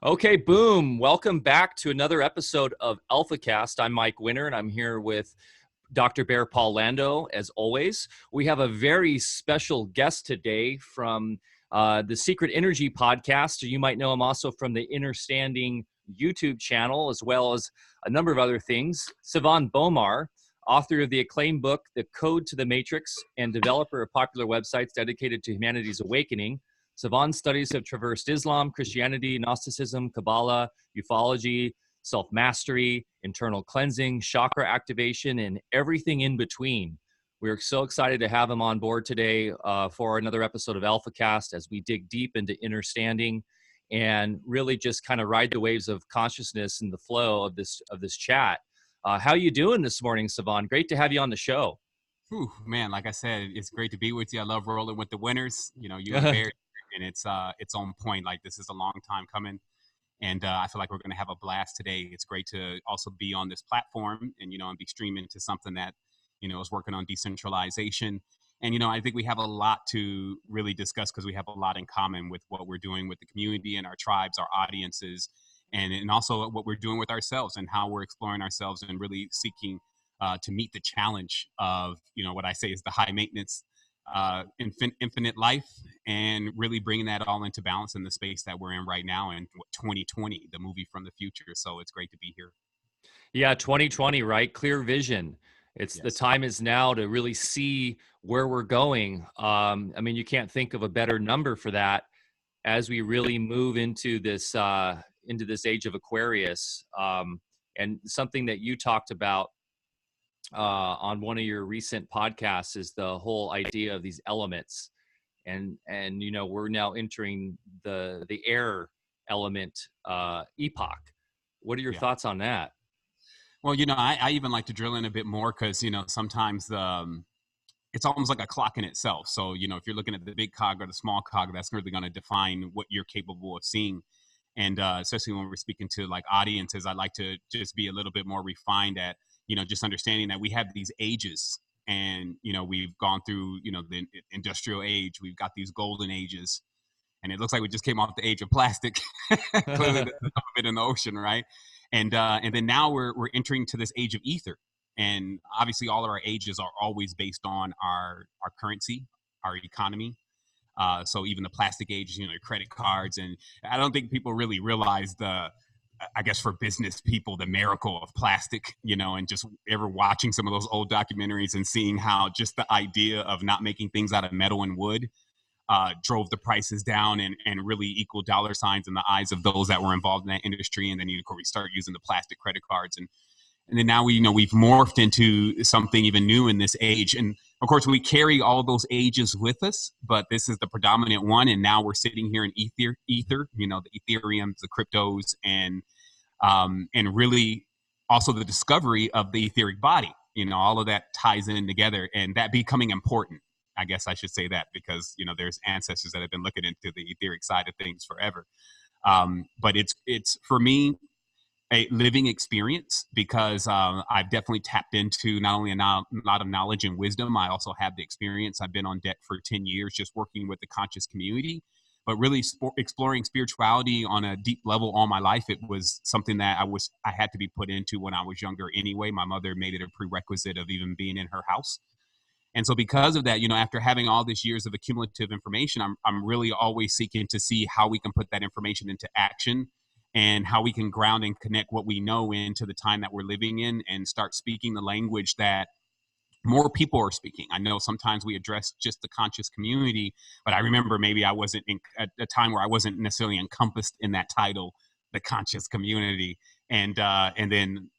Okay, boom. Welcome back to another episode of Alfacast. I'm Mike Winter, and I'm here with Dr. Bear Paul Lando, as always. We have a very special guest today from the Secret Energy podcast. You might know him also from the Understanding YouTube channel, as well as a number of other things. Sevan Bomar, author of the acclaimed book, The Code to the Matrix, and developer of popular websites dedicated to humanity's awakening. Sevan's studies have traversed Islam, Christianity, Gnosticism, Kabbalah, ufology, self-mastery, internal cleansing, chakra activation, and everything in between. We're so excited to have him on board today for another episode of Alfacast as we dig deep into understanding and really just kind of ride the waves of consciousness and the flow of this chat. How you doing this morning, Sevan? Great to have you on the show. Whew, man, like I said, it's great to be with you. I love rolling with the winners. You know, you and Bear, and it's on point. Like, this is a long time coming, and I feel like we're going to have a blast today. It's great to also be on this platform and be streaming to something that is working on decentralization. And I think we have a lot to really discuss because we have a lot in common with what we're doing with the community and our tribes, our audiences, and also what we're doing with ourselves and how we're exploring ourselves and really seeking to meet the challenge of what I say is the high maintenance infinite life, and really bringing that all into balance in the space that we're in right now in 2020, the movie from the future. So it's great to be here. Yeah, 2020, right? Clear vision. It's Yes. The time is now to really see where we're going. I mean, you can't think of a better number for that as we really move into this age of Aquarius. And something that you talked about on one of your recent podcasts is the whole idea of these elements, and we're now entering the air element epoch. What are your thoughts on that? Well, I even like to drill in a bit more because sometimes it's almost like a clock in itself. So if you're looking at the big cog or the small cog, that's really going to define what you're capable of seeing. And especially when we're speaking to like audiences, I like to just be a little bit more refined at just understanding that we have these ages, and we've gone through the industrial age, we've got these golden ages, and it looks like we just came off the age of plastic. Clearly there's a bit in the ocean, right? And then now we're entering to this age of ether, and obviously all of our ages are always based on our currency, our economy. So even the plastic age, your credit cards, and I don't think people really realize I guess for business people, the miracle of plastic, and just ever watching some of those old documentaries and seeing how just the idea of not making things out of metal and wood drove the prices down and really equal dollar signs in the eyes of those that were involved in that industry. And then of course we start using the plastic credit cards, and then now we've morphed into something even new in this age. And of course we carry all those ages with us, but this is the predominant one. And now we're sitting here in ether, the Ethereums, the cryptos, and really also the discovery of the etheric body. All of that ties in together, and that becoming important. I guess I should say that because there's ancestors that have been looking into the etheric side of things forever. But it's for me a living experience because I've definitely tapped into not only a lot of knowledge and wisdom. I also have the experience. I've been on deck for 10 years just working with the conscious community, but really exploring spirituality on a deep level all my life. It was something that I had to be put into when I was younger anyway. My mother made it a prerequisite of even being in her house. And so because of that, after having all these years of accumulative information, I'm really always seeking to see how we can put that information into action and how we can ground and connect what we know into the time that we're living in and start speaking the language that more people are speaking. I know sometimes we address just the conscious community, but I remember maybe I wasn't at a time where I wasn't necessarily encompassed in that title, the conscious community. And then,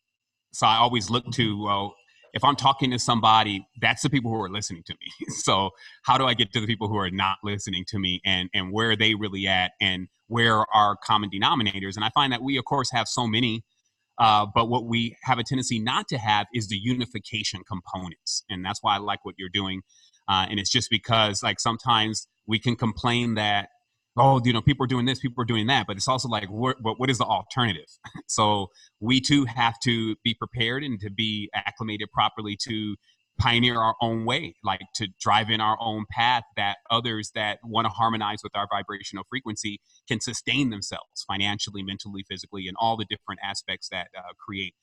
so I always look to, well, if I'm talking to somebody, that's the people who are listening to me. So how do I get to the people who are not listening to me, and where are they really at, and where are our common denominators? And I find that we, of course, have so many, but what we have a tendency not to have is the unification components. And that's why I like what you're doing. And it's just because like sometimes we can complain that, oh, people are doing this, people are doing that, but it's also like, what is the alternative? So we too have to be prepared and to be acclimated properly to pioneer our own way, like to drive in our own path that others that want to harmonize with our vibrational frequency can sustain themselves financially, mentally, physically, and all the different aspects that create,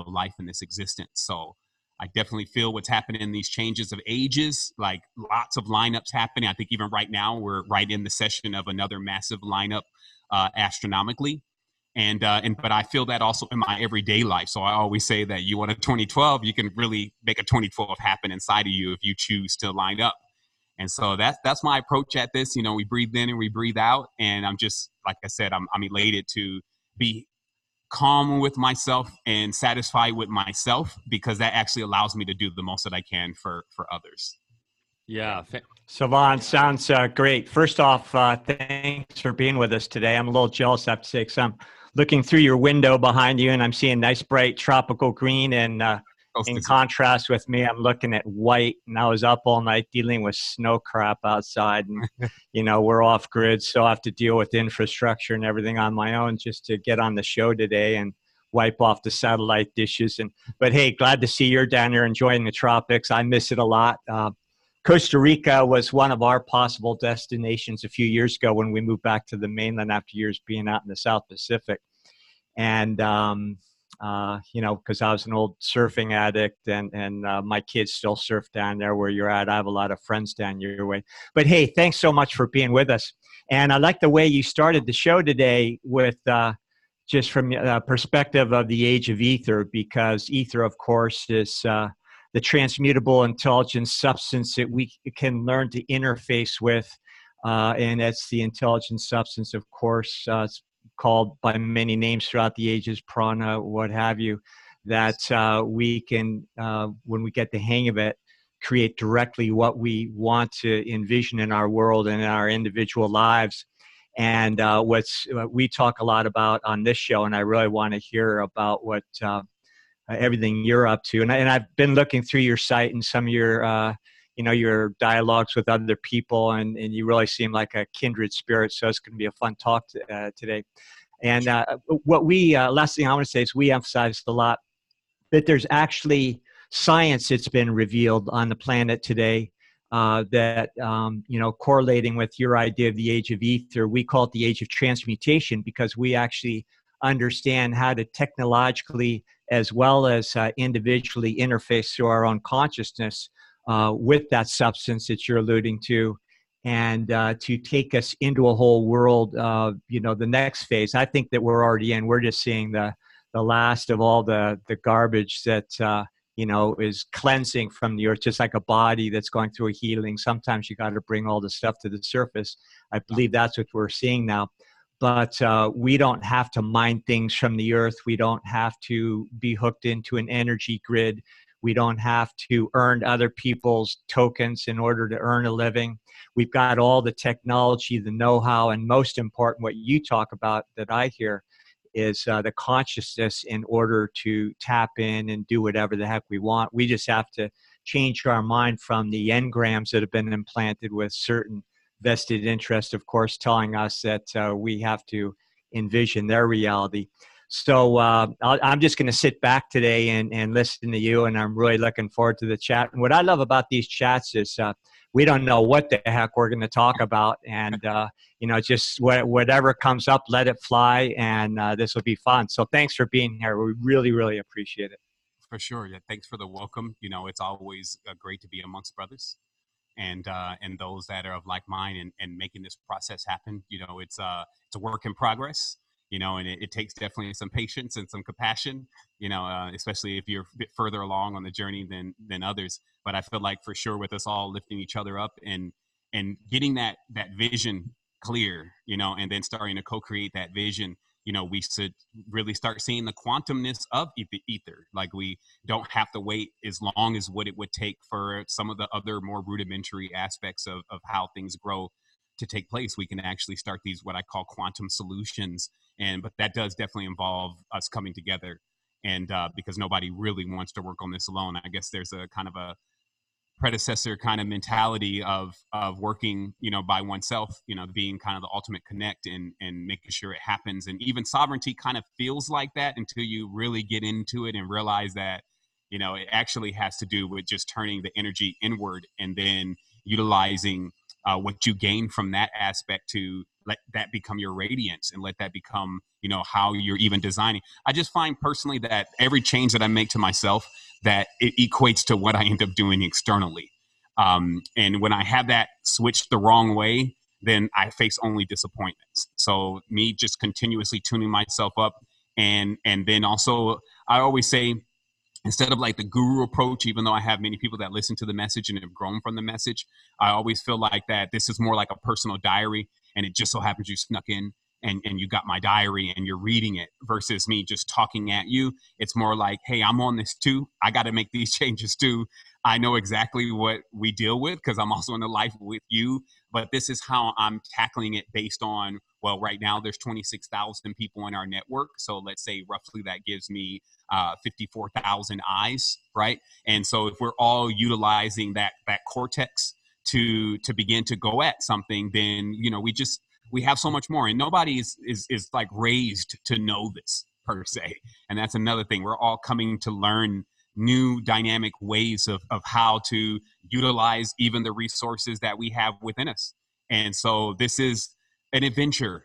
life in this existence. So I definitely feel what's happening in these changes of ages, like lots of lineups happening. I think even right now, we're right in the session of another massive lineup astronomically. But I feel that also in my everyday life. So I always say that you want a 2012, you can really make a 2012 happen inside of you if you choose to line up. And so that's my approach at this. We breathe in and we breathe out. And I'm just, like I said, I'm elated to be calm with myself and satisfied with myself, because that actually allows me to do the most that I can for others. Yeah. Sevan, sounds great. First off, thanks for being with us today. I'm a little jealous, I have to say, because I'm looking through your window behind you and I'm seeing nice, bright tropical green. And in contrast with me, I'm looking at white. And I was up all night dealing with snow crap outside. And, we're off grid, so I have to deal with infrastructure and everything on my own just to get on the show today and wipe off the satellite dishes. But hey, glad to see you're down there enjoying the tropics. I miss it a lot. Costa Rica was one of our possible destinations a few years ago when we moved back to the mainland after years being out in the South Pacific. And, because I was an old surfing addict and my kids still surf down there where you're at. I have a lot of friends down your way. But hey, thanks so much for being with us. And I like the way you started the show today with just from the perspective of the age of ether, because ether, of course, is the transmutable intelligent substance that we can learn to interface with. And that's the intelligent substance, of course. It's called by many names throughout the ages, prana, what have you, that we can, when we get the hang of it, create directly what we want to envision in our world and in our individual lives. And what we talk a lot about on this show, and I really want to hear about what everything you're up to. And I've been looking through your site and some of your, your dialogues with other people, and you really seem like a kindred spirit. So it's going to be a fun talk today. And what last thing I want to say is we emphasized a lot that there's actually science that's been revealed on the planet today that, correlating with your idea of the age of ether, we call it the age of transmutation, because we actually understand how to technologically as well as individually interface through our own consciousness with that substance that you're alluding to, and to take us into a whole world, the next phase. I think that we're already in. We're just seeing the last of all the garbage that, is cleansing from the earth, just like a body that's going through a healing. Sometimes you got to bring all the stuff to the surface. I believe that's what we're seeing now. But we don't have to mine things from the earth. We don't have to be hooked into an energy grid. We don't have to earn other people's tokens in order to earn a living. We've got all the technology, the know-how, and most important, what you talk about that I hear is the consciousness in order to tap in and do whatever the heck we want. We just have to change our mind from the engrams that have been implanted with certain vested interest, of course, telling us that we have to envision their reality. So I'm just going to sit back today and listen to you, and I'm really looking forward to the chat. And what I love about these chats is we don't know what the heck we're going to talk about, and just whatever comes up, let it fly, and this will be fun. So thanks for being here. We really, really appreciate it. For sure. Yeah. Thanks for the welcome. It's always great to be amongst brothers and those that are of like mind and making this process happen. It's a work in progress. And it takes definitely some patience and some compassion, especially if you're a bit further along on the journey than others. But I feel like for sure with us all lifting each other up and getting that vision clear, and then starting to co-create that vision, we should really start seeing the quantumness of ether. Like we don't have to wait as long as what it would take for some of the other more rudimentary aspects of how things grow to take place. We can actually start these, what I call quantum solutions. But that does definitely involve us coming together. And because nobody really wants to work on this alone. I guess there's a kind of a predecessor kind of mentality of working, by oneself, being kind of the ultimate connect and making sure it happens. And even sovereignty kind of feels like that until you really get into it and realize that, It actually has to do with just turning the energy inward and then utilizing what you gain from that aspect to let that become your radiance and let that become, how you're even designing. I just find personally that every change that I make to myself, that it equates to what I end up doing externally. And when I have that switched the wrong way, then I face only disappointments. So me just continuously tuning myself up. And then also, I always say, instead of like the guru approach, even though I have many people that listen to the message and have grown from the message, I always feel like that this is more like a personal diary. And it just so happens you snuck in and you got my diary and you're reading it, versus me just talking at you. It's more like, hey, I'm on this too. I got to make these changes too. I know exactly what we deal with because I'm also in the life with you. But this is how I'm tackling it based on, well, right now there's 26,000 people in our network. So let's say roughly that gives me 54,000 eyes, right? And so if we're all utilizing that cortex to begin to go at something, then we have so much more. And nobody is like raised to know this per se. And that's another thing. We're all coming to learn new dynamic ways of how to utilize even the resources that we have within us. And so this is an adventure.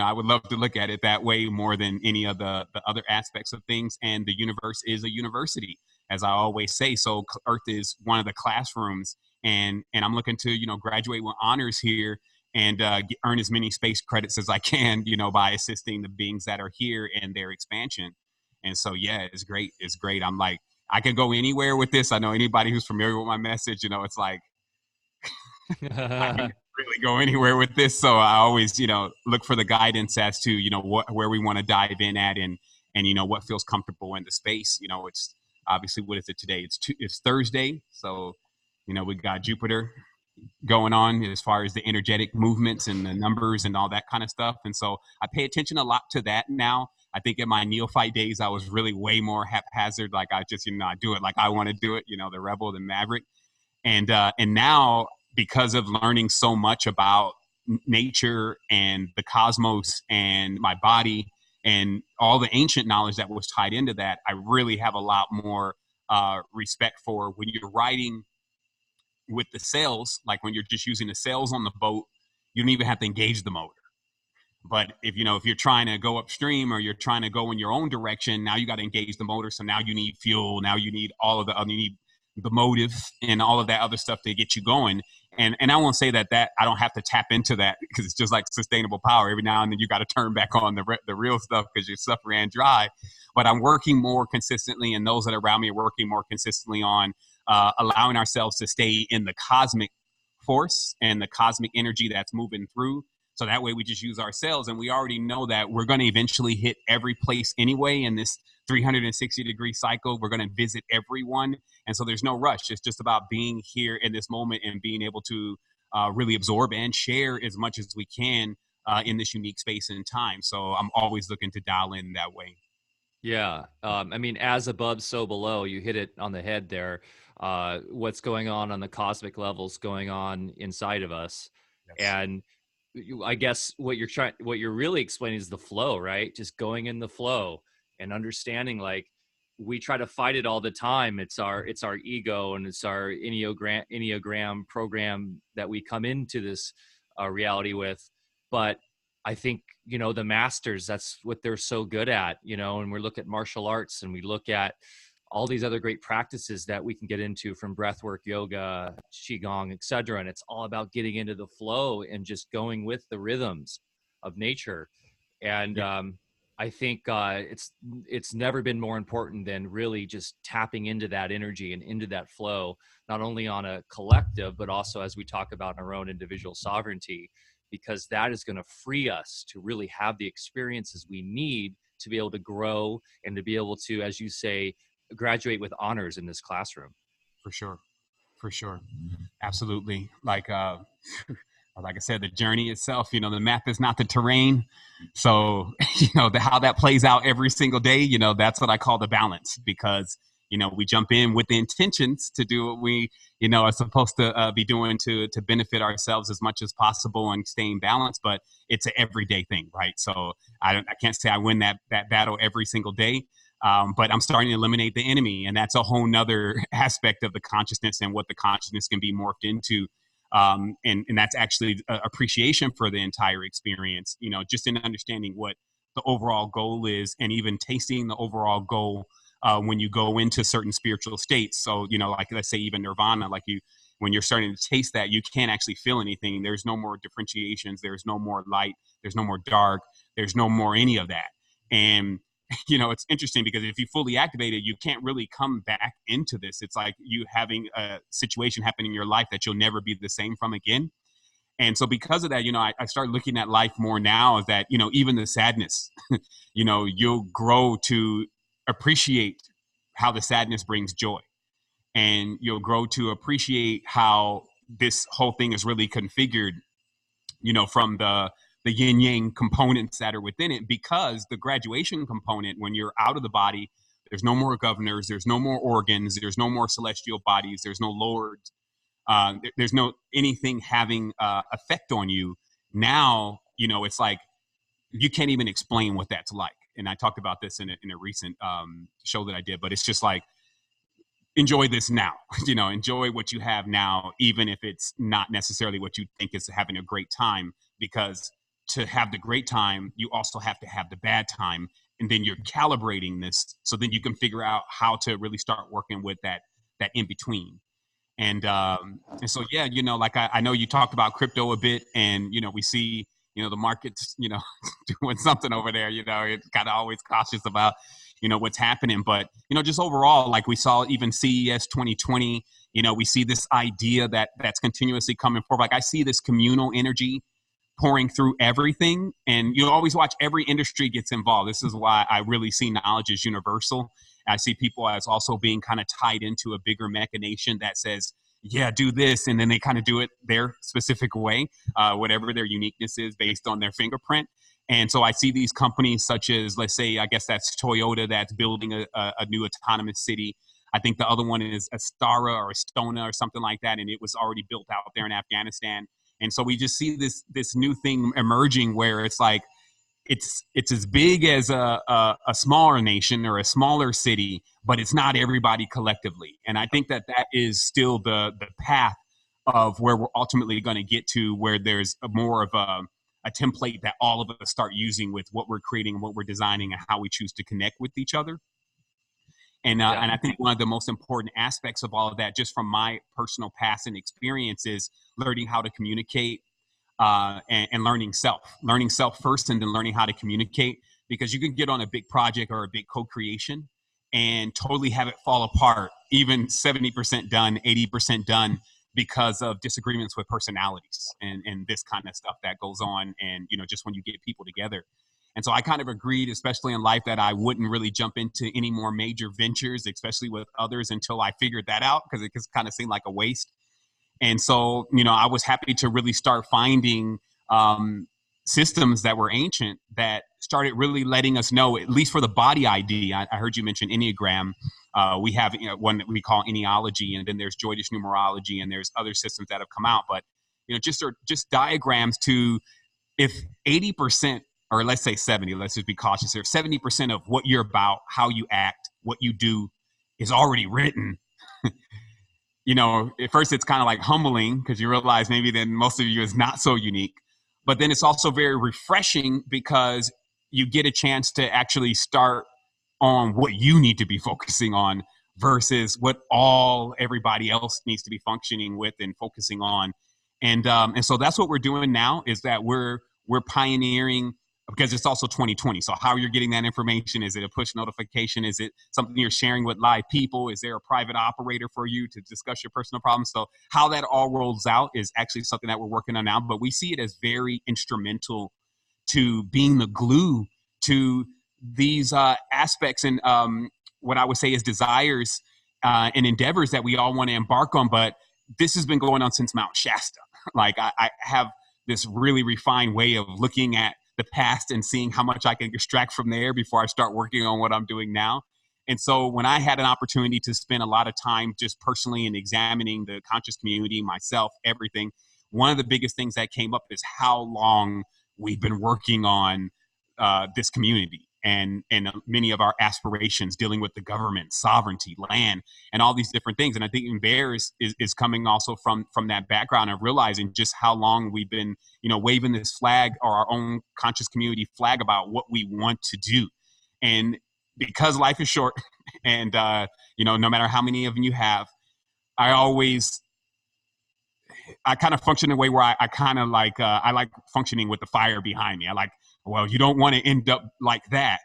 I would love to look at it that way more than any of the other aspects of things. And the universe is a university, as I always say. So Earth is one of the classrooms, and I'm looking to, graduate with honors here and earn as many space credits as I can, by assisting the beings that are here in their expansion. And so, yeah, it's great. It's great. I'm like, I can go anywhere with this. I know anybody who's familiar with my message, it's like, I can really go anywhere with this. So I always, look for the guidance as to, where we want to dive in at and what feels comfortable in the space. It's obviously, what is it today? It's Thursday. So, we got Jupiter going on as far as the energetic movements and the numbers and all that kind of stuff. And so I pay attention a lot to that now. I think in my neophyte days, I was really way more haphazard. Like I just, I do it like I want to do it, the rebel, the maverick. And now, because of learning so much about nature and the cosmos and my body and all the ancient knowledge that was tied into that, I really have a lot more respect for when you're riding with the sails. Like when you're just using the sails on the boat, you don't even have to engage the motor. But if you're trying to go upstream or you're trying to go in your own direction, now you got to engage the motor. So now you need fuel. Now you need you need the motive and all of that other stuff to get you going. And I won't say that I don't have to tap into that, because it's just like sustainable power. Every now and then you got to turn back on the real stuff because your stuff ran dry. But I'm working more consistently, and those that are around me are working more consistently on allowing ourselves to stay in the cosmic force and the cosmic energy that's moving through. So that way we just use ourselves, and we already know that we're going to eventually hit every place anyway in this 360-degree cycle. We're going to visit everyone. And so there's no rush. It's just about being here in this moment and being able to really absorb and share as much as we can in this unique space and time. So I'm always looking to dial in that way. Yeah. As above, so below. You hit it on the head there. What's going on the cosmic levels going on inside of us. Yes. And I guess what you're really explaining is the flow, right? Just going in the flow and understanding, like, we try to fight it all the time. It's our ego, and it's our Enneagram program that we come into this reality with. But I think, the masters, that's what they're so good at, and we look at martial arts and we look at all these other great practices that we can get into, from breathwork, yoga, qigong, etc. And it's all about getting into the flow and just going with the rhythms of nature. And I think it's never been more important than really just tapping into that energy and into that flow, not only on a collective, but also as we talk about our own individual sovereignty, because that is going to free us to really have the experiences we need to be able to grow and to be able to, as you say, graduate with honors in this classroom. For sure. Absolutely. Like I said, the journey itself, the map is not the terrain. So, how that plays out every single day, that's what I call the balance, because, we jump in with the intentions to do what we, are supposed to be doing to benefit ourselves as much as possible and staying balanced. But it's an everyday thing, right? So I can't say I win that battle every single day. But I'm starting to eliminate the enemy. And that's a whole nother aspect of the consciousness and what the consciousness can be morphed into. And that's actually appreciation for the entire experience, just in understanding what the overall goal is, and even tasting the overall goal when you go into certain spiritual states. So, like let's say even nirvana, when you're starting to taste that, you can't actually feel anything. There's no more differentiations. There's no more light. There's no more dark. There's no more any of that. And it's interesting because if you fully activate it, you can't really come back into this. It's like you having a situation happen in your life that you'll never be the same from again. And so because of that, I start looking at life more now as that, even the sadness, you'll grow to appreciate how the sadness brings joy. And you'll grow to appreciate how this whole thing is really configured, from the yin yang components that are within it, because the graduation component, when you're out of the body, there's no more governors, there's no more organs, there's no more celestial bodies, there's no lords, there's no anything having effect on you. Now, it's like you can't even explain what that's like. And I talked about this in a recent show that I did, but it's just like, enjoy this now, enjoy what you have now, even if it's not necessarily what you think is having a great time, because to have the great time, you also have to have the bad time. And then you're calibrating this. So then you can figure out how to really start working with that in between. And so, yeah, like I know you talked about crypto a bit, and, we see, the market's, doing something over there, it's kind of always cautious about, what's happening. But, just overall, like we saw even CES 2020, we see this idea that's continuously coming forward. Like I see this communal energy pouring through everything, and you always watch every industry gets involved. This is why I really see knowledge as universal. I see people as also being kind of tied into a bigger machination that says, yeah, do this. And then they kind of do it their specific way, whatever their uniqueness is based on their fingerprint. And so I see these companies such as, let's say, I guess that's Toyota, that's building a new autonomous city. I think the other one is Astara or Astona or something like that. And it was already built out there in Afghanistan. And so we just see this new thing emerging where it's like, it's as big as a smaller nation or a smaller city, but it's not everybody collectively. And I think that is still the path of where we're ultimately going to get to, where there's more of a template that all of us start using with what we're creating, what we're designing, and how we choose to connect with each other. And and I think one of the most important aspects of all of that, just from my personal past and experience, is learning how to communicate and learning self first, and then learning how to communicate, because you can get on a big project or a big co-creation and totally have it fall apart, even 70% done, 80% done, because of disagreements with personalities and this kind of stuff that goes on. And, just when you get people together. And so I kind of agreed, especially in life, that I wouldn't really jump into any more major ventures, especially with others, until I figured that out, because it just kind of seemed like a waste. And so, I was happy to really start finding systems that were ancient that started really letting us know, at least for the body ID. I heard you mention Enneagram. We have one that we call Enneology, and then there's Joydish numerology, and there's other systems that have come out. But, just diagrams to, if 80%, or let's say 70, let's just be cautious here, 70% of what you're about, how you act, what you do is already written. At first it's kind of like humbling, because you realize maybe then most of you is not so unique. But then it's also very refreshing, because you get a chance to actually start on what you need to be focusing on versus what everybody else needs to be functioning with and focusing on. And so that's what we're doing now, is that we're pioneering, because it's also 2020. So how you're getting that information, is it a push notification? Is it something you're sharing with live people? Is there a private operator for you to discuss your personal problems? So how that all rolls out is actually something that we're working on now, but we see it as very instrumental to being the glue to these aspects and what I would say is desires and endeavors that we all want to embark on. But this has been going on since Mount Shasta. Like I have this really refined way of looking at the past and seeing how much I can extract from there before I start working on what I'm doing now. And so when I had an opportunity to spend a lot of time just personally in examining the conscious community, myself, everything, one of the biggest things that came up is how long we've been working on this community. and many of our aspirations dealing with the government, sovereignty, land, and all these different things. And I think Bear is coming also from that background of realizing just how long we've been, waving this flag, or our own conscious community flag, about what we want to do. And because life is short and, no matter how many of you have, I kind of function in a way where I kind of like, I like functioning with the fire behind me. I like, well, you don't want to end up like that.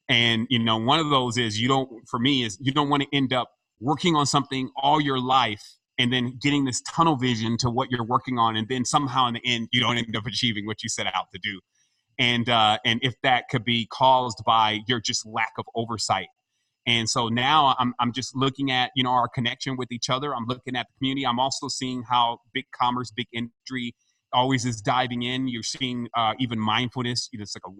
And, one of those is you don't want to end up working on something all your life and then getting this tunnel vision to what you're working on. And then somehow in the end, you don't end up achieving what you set out to do. And if that could be caused by your just lack of oversight. And so now I'm just looking at, our connection with each other. I'm looking at the community. I'm also seeing how big commerce, big industry always is diving in. You're seeing even mindfulness. It's like a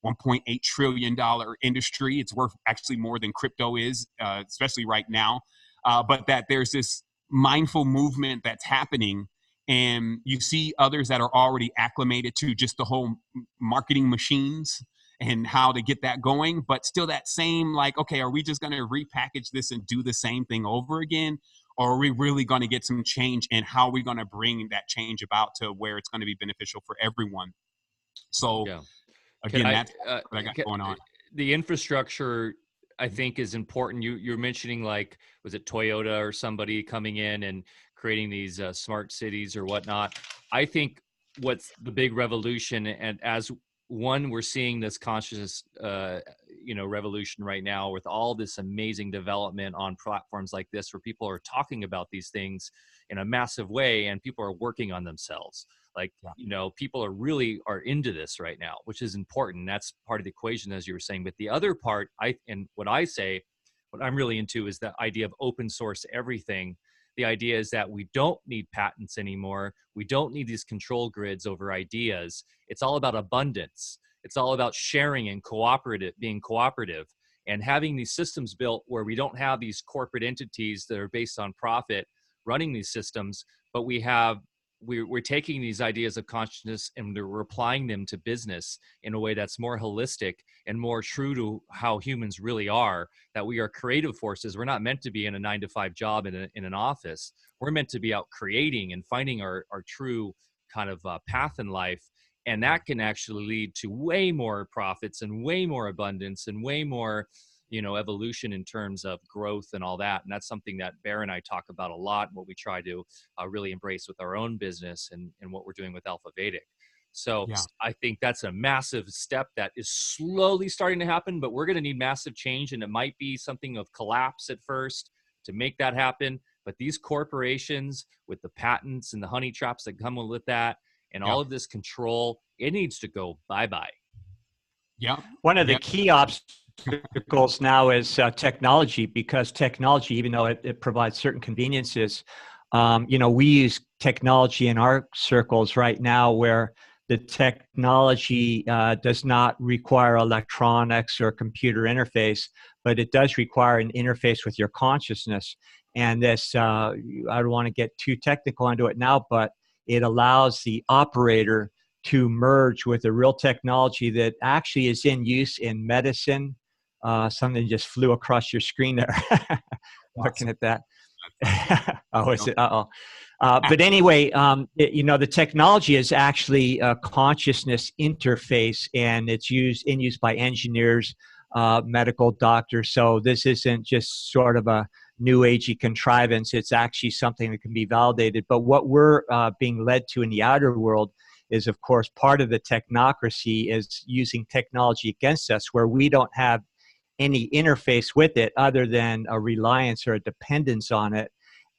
$1.8 trillion industry. It's worth actually more than crypto is, especially right now. But that there's this mindful movement that's happening. And you see others that are already acclimated to just the whole marketing machines and how to get that going, but still that same, like, okay, are we just going to repackage this and do the same thing over again? Or are we really going to get some change, and how are we going to bring that change about to where it's going to be beneficial for everyone? So again, that's what I got going on. The infrastructure, I think, is important. You're mentioning, like, was it Toyota or somebody coming in and creating these smart cities or whatnot? I think what's the big revolution, and as one, we're seeing this consciousness, revolution right now with all this amazing development on platforms like this, where people are talking about these things in a massive way, and people are working on themselves. Like, people are really into this right now, which is important. That's part of the equation, as you were saying. But the other part, what I'm really into is the idea of open source everything. The idea is that we don't need patents anymore. We don't need these control grids over ideas. It's all about abundance. It's all about sharing and being cooperative, and having these systems built where we don't have these corporate entities that are based on profit running these systems, but we're taking these ideas of consciousness and we're applying them to business in a way that's more holistic and more true to how humans really are, that we are creative forces. We're not meant to be in a 9-to-5 job in an office. We're meant to be out creating and finding our true kind of path in life. And that can actually lead to way more profits and way more abundance and way more, evolution in terms of growth and all that. And that's something that Bear and I talk about a lot, and what we try to really embrace with our own business and what we're doing with Alfa Vedic. So I think that's a massive step that is slowly starting to happen, but we're going to need massive change. And it might be something of collapse at first to make that happen. But these corporations with the patents and the honey traps that come with that, and all of this control, it needs to go bye-bye. Yeah. One of the key obstacles now is technology, because technology, even though it provides certain conveniences, we use technology in our circles right now where the technology does not require electronics or computer interface, but it does require an interface with your consciousness. And this, I don't want to get too technical into it now, but it allows the operator to merge with a real technology that actually is in use in medicine. Something just flew across your screen there. Looking at that. Oh, is it? Uh-oh. But anyway, the technology is actually a consciousness interface, and it's in use by engineers, medical doctors. So this isn't just sort of a new agey contrivance. It's actually something that can be validated. But what we're being led to in the outer world is, of course, part of the technocracy is using technology against us, where we don't have any interface with it other than a reliance or a dependence on it.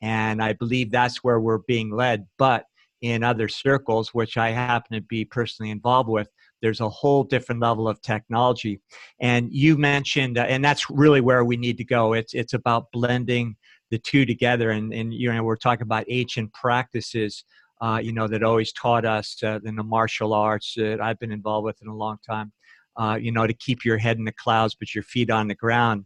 And I believe that's where we're being led. But in other circles, which I happen to be personally involved with, there's a whole different level of technology. And you mentioned, and that's really where we need to go. It's about blending the two together. And we're talking about ancient practices, that always taught us in the martial arts that I've been involved with in a long time, to keep your head in the clouds, but your feet on the ground.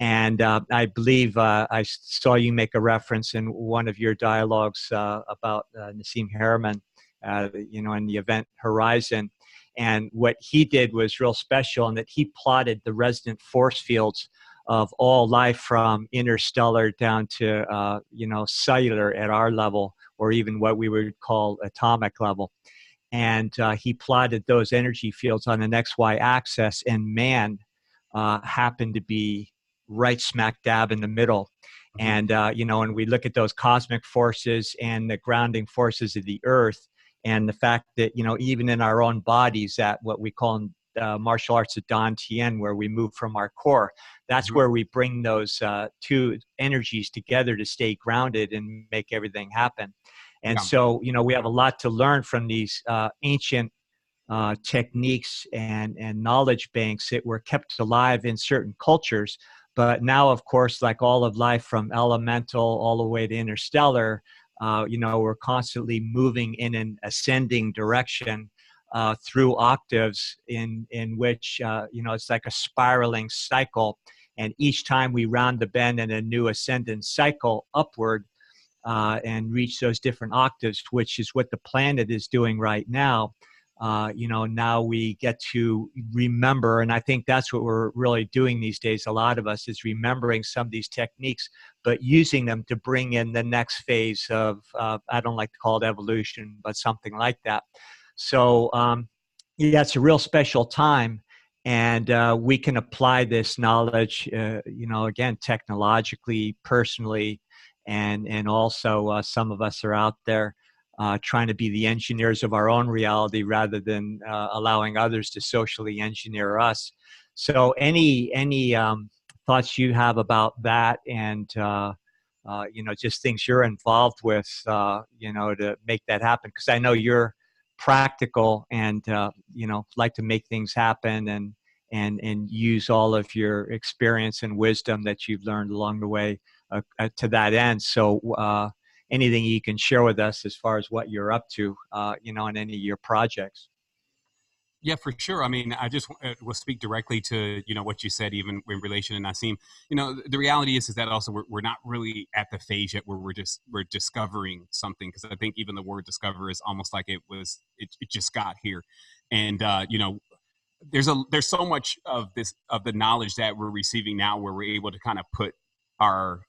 And I believe I saw you make a reference in one of your dialogues about Nassim Haramein, in the event Horizon. And what he did was real special in that he plotted the resonant force fields of all life from interstellar down to, cellular at our level, or even what we would call atomic level. And he plotted those energy fields on an XY axis, and man happened to be right smack dab in the middle. And, when we look at those cosmic forces and the grounding forces of the earth, and the fact that, even in our own bodies, at what we call in martial arts of Dan Tien, where we move from our core, that's where we bring those two energies together to stay grounded and make everything happen. And so, we have a lot to learn from these ancient techniques and knowledge banks that were kept alive in certain cultures. But now, of course, like all of life from elemental all the way to interstellar, we're constantly moving in an ascending direction through octaves in which, it's like a spiraling cycle. And each time we round the bend in a new ascendant cycle upward and reach those different octaves, which is what the planet is doing right now. Now we get to remember, and I think that's what we're really doing these days. A lot of us is remembering some of these techniques, but using them to bring in the next phase of, I don't like to call it evolution, but something like that. So, it's a real special time. And we can apply this knowledge, again, technologically, personally, and also some of us are out there trying to be the engineers of our own reality rather than allowing others to socially engineer us. So any thoughts you have about that, and just things you're involved with, to make that happen? Because I know you're practical and like to make things happen and use all of your experience and wisdom that you've learned along the way to that end. So anything you can share with us as far as what you're up to, in any of your projects. Yeah, for sure. I mean, I just will speak directly to, what you said, even in relation to Nassim. The reality is that also we're not really at the phase yet where we're discovering something, because I think even the word discover is almost like it just got here. And, there's so much of the knowledge that we're receiving now where we're able to kind of put our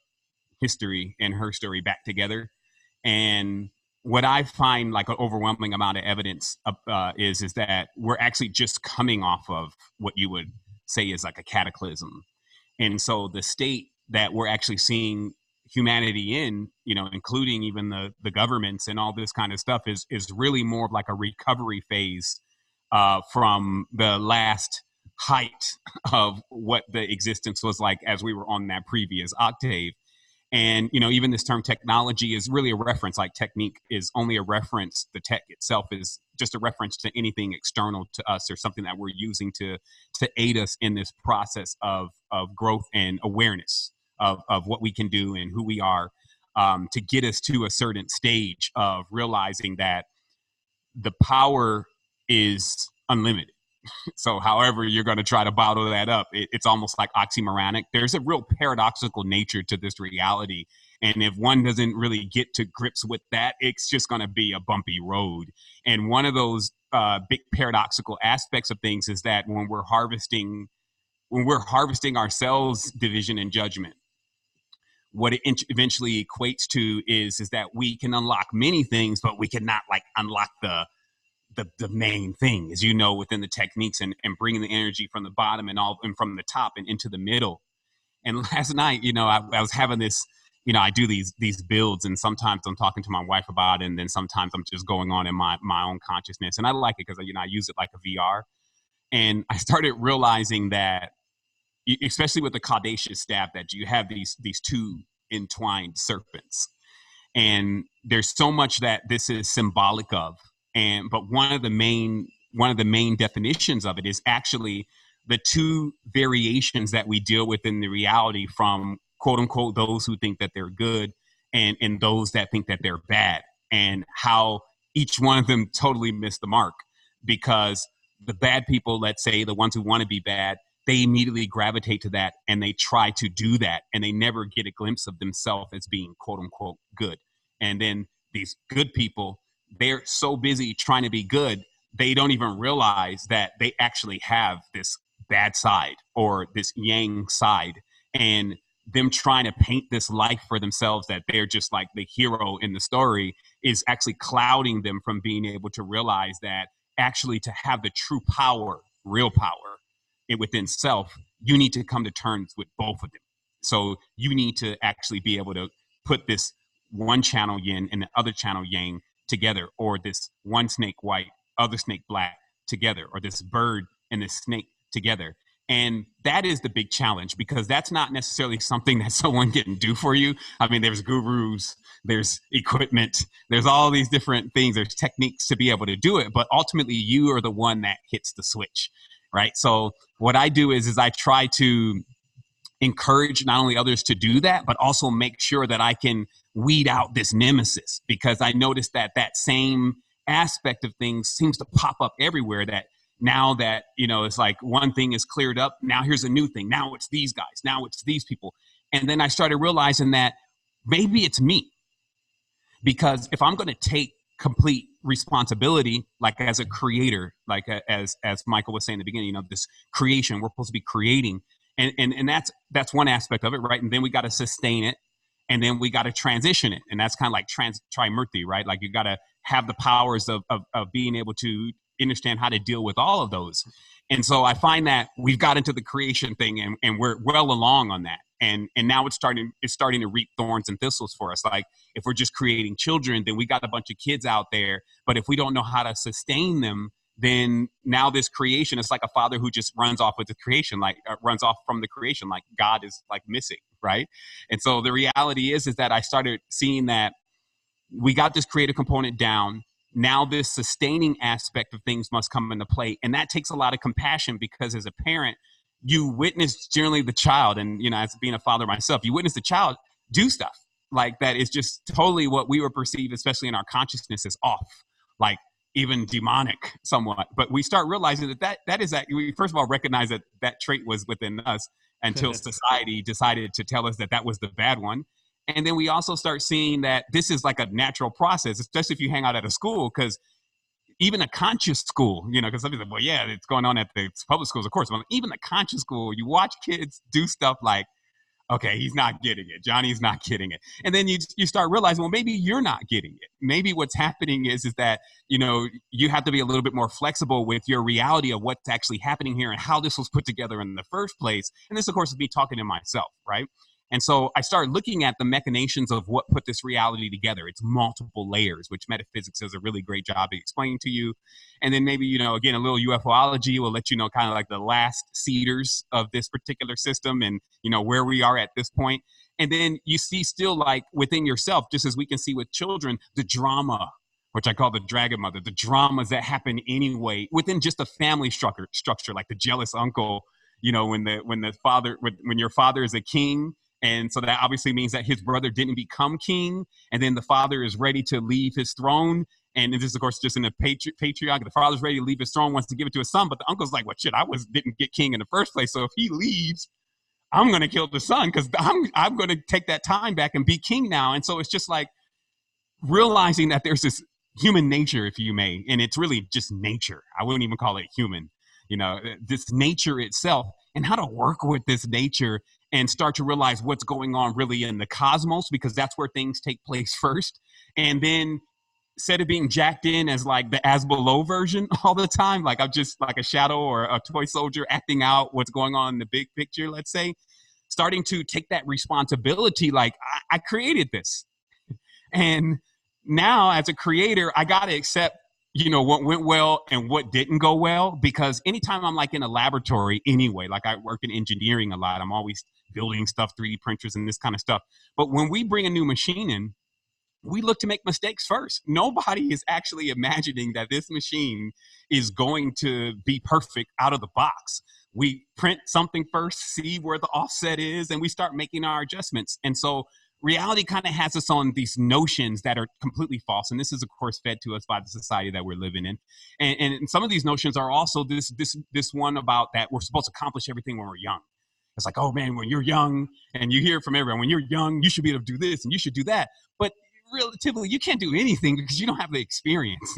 history and her story back together. And what I find like an overwhelming amount of evidence is that we're actually just coming off of what you would say is like a cataclysm. And so the state that we're actually seeing humanity in, including even the governments and all this kind of stuff, is really more of like a recovery phase from the last height of what the existence was like as we were on that previous octave. And, even this term technology is really a reference. Like technique is only a reference. The tech itself is just a reference to anything external to us or something that we're using to aid us in this process of growth and awareness of what we can do and who we are, to get us to a certain stage of realizing that the power is unlimited. So however you're going to try to bottle that up, it's almost like oxymoronic. There's a real paradoxical nature to this reality. And if one doesn't really get to grips with that, it's just going to be a bumpy road. And one of those big paradoxical aspects of things is that when we're harvesting ourselves division and judgment, what it eventually equates to is that we can unlock many things, but we cannot like unlock the main thing, as within the techniques and bringing the energy from the bottom and from the top and into the middle. And last night, I was having this, I do these builds, and sometimes I'm talking to my wife about it, and then sometimes I'm just going on in my own consciousness. And I like it because, I use it like a VR. And I started realizing that, especially with the Caudacious staff, that you have these two entwined serpents. And there's so much that this is symbolic of. But one of the main definitions of it is actually the two variations that we deal with in the reality, from quote unquote those who think that they're good and those that think that they're bad, and how each one of them totally missed the mark. Because the bad people, let's say the ones who want to be bad, they immediately gravitate to that and they try to do that, and they never get a glimpse of themselves as being quote unquote good. And then these good people, they're so busy trying to be good they don't even realize that they actually have this bad side or this yang side, and them trying to paint this life for themselves that they're just like the hero in the story is actually clouding them from being able to realize that actually to have the true power, real power within self, you need to come to terms with both of them. So you need to actually be able to put this one channel yin and the other channel yang together, or this one snake white, other snake black together, or this bird and this snake together. And that is the big challenge, because that's not necessarily something that someone can do for you. I mean, there's gurus, there's equipment, there's all these different things, there's techniques to be able to do it, but ultimately you are the one that hits the switch, right? So what I do is I try to encourage not only others to do that, but also make sure that I can weed out this nemesis, because I noticed that that same aspect of things seems to pop up everywhere. That now that, you know, it's like one thing is cleared up, now here's a new thing. Now it's these guys, now it's these people. And then I started realizing that maybe it's me, because if I'm going to take complete responsibility, like as a creator, like as Michael was saying at the beginning, you know, this creation, we're supposed to be creating. And that's one aspect of it, right? And then we got to sustain it, and then we got to transition it, and that's kind of like trimurti, right? Like you got to have the powers of being able to understand how to deal with all of those. And so I find that we've got into the creation thing, and we're well along on that, and now it's starting to reap thorns and thistles for us. Like if we're just creating children, then we got a bunch of kids out there, but if we don't know how to sustain them, then now this creation is like a father who just runs off with the creation, like runs off from the creation, like God is like missing, right? And so the reality is that I started seeing that we got this creative component down. Now this sustaining aspect of things must come into play. And that takes a lot of compassion, because as a parent, you witness generally the child, and, you know, as being a father myself, you witness the child do stuff like that is just totally what we were perceived, especially in our consciousness, is off. Like, even demonic somewhat. But we start realizing that is that we first of all recognize that trait was within us until society decided to tell us that was the bad one. And then we also start seeing that this is like a natural process, especially if you hang out at a school, because even a conscious school, you know, because some people say, well, yeah, it's going on at the public schools, of course. But even the conscious school, you watch kids do stuff like, okay, he's not getting it. Johnny's not getting it. And then you start realizing, well, maybe you're not getting it. Maybe what's happening is that, you know, you have to be a little bit more flexible with your reality of what's actually happening here and how this was put together in the first place. And this, of course, is me talking to myself, right? And so I started looking at the machinations of what put this reality together. It's multiple layers, which metaphysics does a really great job of explaining to you. And then maybe, you know, again, a little UFOlogy will let you know kind of like the last seeders of this particular system and, you know, where we are at this point. And then you see still like within yourself, just as we can see with children, the drama, which I call the dragon mother, the dramas that happen anyway within just a family structure, like the jealous uncle, you know, when your father is a king. And so that obviously means that his brother didn't become king. And then the father is ready to leave his throne. And this is, of course, just in a patriarch. The father's ready to leave his throne, wants to give it to his son. But the uncle's like, well, shit, didn't get king in the first place. So if he leaves, I'm going to kill the son, because I'm going to take that time back and be king now. And so it's just like realizing that there's this human nature, if you may. And it's really just nature. I wouldn't even call it human. You know, this nature itself, and how to work with this nature and start to realize what's going on really in the cosmos, because that's where things take place first. And then instead of being jacked in as like the as below version all the time, like I'm just like a shadow or a toy soldier acting out what's going on in the big picture, let's say, starting to take that responsibility, like I created this. And now as a creator, I got to accept, you know, what went well and what didn't go well, because anytime I'm like in a laboratory anyway, like I work in engineering a lot, I'm always building stuff, 3D printers and this kind of stuff. But when we bring a new machine in, we look to make mistakes first. Nobody is actually imagining that this machine is going to be perfect out of the box. We print something first, see where the offset is, and we start making our adjustments. And so reality kind of has us on these notions that are completely false. And this is, of course, fed to us by the society that we're living in. And some of these notions are also this one about that we're supposed to accomplish everything when we're young. It's like, oh man, when you're young, and you hear from everyone, when you're young, you should be able to do this and you should do that. But relatively, you can't do anything because you don't have the experience.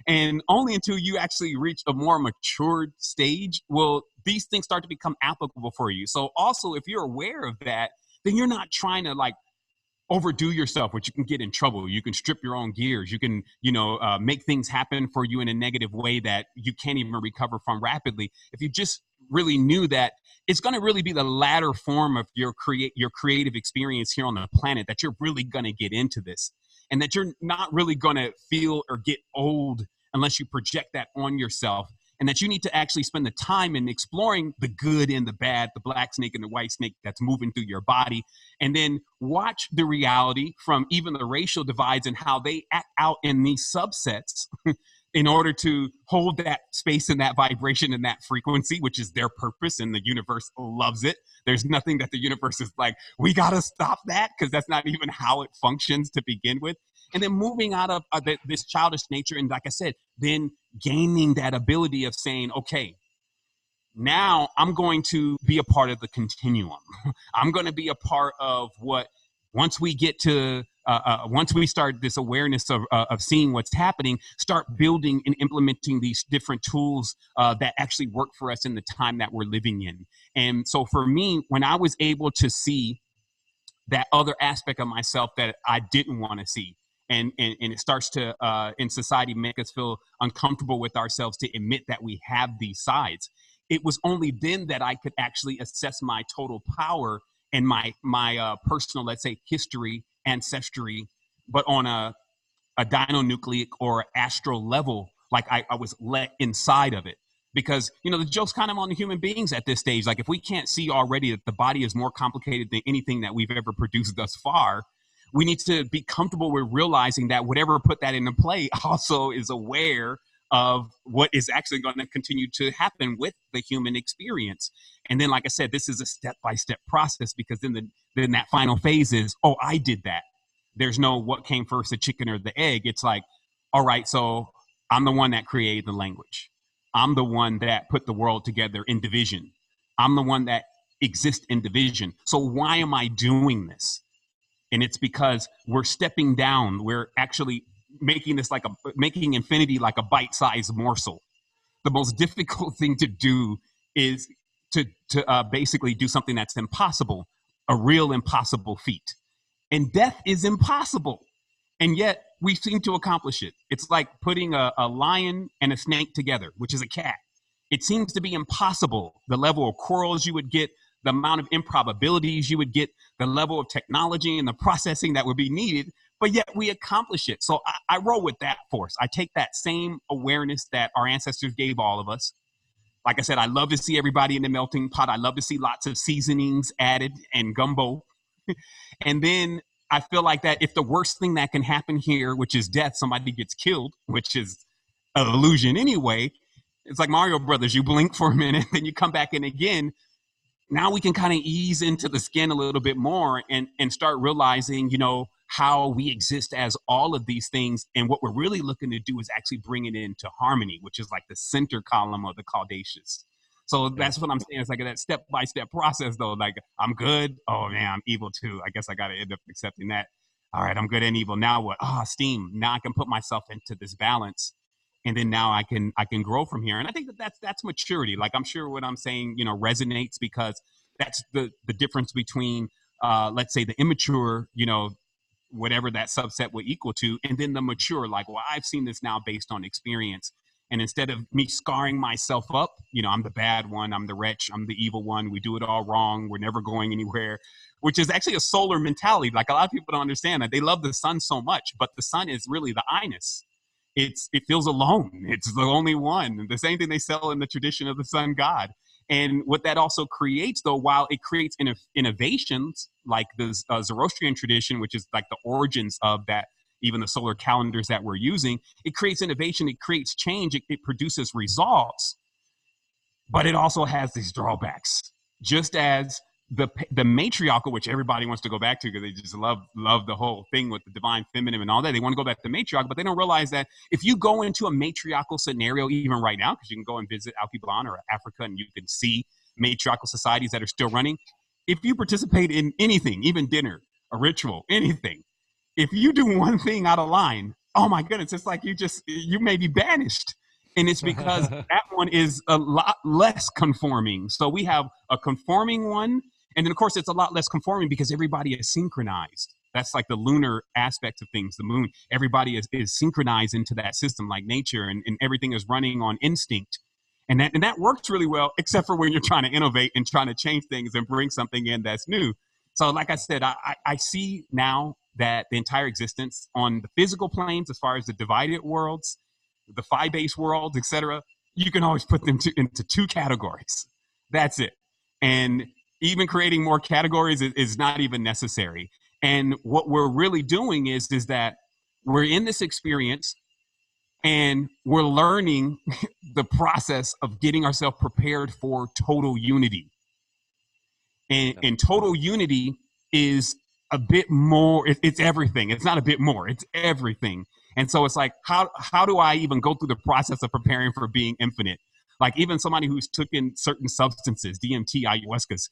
And only until you actually reach a more matured stage will these things start to become applicable for you. So also, if you're aware of that, then you're not trying to like overdo yourself, which you can get in trouble. You can strip your own gears. You can, make things happen for you in a negative way that you can't even recover from rapidly. If you just really knew that it's going to really be the latter form of your creative experience here on the planet, that you're really going to get into this, and that you're not really going to feel or get old unless you project that on yourself, and that you need to actually spend the time in exploring the good and the bad, the black snake and the white snake that's moving through your body, and then watch the reality from even the racial divides and how they act out in these subsets in order to hold that space and that vibration and that frequency, which is their purpose, and the universe loves it. There's nothing that the universe is like, we got to stop that, because that's not even how it functions to begin with. And then moving out of this childish nature, and like I said, then gaining that ability of saying, okay, now I'm going to be a part of the continuum. I'm going to be a part of what, once we get to, once we start this awareness of seeing what's happening, start building and implementing these different tools that actually work for us in the time that we're living in. And so for me, when I was able to see that other aspect of myself that I didn't want to see, and it starts to, in society, make us feel uncomfortable with ourselves to admit that we have these sides. It was only then that I could actually assess my total power and my personal, let's say, history, ancestry, but on a dinonucleic or astral level, like I was let inside of it. Because, the joke's kind of on the human beings at this stage. Like, if we can't see already that the body is more complicated than anything that we've ever produced thus far, we need to be comfortable with realizing that whatever put that into play also is aware of what is actually going to continue to happen with the human experience. And then, like I said, this is a step-by-step process, because then that final phase is, oh, I did that. There's no what came first, the chicken or the egg. It's like, all right, so I'm the one that created the language. I'm the one that put the world together in division. I'm the one that exists in division. So why am I doing this? And it's because we're stepping down. We're actually making making infinity like a bite-sized morsel. The most difficult thing to do is to basically do something that's impossible, a real impossible feat. And death is impossible. And yet we seem to accomplish it. It's like putting a lion and a snake together, which is a cat. It seems to be impossible. The level of quarrels you would get, the amount of improbabilities you would get, the level of technology and the processing that would be needed, but yet we accomplish it. So I roll with that force. I take that same awareness that our ancestors gave all of us. Like I said, I love to see everybody in the melting pot. I love to see lots of seasonings added and gumbo. And then I feel like that if the worst thing that can happen here, which is death, somebody gets killed, which is an illusion anyway. It's like Mario Brothers. You blink for a minute, then you come back in again. Now we can kind of ease into the skin a little bit more and start realizing, how we exist as all of these things. And what we're really looking to do is actually bring it into harmony, which is like the center column of the Caudacious. So that's what I'm saying. It's like that step-by-step process, though. Like, I'm good. Oh, man, I'm evil, too. I guess I got to end up accepting that. All right, I'm good and evil. Now what? Steam. Now I can put myself into this balance. And then now I can grow from here. And I think that's maturity. Like, I'm sure what I'm saying, resonates, because that's the difference between, let's say, the immature, whatever that subset would equal to, and then the mature, like, well, I've seen this now based on experience. And instead of me scarring myself up, I'm the bad one, I'm the wretch, I'm the evil one, we do it all wrong, we're never going anywhere, which is actually a solar mentality. Like, a lot of people don't understand that. They love the sun so much, but the sun is really the I-ness. It feels alone. It's the only one. The same thing they sell in the tradition of the sun god. And what that also creates, though, while it creates innovations like the Zoroastrian tradition, which is like the origins of that, even the solar calendars that we're using, it creates innovation, it creates change, it produces results, but it also has these drawbacks. Just as the matriarchal, which everybody wants to go back to because they just love the whole thing with the divine feminine and all that. They want to go back to matriarch, but they don't realize that if you go into a matriarchal scenario, even right now, because you can go and visit Alkebulan or Africa and you can see matriarchal societies that are still running. If you participate in anything, even dinner, a ritual, anything, if you do one thing out of line, oh my goodness, it's like you may be banished. And it's because that one is a lot less conforming. So we have a conforming one. And then, of course, it's a lot less conforming because everybody is synchronized. That's like the lunar aspect of things, the moon. Everybody is synchronized into that system like nature, and everything is running on instinct. And that works really well, except for when you're trying to innovate and trying to change things and bring something in that's new. So like I said, I see now that the entire existence on the physical planes, as far as the divided worlds, the phi-based worlds, etc., you can always put them into two categories. That's it. And even creating more categories is not even necessary. And what we're really doing is that we're in this experience and we're learning the process of getting ourselves prepared for total unity. And total unity is a bit more, it's everything. It's not a bit more, it's everything. And so it's like, how do I even go through the process of preparing for being infinite? Like even somebody who's taken certain substances, DMT, ayahuascas,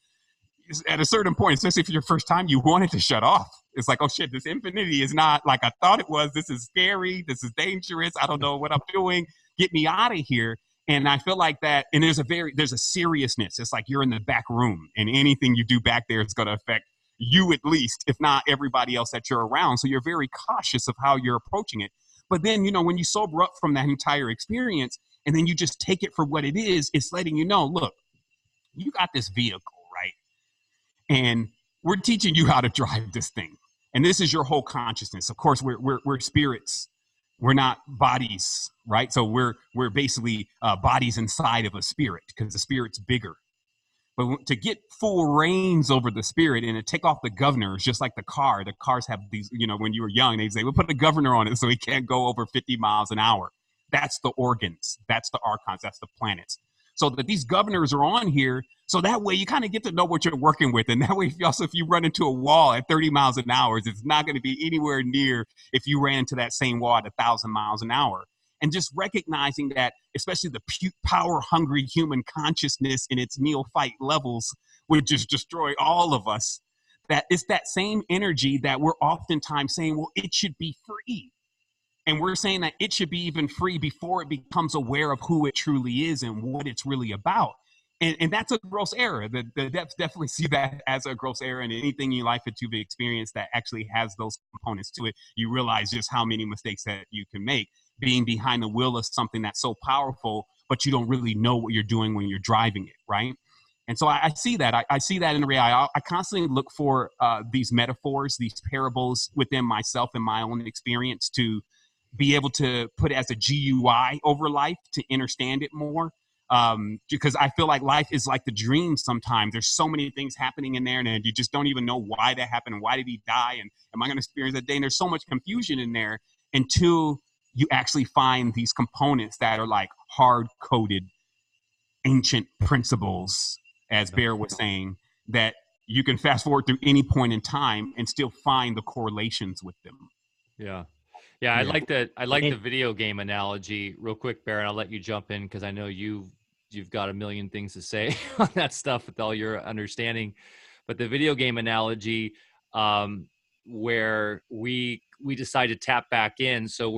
at a certain point, especially for your first time, you want it to shut off. It's like, oh shit, this infinity is not like I thought it was. This is scary. This is dangerous. I don't know what I'm doing. Get me out of here. And I feel like that, and there's a seriousness. It's like you're in the back room, and anything you do back there is going to affect you at least, if not everybody else that you're around. So you're very cautious of how you're approaching it. But then, when you sober up from that entire experience, and then you just take it for what it is, it's letting you know, look, you got this vehicle, right? And we're teaching you how to drive this thing. And this is your whole consciousness. Of course, we're spirits. We're not bodies, right? So we're basically bodies inside of a spirit, because the spirit's bigger. But to get full reins over the spirit and to take off the governor, it's just like the car. The cars have these, when you were young, they'd say, we'll put a governor on it so he can't go over 50 miles an hour. That's the organs. That's the archons. That's the planets. So that these governors are on here. So that way you kind of get to know what you're working with. And that way, if you run into a wall at 30 miles an hour, it's not going to be anywhere near if you ran into that same wall at 1,000 miles an hour. And just recognizing that, especially the power-hungry human consciousness in its neophyte levels would just destroy all of us, that it's that same energy that we're oftentimes saying, well, it should be free. And we're saying that it should be even free before it becomes aware of who it truly is and what it's really about. And that's a gross error. The depths definitely see that as a gross error. And anything in your life that you've experienced that actually has those components to it, you realize just how many mistakes that you can make being behind the wheel of something that's so powerful, but you don't really know what you're doing when you're driving it, right? And so I see that. I see that in reality. I constantly look for these metaphors, these parables within myself and my own experience to be able to put it as a GUI over life to understand it more. Because I feel like life is like the dream sometimes. There's so many things happening in there, and you just don't even know why that happened and why did he die and am I going to experience that day? And there's so much confusion in there until you actually find these components that are like hard-coded ancient principles, as Bear was saying, that you can fast forward through any point in time and still find the correlations with them. Yeah, I like that. I like the video game analogy. Real quick, Baron, I'll let you jump in because I know you've got a million things to say on that stuff with all your understanding. But the video game analogy, where we decide to tap back in, so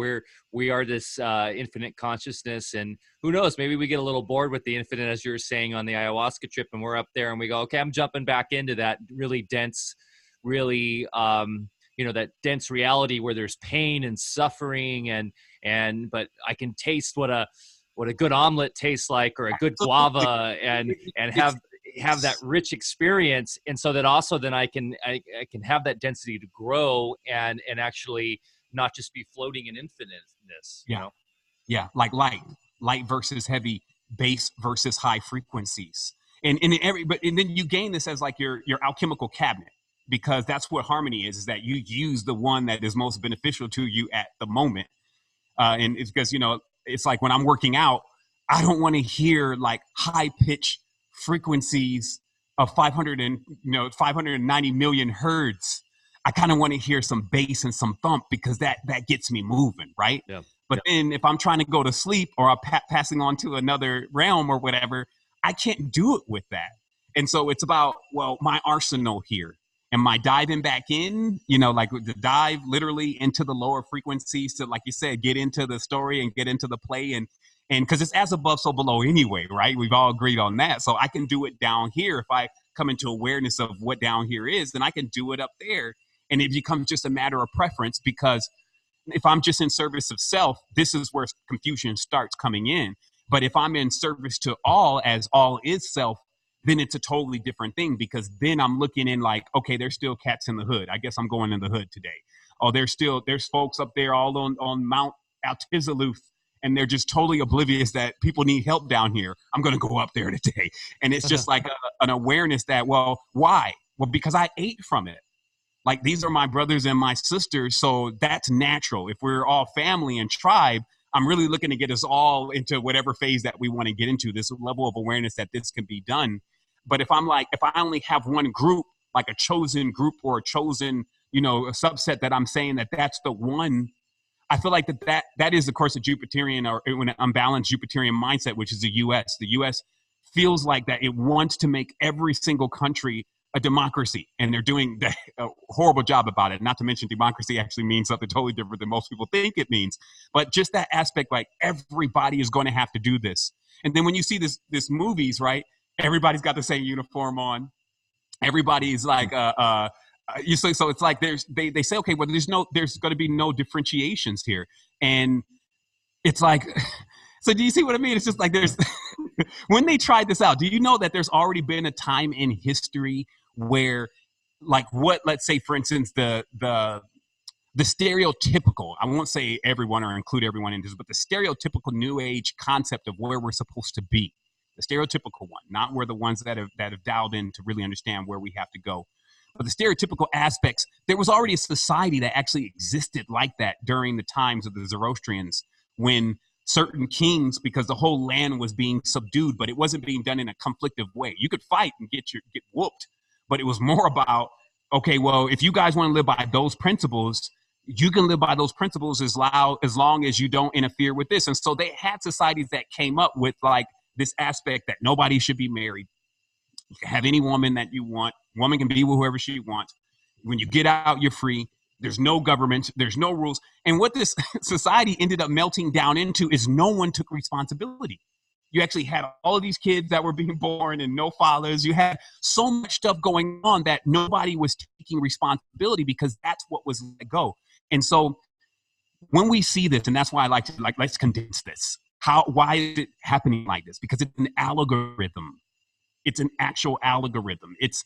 we are this infinite consciousness, and who knows, maybe we get a little bored with the infinite, as you were saying on the ayahuasca trip, and we're up there and we go, okay, I'm jumping back into that really dense, really that dense reality where there's pain and suffering but I can taste what a good omelet tastes like, or a good guava, and have that rich experience. And so that also then I can have that density to grow and actually not just be floating in infiniteness. Yeah, like light versus heavy, bass versus high frequencies. And then you gain this as like your alchemical cabinet. Because that's what harmony is that you use the one that is most beneficial to you at the moment. And it's because, it's like when I'm working out, I don't want to hear like high pitch frequencies of 590 million hertz. I kind of want to hear some bass and some thump because that gets me moving, right? Yeah. But then if I'm trying to go to sleep or I'm passing on to another realm or whatever, I can't do it with that. And so it's about, well, my arsenal here. Am I diving back in, you know, like the dive literally into the lower frequencies to, like you said, get into the story and get into the play and because it's as above, so below anyway, right? We've all agreed on that. So I can do it down here. If I come into awareness of what down here is, then I can do it up there. And it becomes just a matter of preference, because if I'm just in service of self, this is where confusion starts coming in. But if I'm in service to all, as all is self, then it's a totally different thing, because then I'm looking in like, okay, there's still cats in the hood. I guess I'm going in the hood today. Oh, there's folks up there all on Mount Altizalooth, and they're just totally oblivious that people need help down here. I'm going to go up there today. And it's just like an awareness that, well, why? Well, because I ate from it. Like, these are my brothers and my sisters, so that's natural. If we're all family and tribe, I'm really looking to get us all into whatever phase that we want to get into, this level of awareness that this can be done. But if I only have one group, like a chosen group or a chosen, you know, a subset that I'm saying that's the one, I feel like that is, of course, a Jupiterian or an unbalanced Jupiterian mindset, which is the U.S. The U.S. feels like that it wants to make every single country a democracy, and they're doing a horrible job about it. Not to mention, democracy actually means something totally different than most people think it means. But just that aspect, like, everybody is going to have to do this. And then when you see this movies, right, everybody's got the same uniform on. Everybody's like, so it's like they say, okay, well, there's going to be no differentiations here, and it's like, so do you see what I mean? It's just like there's when they tried this out, do you know that there's already been a time in history where, like, let's say, for instance, the stereotypical, I won't say everyone or include everyone in this, but the stereotypical New Age concept of where we're supposed to be, the stereotypical one, not where the ones that have dialed in to really understand where we have to go. But the stereotypical aspects, there was already a society that actually existed like that during the times of the Zoroastrians, when certain kings, because the whole land was being subdued, but it wasn't being done in a conflictive way. You could fight and get whooped, but it was more about, okay, well, if you guys want to live by those principles, you can live by those principles as long as you don't interfere with this. And so they had societies that came up with like this aspect that nobody should be married. You can have any woman that you want. Woman can be with whoever she wants. When you get out, you're free. There's no government. There's no rules. And what this society ended up melting down into is no one took responsibility. You actually had all of these kids that were being born and no fathers. You had so much stuff going on that nobody was taking responsibility, because that's what was let go. And so when we see this, and that's why I like to, let's condense this. Why is it happening like this? Because it's an algorithm. It's an actual algorithm. It's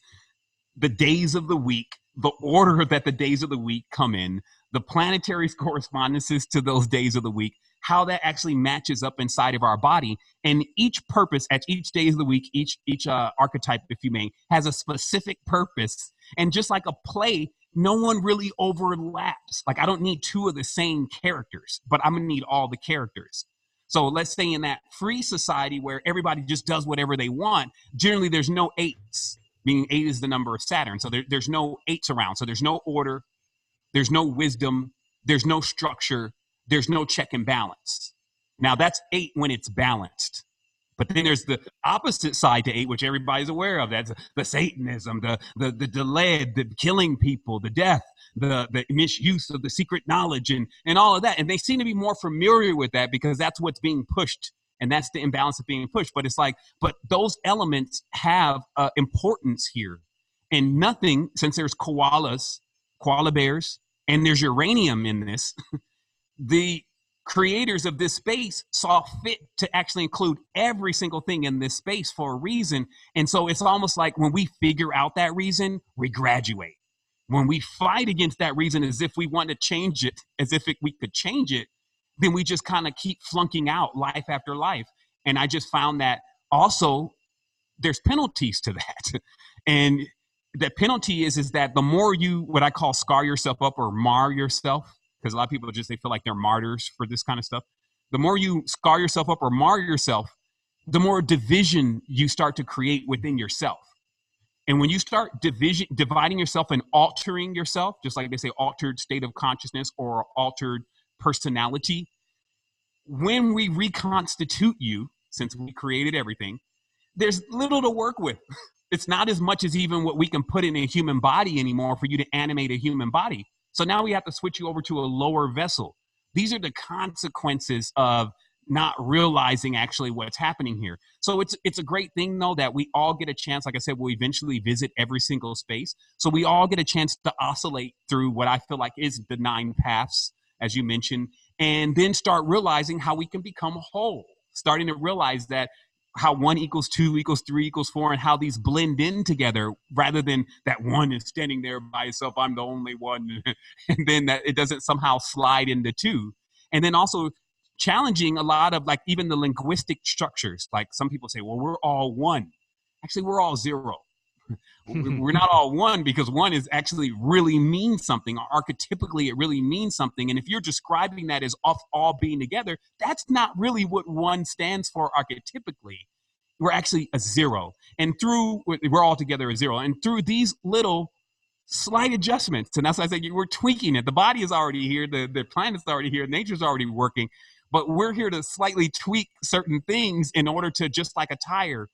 the days of the week, the order that the days of the week come in, the planetary correspondences to those days of the week, how that actually matches up inside of our body. And each purpose at each day of the week, each archetype, if you may, has a specific purpose. And just like a play, no one really overlaps. Like, I don't need two of the same characters, but I'm going to need all the characters. So let's say in that free society where everybody just does whatever they want, generally there's no eights, meaning 8 is the number of Saturn. So there's no eights around. So there's no order, there's no wisdom, there's no structure, there's no check and balance. Now that's 8 when it's balanced. But then there's the opposite side to 8, which everybody's aware of. That's the Satanism, the lead, the killing people, the death, the misuse of the secret knowledge, and all of that. And they seem to be more familiar with that because that's what's being pushed. And that's the imbalance of being pushed. But it's like, but those elements have importance here. And nothing, since there's koala bears, and there's uranium in this, the creators of this space saw fit to actually include every single thing in this space for a reason. And so it's almost like when we figure out that reason, we graduate. When we fight against that reason as if we want to change it, as if we could change it, then we just kind of keep flunking out life after life. And I just found that also there's penalties to that. And the penalty is that the more you, what I call scar yourself up or mar yourself, because a lot of people they feel like they're martyrs for this kind of stuff. The more you scar yourself up or mar yourself, the more division you start to create within yourself. And when you start dividing yourself and altering yourself, just like they say, altered state of consciousness or altered personality, when we reconstitute you, since we created everything, there's little to work with. It's not as much as even what we can put in a human body anymore for you to animate a human body. So now we have to switch you over to a lower vessel. These are the consequences of not realizing actually what's happening here. So it's a great thing, though, that we all get a chance. Like I said, we'll eventually visit every single space. So we all get a chance to oscillate through what I feel like is the 9 paths, as you mentioned, and then start realizing how we can become whole, starting to realize that how 1 equals 2 equals 3 equals 4, and how these blend in together, rather than that one is standing there by itself, I'm the only one, and then that it doesn't somehow slide into 2. And then also challenging a lot of, like, even the linguistic structures. Like, some people say, well, we're all 1. Actually, we're all 0. We're not all 1, because 1 is actually really means something. Archetypically, it really means something. And if you're describing that as all being together, that's not really what 1 stands for archetypically. We're actually a 0. And we're all together a 0. And through these little slight adjustments, and that's why I say we're tweaking it. The body is already here. The planet's already here. Nature's already working. But we're here to slightly tweak certain things in order to, just like a tire,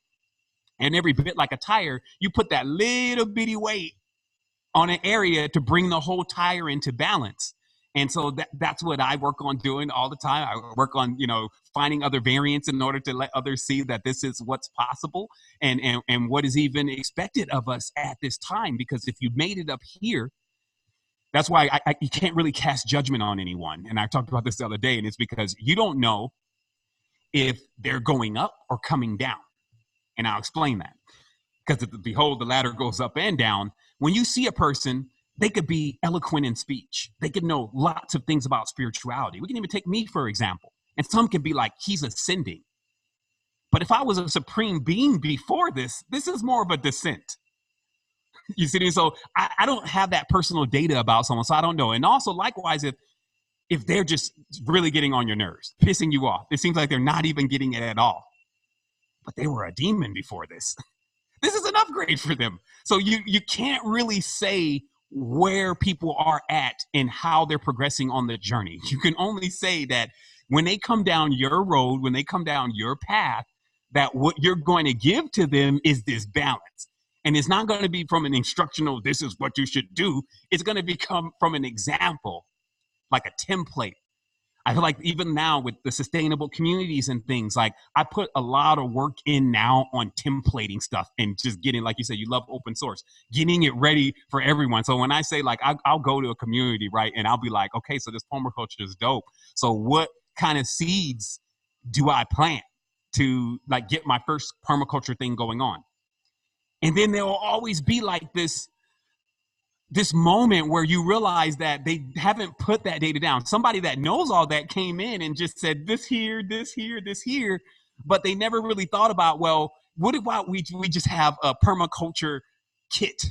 and every bit like a tire, you put that little bitty weight on an area to bring the whole tire into balance. And so that's what I work on doing all the time. I work on, finding other variants in order to let others see that this is what's possible and what is even expected of us at this time. Because if you made it up here, that's why you can't really cast judgment on anyone. And I talked about this the other day, and it's because you don't know if they're going up or coming down. And I'll explain that. Because behold, the ladder goes up and down. When you see a person, they could be eloquent in speech. They could know lots of things about spirituality. We can even take me, for example. And some can be like, he's ascending. But if I was a supreme being before this is more of a descent. You see, so I don't have that personal data about someone, so I don't know. And also, likewise, if they're just really getting on your nerves, pissing you off, it seems like they're not even getting it at all. But they were a demon before this. This is an upgrade for them. So you can't really say where people are at and how they're progressing on the journey. You can only say that when they come down your road, when they come down your path, that what you're going to give to them is this balance. And it's not going to be from an instructional, this is what you should do. It's going to become from an example, like a template. I feel like even now with the sustainable communities and things, like I put a lot of work in now on templating stuff and just getting, like you said, you love open source, getting it ready for everyone. So when I say, like, I'll go to a community, right, and I'll be like, okay, so this permaculture is dope. So what kind of seeds do I plant to, like, get my first permaculture thing going on? And then there will always be like this moment where you realize that they haven't put that data down. Somebody that knows all that came in and just said this here, this here, this here, but they never really thought about, well, what about we just have a permaculture kit?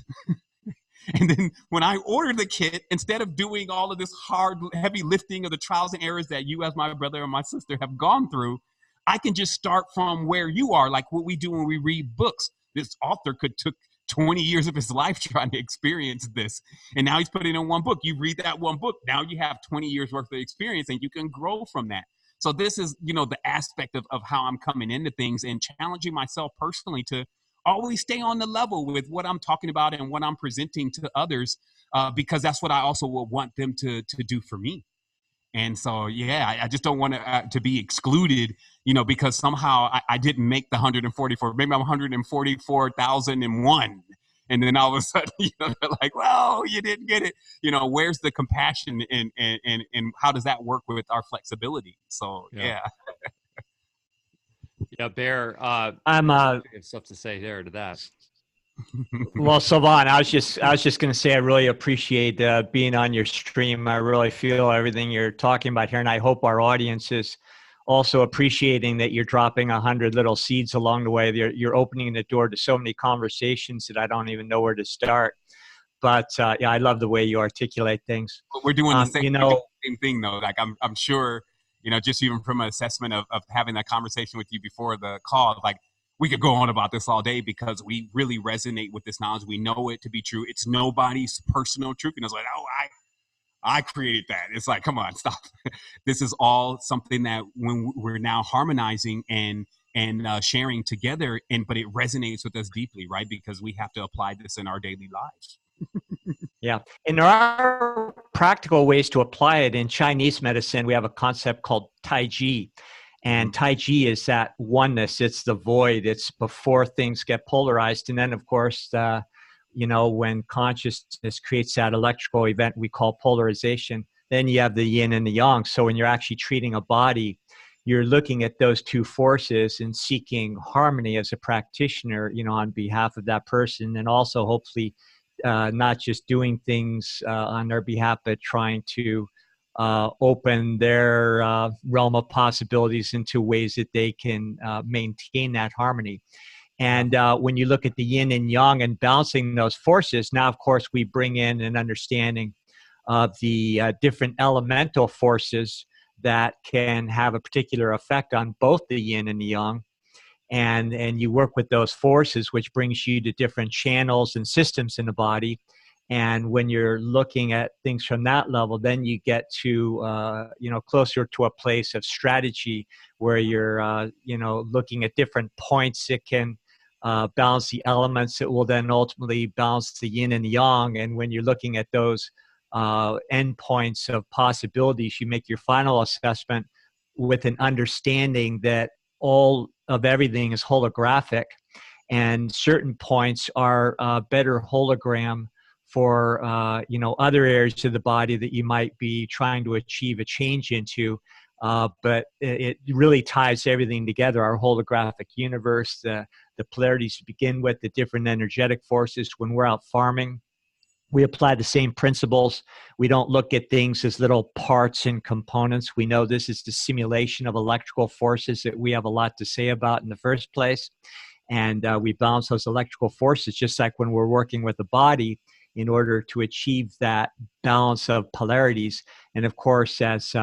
And then when I order the kit, instead of doing all of this hard, heavy lifting of the trials and errors that you as my brother and my sister have gone through, I can just start from where you are, like what we do when we read books. This author took 20 years of his life trying to experience this. And now he's putting it in one book. You read that one book. Now you have 20 years worth of experience and you can grow from that. So this is, the aspect of how I'm coming into things and challenging myself personally to always stay on the level with what I'm talking about and what I'm presenting to others, because that's what I also will want them to do for me. And so, yeah, I just don't want to be excluded, because somehow I didn't make the 144. Maybe I'm 144,001. And then all of a sudden, they're like, well, you didn't get it. Where's the compassion and how does that work with our flexibility? So, yeah. Yeah, Bear, I'm I have stuff to say there to that. Well, Sevan, I was just going to say I really appreciate being on your stream. I really feel everything you're talking about here, and I hope our audience is also appreciating that you're dropping 100 little seeds along the way. You're opening the door to so many conversations that I don't even know where to start. But yeah, I love the way you articulate things. But we're doing the same thing, though. Like I'm sure, just even from an assessment of having that conversation with you before the call, like, we could go on about this all day because we really resonate with this knowledge. We know it to be true. It's nobody's personal truth. And it's like, oh, I created that. It's like, come on, stop. This is all something that when we're now harmonizing and and sharing together. But it resonates with us deeply, right? Because we have to apply this in our daily lives. Yeah. And there are practical ways to apply it. In Chinese medicine, we have a concept called Tai Chi. And Tai Chi is that oneness. It's the void. It's before things get polarized. And then, of course, when consciousness creates that electrical event we call polarization, then you have the yin and the yang. So when you're actually treating a body, you're looking at those two forces and seeking harmony as a practitioner, on behalf of that person. And also hopefully not just doing things on their behalf, but trying to open their realm of possibilities into ways that they can maintain that harmony. And when you look at the yin and yang and balancing those forces, now, of course, we bring in an understanding of the different elemental forces that can have a particular effect on both the yin and the yang. And you work with those forces, which brings you to different channels and systems in the body. And when you're looking at things from that level, then you get to, closer to a place of strategy where you're, looking at different points that can balance the elements that will then ultimately balance the yin and the yang. And when you're looking at those endpoints of possibilities, you make your final assessment with an understanding that all of everything is holographic, and certain points are a better hologram for other areas of the body that you might be trying to achieve a change into. But it really ties everything together, our holographic universe, the polarities to begin with, the different energetic forces. When we're out farming, we apply the same principles. We don't look at things as little parts and components. We know this is the simulation of electrical forces that we have a lot to say about in the first place. And we balance those electrical forces, just like when we're working with the body, in order to achieve that balance of polarities. And of course, as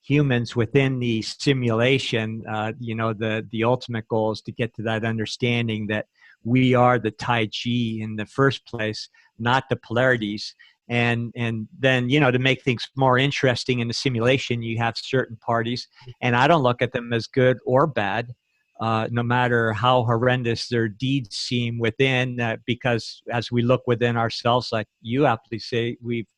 humans within the simulation, the ultimate goal is to get to that understanding that we are the Tai Chi in the first place, not the polarities. And then, to make things more interesting in the simulation, you have certain parties, and I don't look at them as good or bad, no matter how horrendous their deeds seem within, because as we look within ourselves, like you aptly say, we've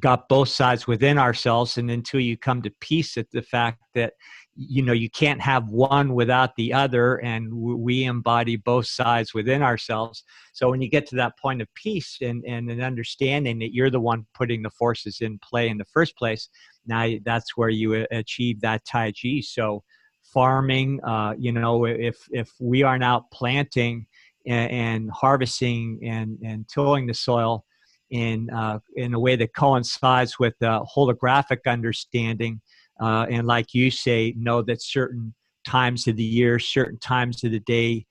got both sides within ourselves. And until you come to peace at the fact that, you can't have one without the other, and we embody both sides within ourselves. So when you get to that point of peace and an understanding that you're the one putting the forces in play in the first place, now that's where you achieve that Tai Chi. So farming, if we aren't out planting and harvesting and tilling the soil in a way that coincides with the holographic understanding, and like you say, know that certain times of the year, certain times of the day,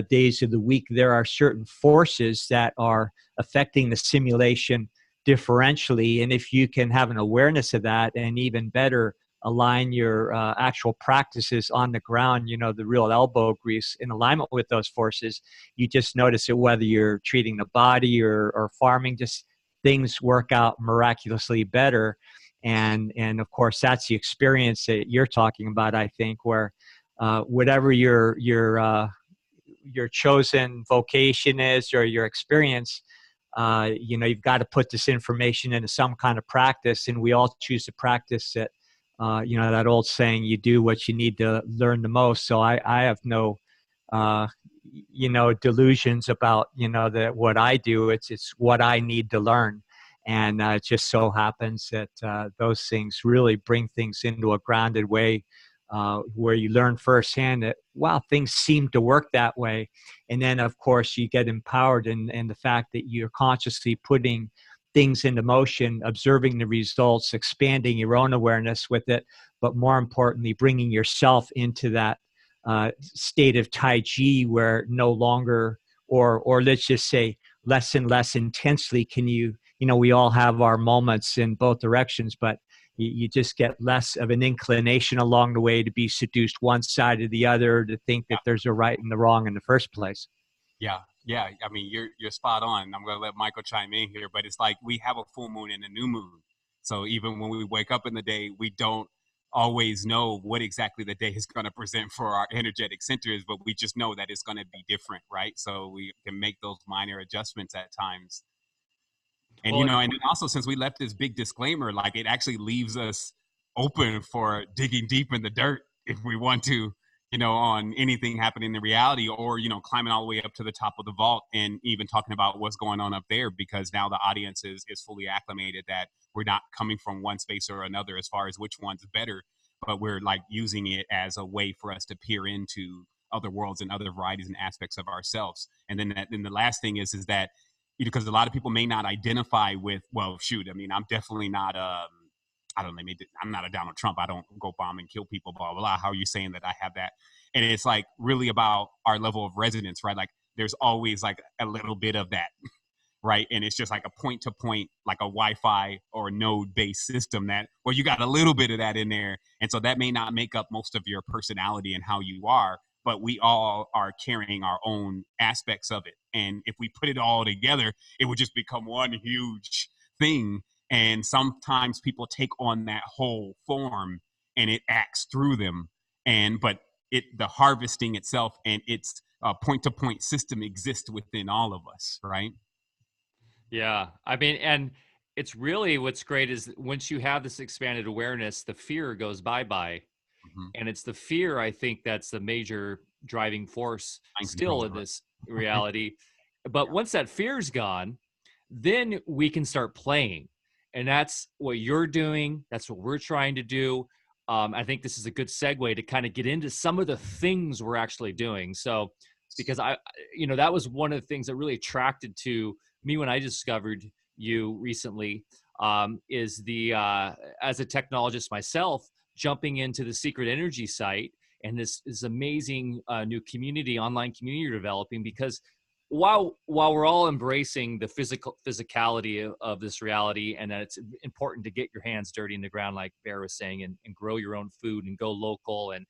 days of the week, there are certain forces that are affecting the simulation differentially. And if you can have an awareness of that, and even better, align your actual practices on the ground, the real elbow grease in alignment with those forces, you just notice it, whether you're treating the body or farming, just things work out miraculously better. And of course, that's the experience that you're talking about, I think, where whatever your chosen vocation is or your experience, you've got to put this information into some kind of practice. And we all choose to practice it. That old saying, you do what you need to learn the most. So I have no, delusions about, that what I do, it's what I need to learn. And it just so happens that those things really bring things into a grounded way, where you learn firsthand that, wow, things seem to work that way. And then, of course, you get empowered in the fact that you're consciously putting things into motion, observing the results, expanding your own awareness with it, but more importantly, bringing yourself into that state of Tai Chi where no longer, or let's just say less and less intensely can you, we all have our moments in both directions, but you just get less of an inclination along the way to be seduced one side or the other, to think that there's a right and the wrong in the first place. Yeah. I mean, you're spot on. I'm going to let Michael chime in here, but it's like we have a full moon and a new moon. So even when we wake up in the day, we don't always know what exactly the day is going to present for our energetic centers, but we just know that it's going to be different, right? So we can make those minor adjustments at times. And, Well, and then also, since we left this big disclaimer, like, it actually leaves us open for digging deep in the dirt if we want to, on anything happening in reality, or, climbing all the way up to the top of the vault and even talking about what's going on up there, because now the audience is fully acclimated that we're not coming from one space or another as far as which one's better, but we're like using it as a way for us to peer into other worlds and other varieties and aspects of ourselves. And then the last thing is that, because a lot of people may not identify with, well, shoot, I mean, I'm definitely not, I don't know, maybe I'm not a Donald Trump. I don't go bomb and kill people, blah, blah, blah. How are you saying that I have that? And it's like really about our level of resonance, right? Like there's always like a little bit of that, right? And it's just like a point to point, like a Wi-Fi or node based system that, well, you got a little bit of that in there. And so that may not make up most of your personality and how you are, but we all are carrying our own aspects of it. And if we put it all together, it would just become one huge thing. And sometimes people take on that whole form and it acts through them. But the harvesting itself and its point-to-point system exists within all of us, right? Yeah. I mean, and it's really what's great is once you have this expanded awareness, the fear goes bye-bye. Mm-hmm. And it's the fear, I think, that's the major driving force still in this reality. But once that fear's gone, then we can start playing. And that's what you're doing. That's what we're trying to do. I think this is a good segue to kind of get into some of the things we're actually doing. So, because that was one of the things that really attracted to me when I discovered you recently, is as a technologist myself, jumping into the Secret Energy site and this amazing new online community you're developing, because while we're all embracing the physicality of this reality, and that it's important to get your hands dirty in the ground, like Bear was saying, and grow your own food and go local, and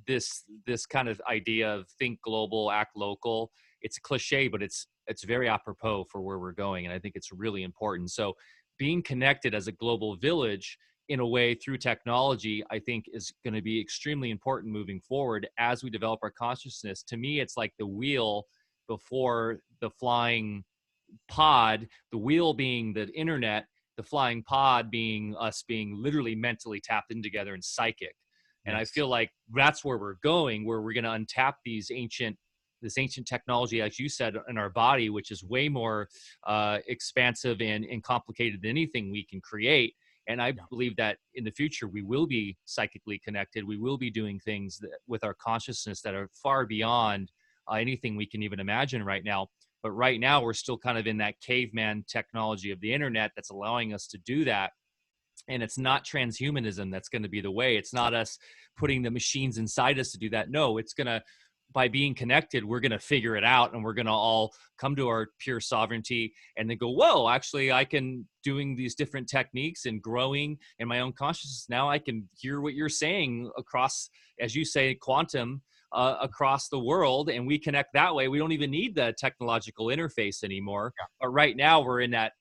this kind of idea of think global, act local, it's a cliche, but it's very apropos for where we're going, and I think it's really important. So being connected as a global village in a way through technology, I think is going to be extremely important moving forward as we develop our consciousness. To me, it's like the wheel before the flying pod, the wheel being the internet, the flying pod being us being literally mentally tapped in together and psychic. And I feel like that's where we're going, where we're going to untap this ancient technology, as you said, in our body, which is way more expansive and complicated than anything we can create. And I believe that in the future, we will be psychically connected. We will be doing things with our consciousness that are far beyond anything we can even imagine right now. But right now, we're still kind of in that caveman technology of the internet that's allowing us to do that. And it's not transhumanism that's going to be the way. It's not us putting the machines inside us to do that. No, it's going to, by being connected, we're going to figure it out, and we're going to all come to our pure sovereignty and then go, whoa, actually, I can doing these different techniques and growing in my own consciousness. Now I can hear what you're saying across, as you say, quantum, across the world, and we connect that way. We don't even need the technological interface anymore. Yeah. But right now we're in that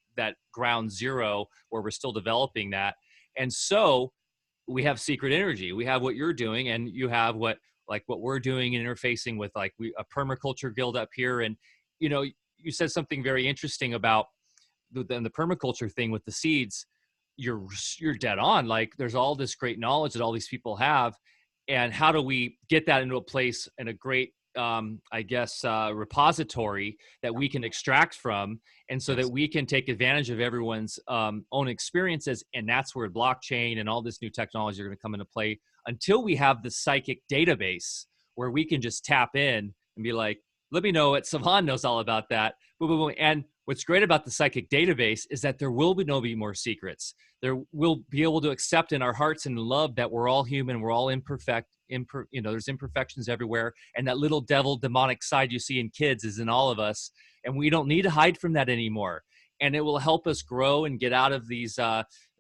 ground zero where we're still developing that. And so we have Secret Energy. We have what you're doing, and you have what we're doing and interfacing with a permaculture guild up here. And, you said something very interesting about the permaculture thing with the seeds. You're dead on. Like, there's all this great knowledge that all these people have. And how do we get that into a place and a great, repository that we can extract from, and so that we can take advantage of everyone's own experiences. And that's where blockchain and all this new technology are going to come into play, until we have the psychic database where we can just tap in and be like, let me know what Sevan knows all about that. Boom, boom, boom. And what's great about the psychic database is that there will be no more secrets. There will be able to accept in our hearts and love that we're all human, we're all imperfect. There's imperfections everywhere, and that little demonic side you see in kids is in all of us, and we don't need to hide from that anymore. And it will help us grow and get out of these.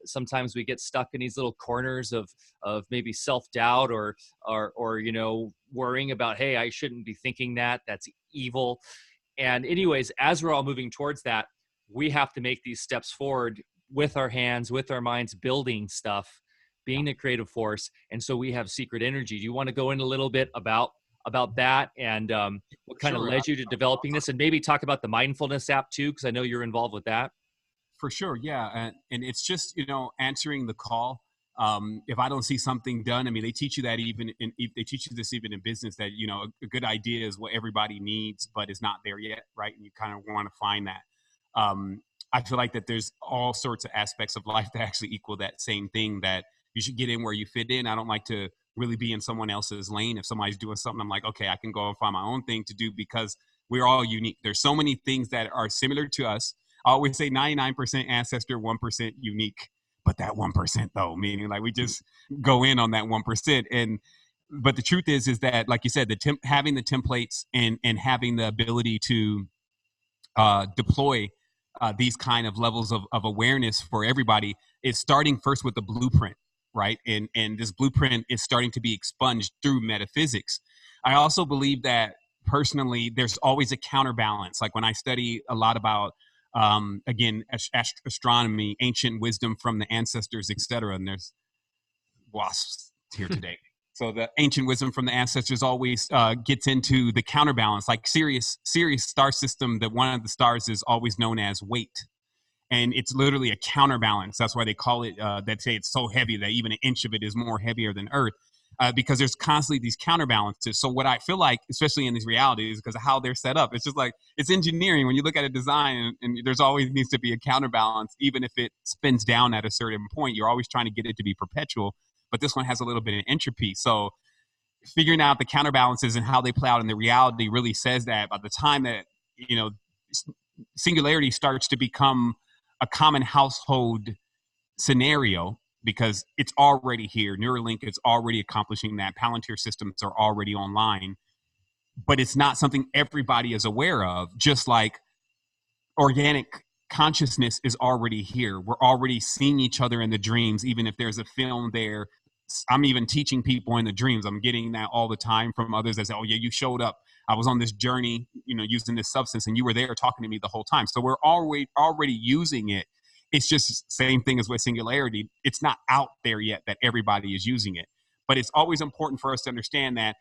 Sometimes we get stuck in these little corners of maybe self-doubt or worrying about, hey, I shouldn't be thinking that. That's evil. And anyways, as we're all moving towards that, we have to make these steps forward with our hands, with our minds, building stuff, being a creative force. And so we have secret energy. Do you want to go in a little bit about that and what kind of Sure. led you to developing this, and maybe talk about the mindfulness app too, because I know you're involved with that. For sure, yeah, and it's just answering the call. If I don't see something done, I mean, they teach you that they teach you this even in business, that a good idea is what everybody needs, but is not there yet, right? And you kind of want to find that. I feel like that there's all sorts of aspects of life that actually equal that same thing, that you should get in where you fit in. I don't like to really be in someone else's lane. If somebody's doing something, I'm like, okay, I can go and find my own thing to do, because we're all unique. There's so many things that are similar to us. I always say 99% ancestor, 1% unique, but that 1% though, meaning like we just go in on that 1%. But the truth is that, like you said, having the templates and having the ability to deploy these kind of levels of awareness for everybody is starting first with the blueprint, right? And this blueprint is starting to be expunged through metaphysics. I also believe that personally, there's always a counterbalance. Like when I study a lot about again, astronomy, ancient wisdom from the ancestors, etc. And there's wasps here today. So the ancient wisdom from the ancestors always gets into the counterbalance. Like Sirius star system, that one of the stars is always known as weight. And it's literally a counterbalance. That's why they call it, that say it's so heavy that even an inch of it is more heavier than Earth. Because there's constantly these counterbalances. So what I feel like, especially in these realities, because of how they're set up, it's just like, it's engineering. When you look at a design, and there's always needs to be a counterbalance, even if it spins down at a certain point, you're always trying to get it to be perpetual. But this one has a little bit of entropy. So figuring out the counterbalances and how they play out in the reality really says that by the time that, singularity starts to become a common household scenario, because it's already here. Neuralink is already accomplishing that. Palantir systems are already online, but it's not something everybody is aware of. Just like organic consciousness is already here. We're already seeing each other in the dreams, even if there's a film there. I'm even teaching people in the dreams. I'm getting that all the time from others that say, oh yeah, you showed up. I was on this journey, using this substance, and you were there talking to me the whole time. So we're already using it. It's just same thing as with singularity. It's not out there yet that everybody is using it. But it's always important for us to understand that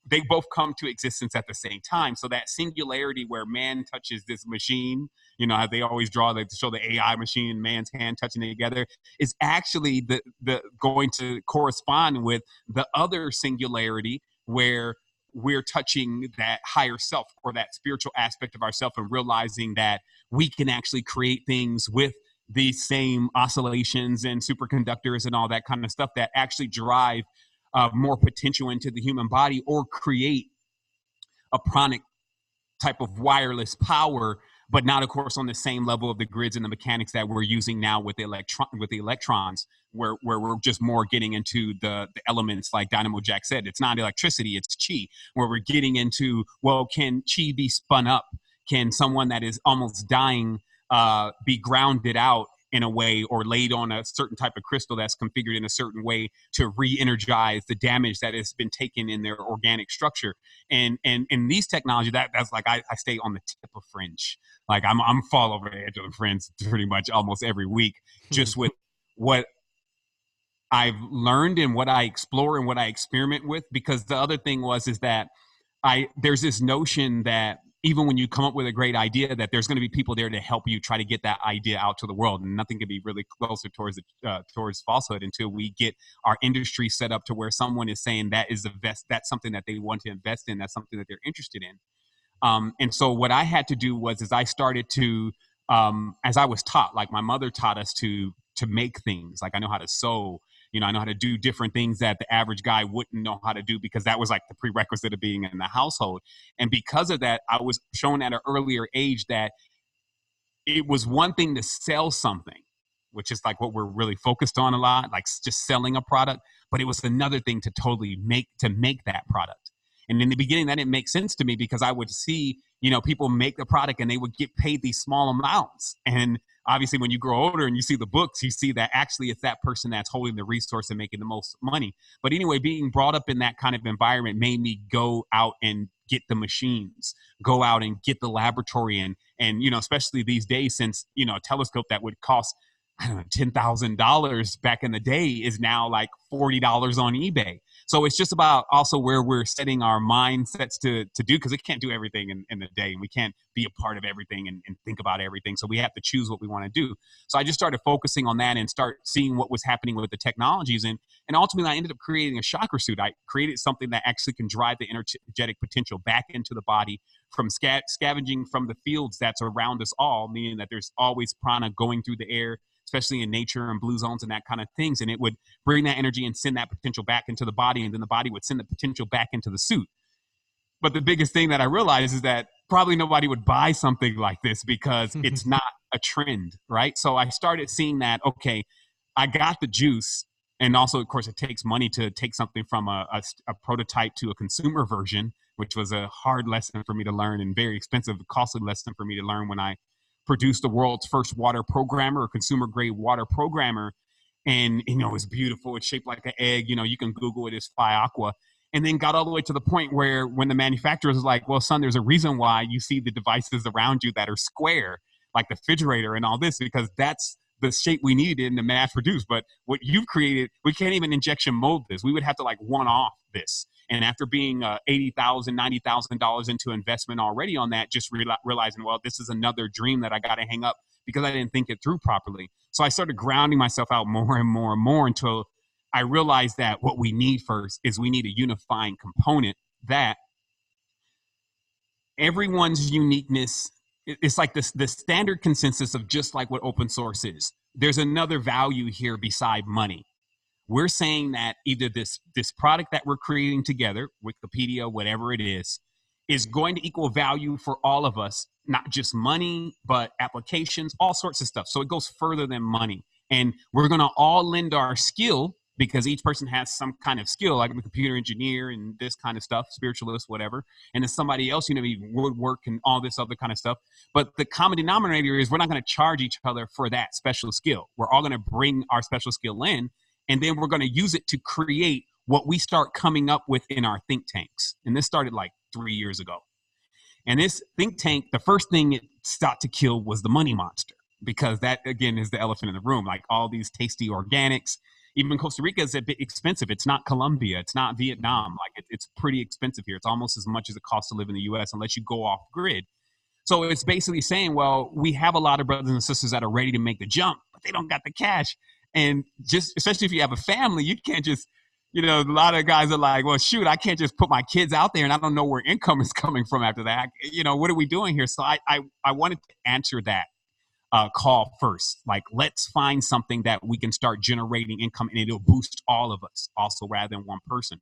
they both come to existence at the same time. So that singularity where man touches this machine, how they always draw, they show the AI machine and man's hand touching it together, is actually the going to correspond with the other singularity where we're touching that higher self, or that spiritual aspect of ourself, and realizing that we can actually create things with these same oscillations and superconductors and all that kind of stuff that actually drive more potential into the human body, or create a pranic type of wireless power, but not, of course, on the same level of the grids and the mechanics that we're using now with the electrons, where we're just more getting into the elements, like Dynamo Jack said. It's not electricity, it's chi, where we're getting into, well, can chi be spun up? Can someone that is almost dying be grounded out in a way, or laid on a certain type of crystal that's configured in a certain way to re-energize the damage that has been taken in their organic structure? And in these technology, that's like, I stay on the tip of fringe. Like I'm fall over the edge of the fringe pretty much almost every week, just with what I've learned and what I explore and what I experiment with. Because the other thing is that there's this notion that even when you come up with a great idea, that there's going to be people there to help you try to get that idea out to the world. And nothing can be really closer towards falsehood until we get our industry set up to where someone is saying that is that's something that they want to invest in. That's something that they're interested in. And so what I had to do is I started to, as I was taught, like my mother taught us to make things. Like I know how to sew, I know how to do different things that the average guy wouldn't know how to do, because that was like the prerequisite of being in the household. And because of that, I was shown at an earlier age that it was one thing to sell something, which is like what we're really focused on a lot, like just selling a product. But it was another thing to totally make that product. And in the beginning, that didn't make sense to me, because I would see, people make the product and they would get paid these small amounts. And obviously, when you grow older and you see the books, you see that actually it's that person that's holding the resource and making the most money. But anyway, being brought up in that kind of environment made me go out and get the machines, go out and get the laboratory, and especially these days, since, a telescope that would cost I don't know, $10,000 back in the day is now like $40 on eBay. So it's just about also where we're setting our mindsets to do, because we can't do everything in the day, and we can't be a part of everything and think about everything. So we have to choose what we want to do. So I just started focusing on that and start seeing what was happening with the technologies. And ultimately I ended up creating a chakra suit. I created something that actually can drive the energetic potential back into the body from scavenging from the fields that's around us all, meaning that there's always prana going through the air, especially in nature and blue zones and that kind of things. And it would bring that energy and send that potential back into the body. And then the body would send the potential back into the suit. But the biggest thing that I realized is that probably nobody would buy something like this because it's not a trend, right? So I started seeing that, okay, I got the juice. And also, of course, it takes money to take something from a prototype to a consumer version, which was a hard lesson for me to learn and very expensive, costly lesson for me to learn when I produced the world's first water programmer, or consumer grade water programmer. And, it's beautiful. It's shaped like an egg. You can Google it. It's Phi Aqua. And then got all the way to the point where when the manufacturer was like, well, son, there's a reason why you see the devices around you that are square, like the refrigerator and all this, because that's the shape we needed in to mass produce. But what you've created, we can't even injection mold this. We would have to like one off this. And after being $80,000, $90,000 into investment already on that, just realizing, well, this is another dream that I got to hang up because I didn't think it through properly. So I started grounding myself out more and more and more until I realized that what we need first is we need a unifying component that everyone's uniqueness. It's like the standard consensus of just like what open source is. There's another value here beside money. We're saying that either this product that we're creating together, Wikipedia, whatever it is going to equal value for all of us, not just money, but applications, all sorts of stuff. So it goes further than money. And we're going to all lend our skill, because each person has some kind of skill, like a computer engineer and this kind of stuff, spiritualist, whatever. And then somebody else, woodwork and all this other kind of stuff. But the common denominator is we're not going to charge each other for that special skill. We're all going to bring our special skill in, and then we're going to use it to create what we start coming up with in our think tanks. And this started like 3 years ago. And this think tank, the first thing it started to kill was the money monster, because that, again, is the elephant in the room. Like all these tasty organics. Even Costa Rica is a bit expensive. It's not Colombia. It's not Vietnam. Like it's pretty expensive here. It's almost as much as it costs to live in the U.S. unless you go off grid. So it's basically saying, well, we have a lot of brothers and sisters that are ready to make the jump, but they don't got the cash. And just, especially if you have a family, you can't just, a lot of guys are like, well, shoot, I can't just put my kids out there and I don't know where income is coming from after that. What are we doing here? So I wanted to answer that call first. Like, let's find something that we can start generating income and it'll boost all of us also rather than one person.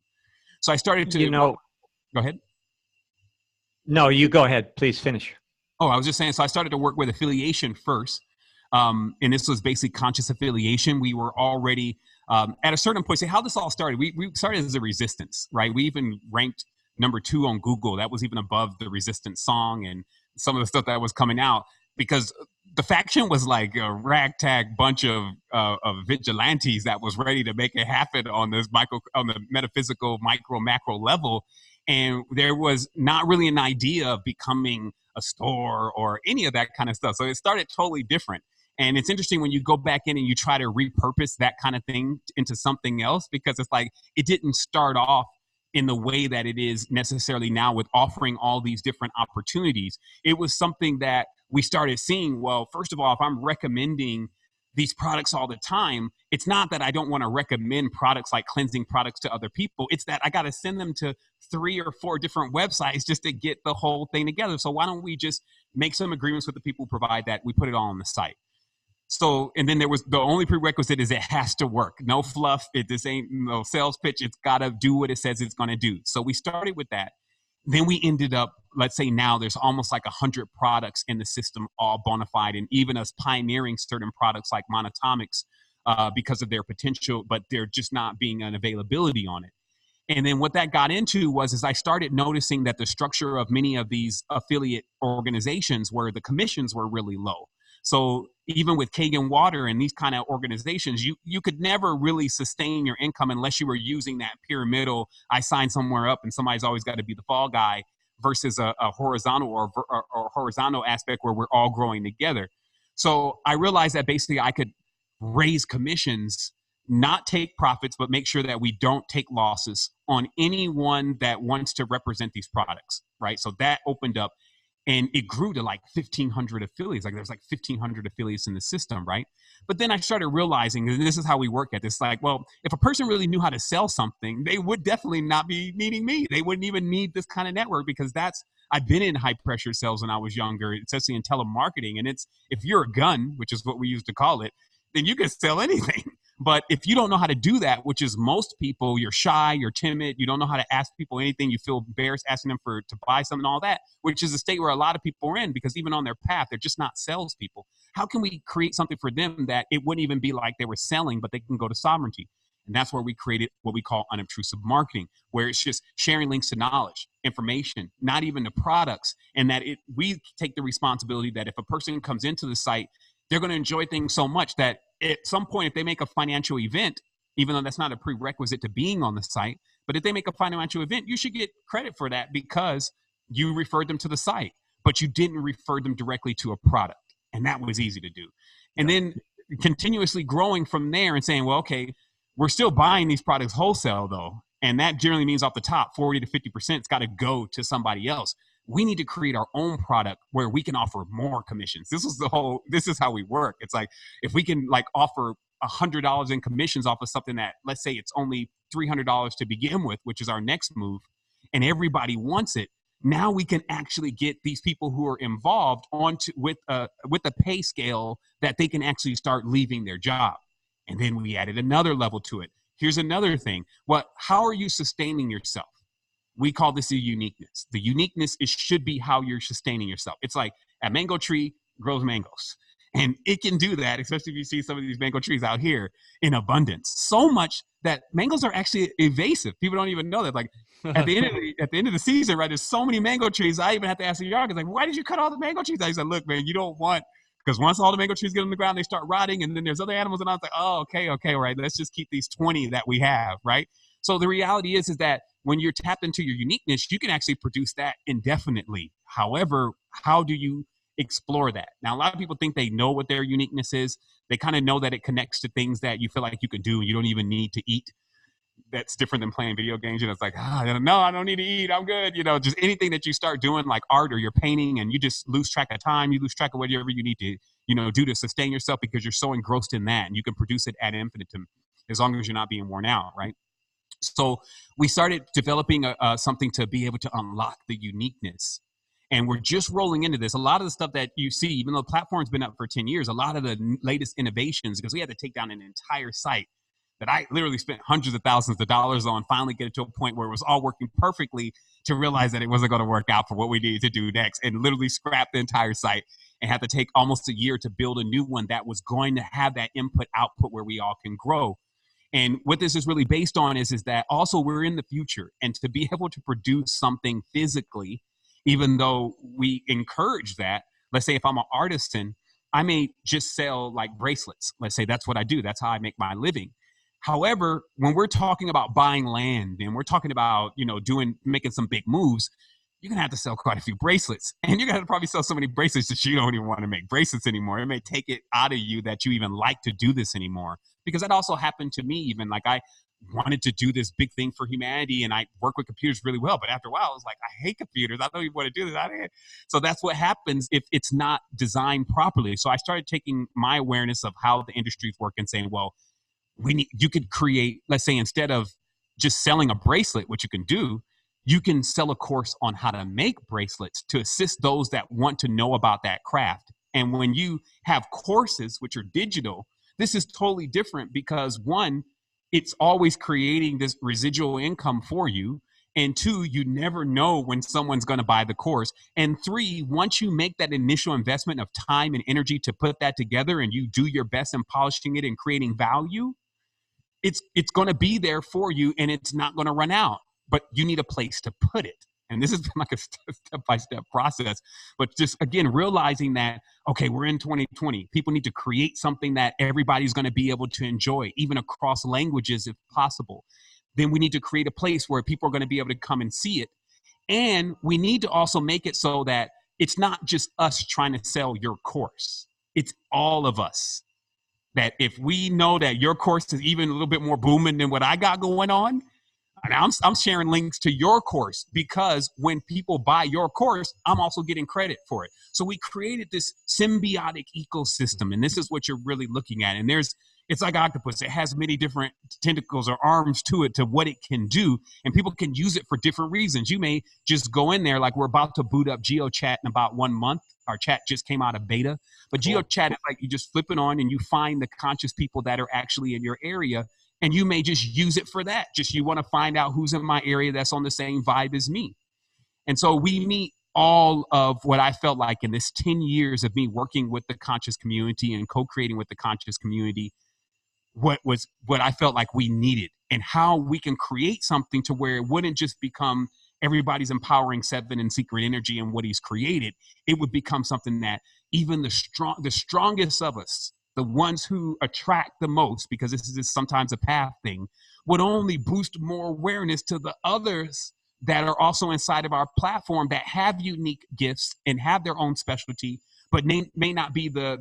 So I started to, go ahead. No, you go ahead. Please finish. Oh, I was just saying, so I started to work with affiliation first. And this was basically conscious affiliation. We were already at a certain point, say how this all started. We started as a resistance, right? We even ranked number 2 on Google. That was even above the Resistance song and some of the stuff that was coming out, because the faction was like a ragtag bunch of vigilantes that was ready to make it happen on the metaphysical macro level. And there was not really an idea of becoming a store or any of that kind of stuff. So it started totally different. And it's interesting when you go back in and you try to repurpose that kind of thing into something else, because it's like it didn't start off in the way that it is necessarily now with offering all these different opportunities. It was something that we started seeing, well, first of all, if I'm recommending these products all the time, it's not that I don't want to recommend products like cleansing products to other people. It's that I got to send them to 3 or 4 different websites just to get the whole thing together. So why don't we just make some agreements with the people who provide that? We put it all on the site. So, and then there was the only prerequisite is it has to work. No fluff. This ain't no sales pitch. It's got to do what it says it's going to do. So we started with that. Then we ended up, let's say now there's almost like 100 products in the system, all bona fide, and even us pioneering certain products like monatomics because of their potential, but they're just not being an availability on it. And then what that got into was I started noticing that the structure of many of these affiliate organizations where the commissions were really low. So even with Kagan Water and these kind of organizations, you could never really sustain your income unless you were using that pyramidal, I sign somewhere up and somebody's always got to be the fall guy, versus a horizontal or horizontal aspect where we're all growing together. So I realized that basically I could raise commissions, not take profits, but make sure that we don't take losses on anyone that wants to represent these products, right? So that opened up, and it grew to like 1,500 affiliates. Like there's like 1,500 affiliates in the system, right? But then I started realizing, and this is how we work at this, like, well, if a person really knew how to sell something, they would definitely not be needing me. They wouldn't even need this kind of network, because I've been in high pressure sales when I was younger, especially in telemarketing. And it's, if you're a gun, which is what we used to call it, then you can sell anything. But if you don't know how to do that, which is most people, you're shy, you're timid, you don't know how to ask people anything, you feel embarrassed asking them to buy something, all that, which is a state where a lot of people are in, because even on their path, they're just not salespeople. How can we create something for them that it wouldn't even be like they were selling, but they can go to sovereignty? And that's where we created what we call unobtrusive marketing, where it's just sharing links to knowledge, information, not even the products. And that we take the responsibility that if a person comes into the site, they're going to enjoy things so much that at some point, if they make a financial event, even though that's not a prerequisite to being on the site, but if they make a financial event, you should get credit for that because you referred them to the site, but you didn't refer them directly to a product. And that was easy to do. And then continuously growing from there and saying, well, okay, we're still buying these products wholesale though. And that generally means off the top, 40 to 50%, it's got to go to somebody else. We need to create our own product where we can offer more commissions. This is how we work. It's like, if we can like offer $100 in commissions off of something that, let's say it's only $300 to begin with, which is our next move, and everybody wants it, now we can actually get these people who are involved onto with a pay scale that they can actually start leaving their job. And then we added another level to it. Here's another thing. How are you sustaining yourself? We call this a uniqueness. The uniqueness should be how you're sustaining yourself. It's like a mango tree grows mangoes. And it can do that, especially if you see some of these mango trees out here in abundance. So much that mangoes are actually evasive. People don't even know that. Like at the end of the season, right, there's so many mango trees. I even have to ask the yard, like, why did you cut all the mango trees? I said, look, man, you don't want, because once all the mango trees get on the ground, they start rotting. And then there's other animals. And I was like, oh, okay, right. Let's just keep these 20 that we have, right? So the reality is that when you're tapped into your uniqueness, you can actually produce that indefinitely. However, how do you explore that? Now, a lot of people think they know what their uniqueness is. They kind of know that it connects to things that you feel like you can do and you don't even need to eat. That's different than playing video games. It's like, no, I don't need to eat. I'm good. Just anything that you start doing like art or you're painting and you just lose track of time, you lose track of whatever you need to, do to sustain yourself because you're so engrossed in that, and you can produce it ad infinitum as long as you're not being worn out, right? So we started developing something to be able to unlock the uniqueness. And we're just rolling into this. A lot of the stuff that you see, even though the platform's been up for 10 years, a lot of the latest innovations, because we had to take down an entire site that I literally spent hundreds of thousands of dollars on, finally get it to a point where it was all working perfectly, to realize that it wasn't going to work out for what we needed to do next, and literally scrap the entire site and had to take almost a year to build a new one that was going to have that input output where we all can grow. And what this is really based on is that also we're in the future, and to be able to produce something physically, even though we encourage that, let's say if I'm an artisan, I may just sell like bracelets. Let's say that's what I do. That's how I make my living. However, when we're talking about buying land and we're talking about, making some big moves, you're going to have to sell quite a few bracelets, and you're going to have to probably sell so many bracelets that you don't even want to make bracelets anymore. It may take it out of you that you even like to do this anymore, because that also happened to me. Even like I wanted to do this big thing for humanity, and I work with computers really well, but after a while I was like, I hate computers. I don't even want to do this. So that's what happens if it's not designed properly. So I started taking my awareness of how the industries work and saying, well, you could create, let's say, instead of just selling a bracelet, which you can do, you can sell a course on how to make bracelets to assist those that want to know about that craft. And when you have courses, which are digital, this is totally different, because one, it's always creating this residual income for you. And two, you never know when someone's going to buy the course. And three, once you make that initial investment of time and energy to put that together, and you do your best in polishing it and creating value, it's going to be there for you, and it's not going to run out. But you need a place to put it. And this has been like a step-by-step process. But just, again, realizing that, okay, we're in 2020. People need to create something that everybody's going to be able to enjoy, even across languages if possible. Then we need to create a place where people are going to be able to come and see it. And we need to also make it so that it's not just us trying to sell your course. It's all of us. that if we know that your course is even a little bit more booming than what I got going on, and I'm sharing links to your course, because when people buy your course, I'm also getting credit for it. So we created this symbiotic ecosystem, and this is what you're really looking at. And it's like octopus. It has many different tentacles or arms to it, to what it can do, and people can use it for different reasons. You may just go in there, like we're about to boot up GeoChat in about 1 month. Our chat just came out of beta, but cool. GeoChat is like you just flip it on and you find the conscious people that are actually in your area. And you may just use it for that. Just you want to find out who's in my area that's on the same vibe as me. And so we meet all of what I felt like in this 10 years of me working with the conscious community and co-creating with the conscious community, what I felt like we needed, and how we can create something to where it wouldn't just become everybody's empowering Sevan and secret energy and what he's created. It would become something that even the strongest of us, the ones who attract the most, because this is sometimes a path thing, would only boost more awareness to the others that are also inside of our platform that have unique gifts and have their own specialty, but may not be the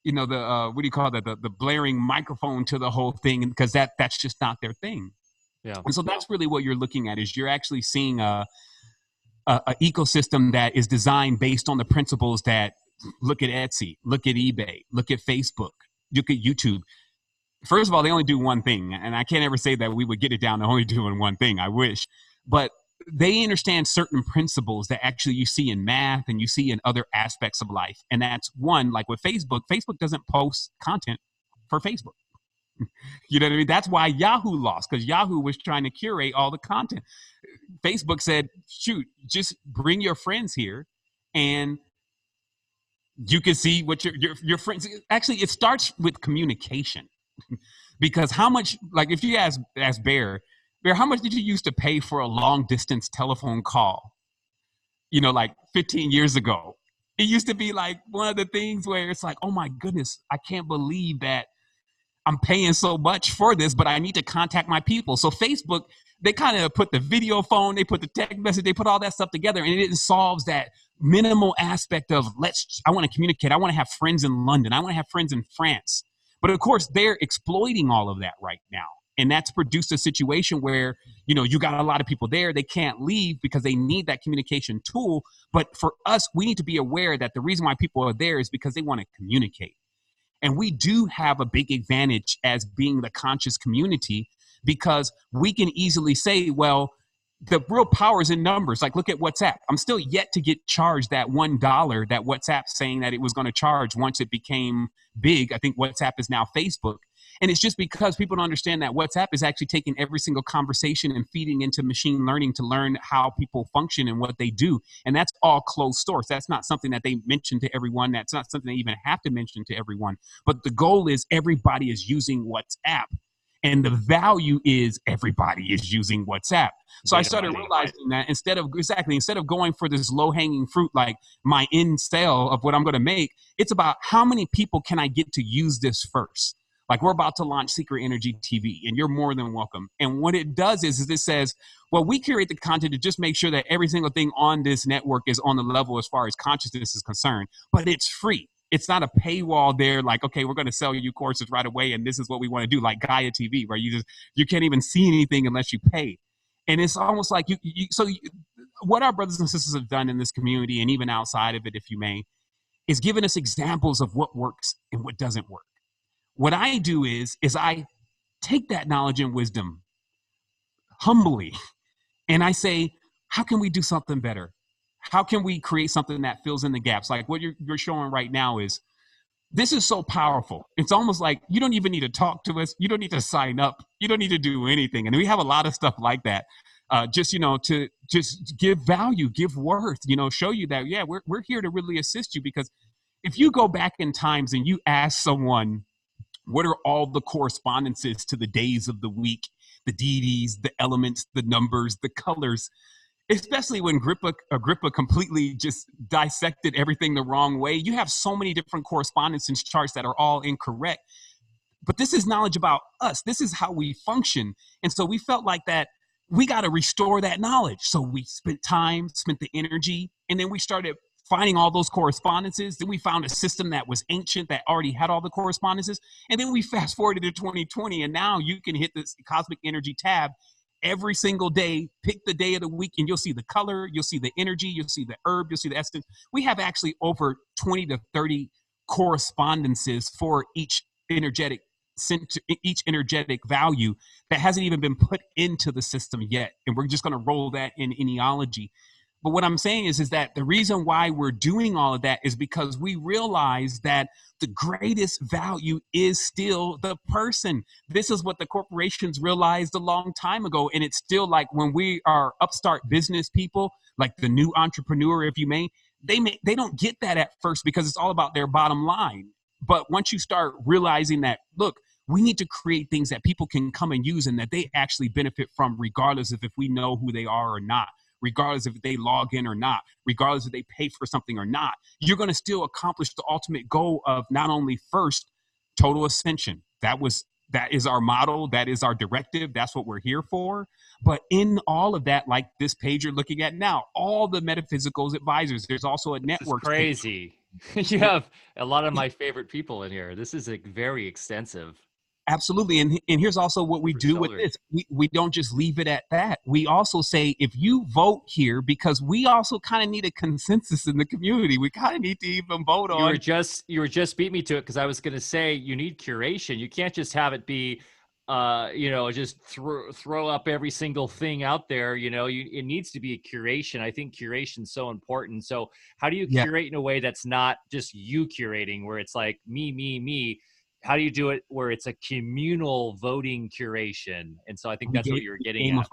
what do you call that? The blaring microphone to the whole thing, because that's just not their thing. Yeah. And so that's really what you're looking at, is you're actually seeing a ecosystem that is designed based on the principles that look at Etsy, look at eBay, look at Facebook, look at YouTube. First of all, they only do one thing. And I can't ever say that we would get it down to only doing one thing. I wish. But they understand certain principles that actually you see in math and you see in other aspects of life. And that's one, like with Facebook, Facebook doesn't post content for Facebook. You know what I mean? That's why Yahoo lost, because Yahoo was trying to curate all the content. Facebook said, shoot, just bring your friends here and you can see what your friends. Actually, it starts with communication, because how much, like if you ask Bear, how much did you used to pay for a long distance telephone call? You know, like 15 years ago, it used to be like one of the things where it's like, oh my goodness, I can't believe that I'm paying so much for this, but I need to contact my people. So Facebook, they kind of put the video phone, they put the text message, they put all that stuff together, and it solves that minimal aspect of I want to communicate. I want to have friends in London. I want to have friends in France. But of course, they're exploiting all of that right now. And that's produced a situation where, you know, you got a lot of people there. They can't leave because they need that communication tool. But for us, we need to be aware that the reason why people are there is because they want to communicate. And we do have a big advantage as being the conscious community, because we can easily say, well, the real power is in numbers. Like, look at WhatsApp. I'm still yet to get charged that $1 that WhatsApp's saying that it was going to charge once it became big. I think WhatsApp is now Facebook. And it's just because people don't understand that WhatsApp is actually taking every single conversation and feeding into machine learning to learn how people function and what they do. And that's all closed source. That's not something that they mention to everyone. That's not something they even have to mention to everyone. But the goal is everybody is using WhatsApp. And the value is everybody is using WhatsApp. So I started realizing that instead of going for this low-hanging fruit, like my end sale of what I'm going to make, it's about how many people can I get to use this first. Like, we're about to launch Secret Energy TV, and you're more than welcome. And what it does is it says, well, we curate the content to just make sure that every single thing on this network is on the level as far as consciousness is concerned, but it's free. It's not a paywall there, like, okay, we're going to sell you courses right away, and this is what we want to do, like Gaia TV, where you can't even see anything unless you pay. And it's almost like what our brothers and sisters have done in this community, and even outside of it, if you may, is giving us examples of what works and what doesn't work. What I do is I take that knowledge and wisdom humbly, and I say, how can we do something better? How can we create something that fills in the gaps? Like what you're showing right now is, this is so powerful. It's almost like you don't even need to talk to us. You don't need to sign up. You don't need to do anything. And we have a lot of stuff like that. To just give value, give worth, show you that, yeah, we're here to really assist you. Because if you go back in times and you ask someone, what are all the correspondences to the days of the week, the deities, the elements, the numbers, the colors, especially when Agrippa completely just dissected everything the wrong way. You have so many different correspondences charts that are all incorrect. But this is knowledge about us. This is how we function. And so we felt like that we got to restore that knowledge. So we spent the energy, and then we started finding all those correspondences. Then we found a system that was ancient that already had all the correspondences. And then we fast forwarded to 2020, and now you can hit this cosmic energy tab every single day, pick the day of the week, and you'll see the color, you'll see the energy, you'll see the herb, you'll see the essence. We have actually over 20 to 30 correspondences for each energetic center, each energetic value that hasn't even been put into the system yet. And we're just going to roll that in enealogy. But what I'm saying is that the reason why we're doing all of that is because we realize that the greatest value is still the person. This is what the corporations realized a long time ago. And it's still like when we are upstart business people, like the new entrepreneur, if you may, they don't get that at first because it's all about their bottom line. But once you start realizing that, look, we need to create things that people can come and use and that they actually benefit from, regardless of if we know who they are or not, regardless if they log in or not, regardless if they pay for something or not, you're going to still accomplish the ultimate goal of not only first total ascension. That is our model. That is our directive. That's what we're here for. But in all of that, like this page you're looking at now, all the metaphysical advisors, there's also a network. This is crazy. You have a lot of my favorite people in here. This is very extensive. Absolutely. And here's also what we do with this. We don't just leave it at that. We also say, if you vote here, because we also kind of need a consensus in the community. We kind of need to even vote on. You were just beat me to it, because I was going to say you need curation. You can't just have it be, just throw up every single thing out there. It needs to be a curation. I think curation is so important. So how do you curate in a way that's not just you curating, where it's like me? How do you do it where it's a communal voting curation? And so I think that's what you were getting at.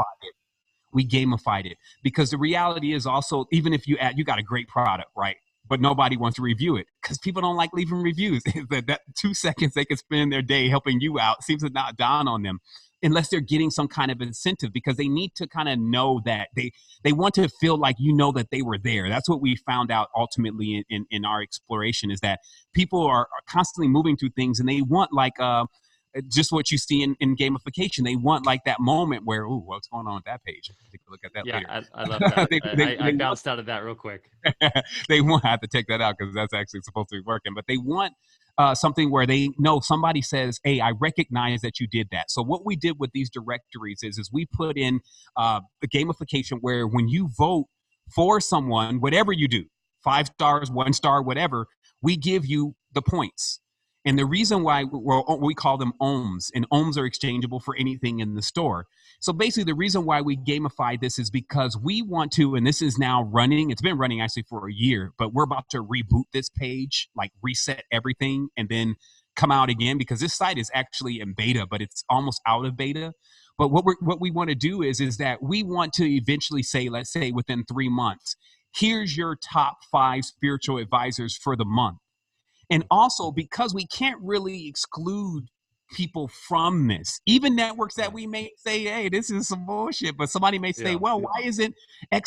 We gamified it, because the reality is also, even if you got a great product, right? But nobody wants to review it because people don't like leaving reviews. that 2 seconds they can spend their day helping you out seems to not dawn on them, unless they're getting some kind of incentive, because they need to kind of know that they want to feel like that they were there. That's what we found out ultimately in our exploration, is that people are constantly moving through things, and they want just what you see in gamification. They want like that moment where, ooh, what's going on with that page? Take a look at that later. I love that. I bounced out of that real quick. They won't have to take that out because that's actually supposed to be working. But they want something where they know somebody says, hey, I recognize that you did that. So what we did with these directories is we put in a gamification where when you vote for someone, whatever you do, 5 stars, 1 star, whatever, we give you the points. And the reason why we call them ohms, and ohms are exchangeable for anything in the store. So basically the reason why we gamify this is because we want to, and this is now running, it's been running actually for a year, but we're about to reboot this page, like reset everything and then come out again, because this site is actually in beta, but it's almost out of beta. But what we want to do is that we want to eventually say, let's say within 3 months, here's your top 5 spiritual advisors for the month. And also, because we can't really exclude people from this, even networks that we may say, hey, this is some bullshit, but somebody may say, why isn't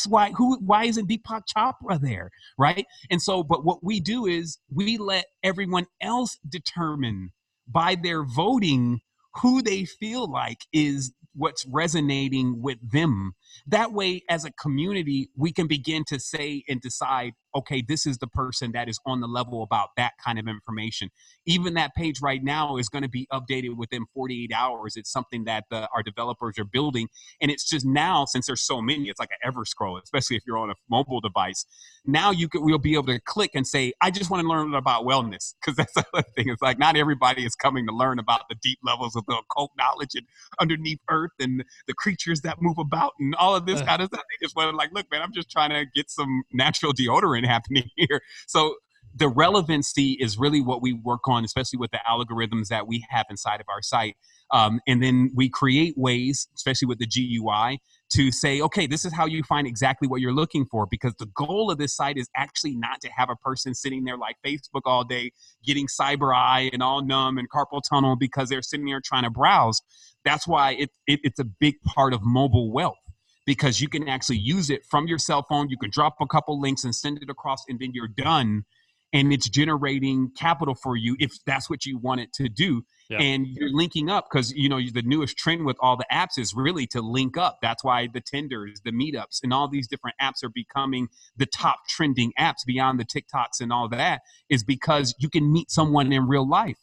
why isn't Deepak Chopra there, right? And so, but what we do is we let everyone else determine by their voting who they feel like is what's resonating with them. That way, as a community, we can begin to say and decide, okay, this is the person that is on the level about that kind of information. Even that page right now is going to be updated within 48 hours. It's something that our developers are building. And it's just now, since there's so many, it's like an ever scroll, especially if you're on a mobile device. Now we'll be able to click and say, I just want to learn about wellness, because that's the other thing. It's like not everybody is coming to learn about the deep levels of the occult knowledge and underneath earth and the creatures that move about and all of this kind of stuff. They just want to like, look, man, I'm just trying to get some natural deodorant happening here. So the relevancy is really what we work on, especially with the algorithms that we have inside of our site. And then we create ways, especially with the GUI, to say, okay, this is how you find exactly what you're looking for, because the goal of this site is actually not to have a person sitting there like Facebook all day, getting cyber eye and all numb and carpal tunnel because they're sitting there trying to browse. That's why it's a big part of mobile wealth, because you can actually use it from your cell phone. You can drop a couple links and send it across, and then you're done. and it's generating capital for you if that's what you want it to do. Yeah. And you're linking up because, you know, the newest trend with all the apps is really to link up. That's why the Tinders, the Meetups, and all these different apps are becoming the top trending apps beyond the TikToks and all that, is because you can meet someone in real life.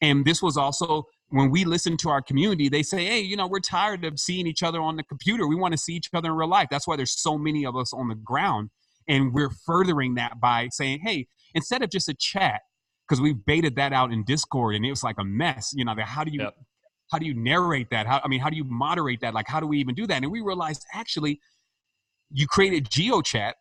And this was also when we listen to our community, they say, hey, you know, we're tired of seeing each other on the computer. We want to see each other in real life. That's why there's so many of us on the ground. And we're furthering that by saying, hey, instead of just a chat, because we baited that out in Discord and it was like a mess, you know, how do you narrate that? How do you moderate that? Like, how do we even do that? And we realized actually you create a geo chat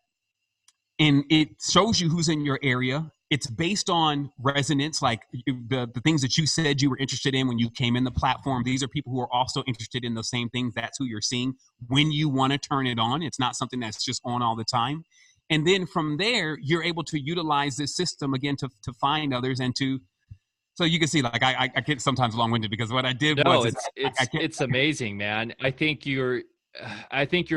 and it shows you who's in your area. It's based on resonance, like the things that you said you were interested in when you came in the platform. These are people who are also interested in the same things. That's who you're seeing when you want to turn it on. It's not something that's just on all the time. And then from there, you're able to utilize this system again to find others and to, so you can see, like, I get sometimes long-winded because what I did was it's amazing, man. I think you're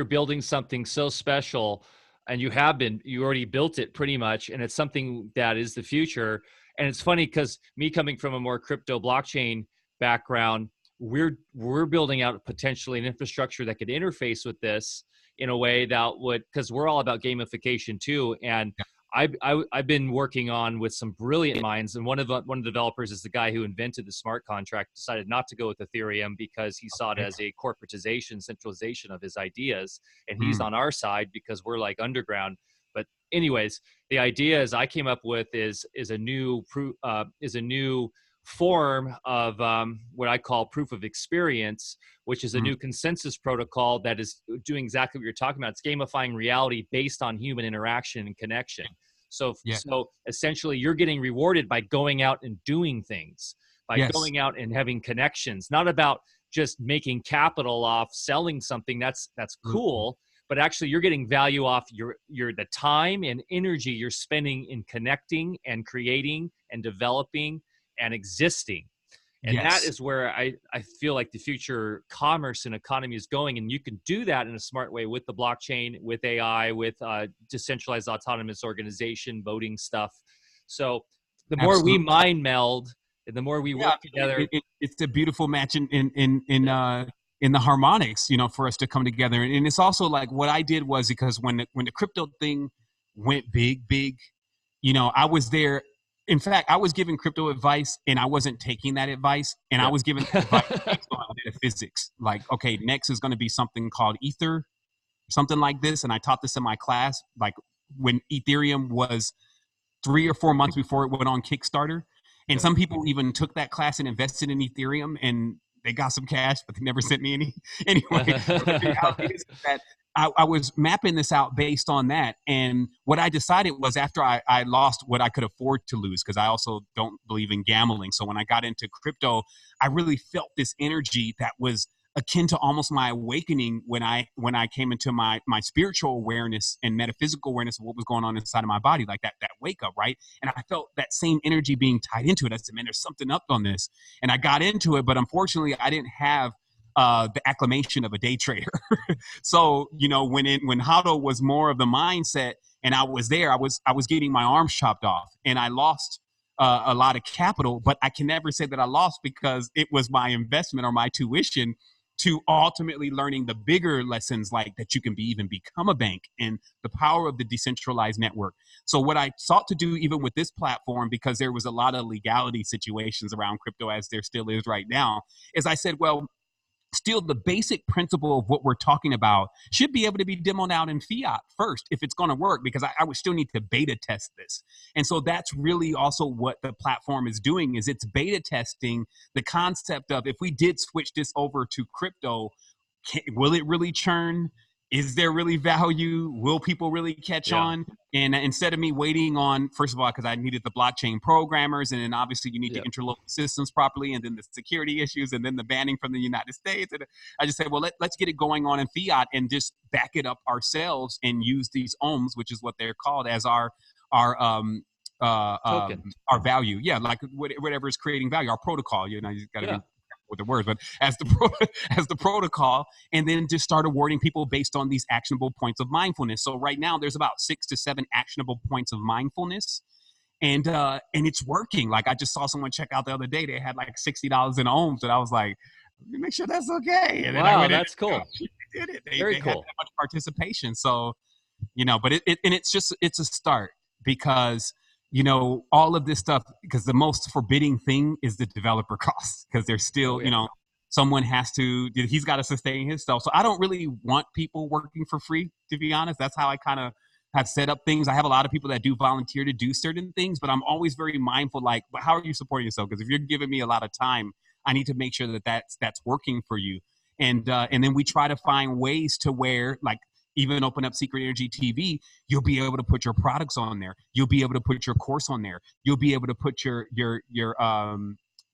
building something so special. And you already built it pretty much. And it's something that is the future. And it's funny because me coming from a more crypto blockchain background, we're building out potentially an infrastructure that could interface with this in a way that would, because we're all about gamification too. And I've been working on with some brilliant minds, and one of the developers is the guy who invented the smart contract, decided not to go with Ethereum because he saw it as a corporatization, centralization of his ideas, and he's on our side because we're like underground. But anyways, the idea I came up with is a new form of what I call proof of experience, which is a new consensus protocol that is doing exactly what you're talking about. It's gamifying reality based on human interaction and connection. So essentially you're getting rewarded by going out and doing things, by going out and having connections, not about just making capital off selling something. That's cool. But actually you're getting value off the time and energy you're spending in connecting and creating and developing and existing. And that is where I feel like the future commerce and economy is going. And you can do that in a smart way with the blockchain, with AI, with decentralized autonomous organization, voting stuff. So the more we mind meld and the more we work together. It's a beautiful match in the harmonics, you know, for us to come together. And it's also like what I did was, because when the crypto thing went big, you know, I was there. In fact, I was giving crypto advice and I wasn't taking that advice. And I was giving advice based on metaphysics. Like, okay, next is going to be something called Ether, something like this. And I taught this in my class, like when Ethereum was 3 or 4 months before it went on Kickstarter. And some people even took that class and invested in Ethereum and they got some cash, but they never sent me any. Anyway, the reality is that I was mapping this out based on that. And what I decided was, after I lost what I could afford to lose, because I also don't believe in gambling. So when I got into crypto, I really felt this energy that was akin to almost my awakening when I came into my spiritual awareness and metaphysical awareness of what was going on inside of my body, like that wake up, right? And I felt that same energy being tied into it. I said, man, there's something up on this. And I got into it, but unfortunately I didn't have the acclamation of a day trader. So, you know, when HODL was more of the mindset and I was there, I was getting my arms chopped off and I lost a lot of capital, but I can never say that I lost because it was my investment or my tuition to ultimately learning the bigger lessons, like that you can even become a bank and the power of the decentralized network. So what I sought to do, even with this platform, because there was a lot of legality situations around crypto, as there still is right now, is I said, well, still the basic principle of what we're talking about should be able to be demoed out in fiat first if it's going to work, because I would still need to beta test this. And so that's really also what the platform is doing, is it's beta testing the concept of, if we did switch this over to crypto, will it really churn? Is there really value? Will people really catch on? And instead of me waiting on, first of all, because I needed the blockchain programmers, and then obviously you need to interlock systems properly, and then the security issues, and then the banning from the United States. And I just said, well, let's get it going on in fiat and just back it up ourselves and use these ohms, which is what they're called, as our value. Yeah, like whatever is creating value, our protocol. You know, you got to be with the words, but as the protocol, and then just start awarding people based on these actionable points of mindfulness. So right now there's about 6 to 7 actionable points of mindfulness. and it's working. Like I just saw someone check out the other day. They had like $60 in ohms, and I was like, let me make sure that's okay. And then I Wow, went that's cool. They did it. Very They cool. had that much participation. So, but it's a start because, all of this stuff, because the most forbidding thing is the developer costs, because there's still, someone he's got to sustain himself. So I don't really want people working for free, to be honest. That's how I kind of have set up things. I have a lot of people that do volunteer to do certain things, but I'm always very mindful, like, how are you supporting yourself? Because if you're giving me a lot of time, I need to make sure that that's working for you. And then we try to find ways to where, like, even open up Secret Energy TV, you'll be able to put your products on there. You'll be able to put your course on there. You'll be able to put your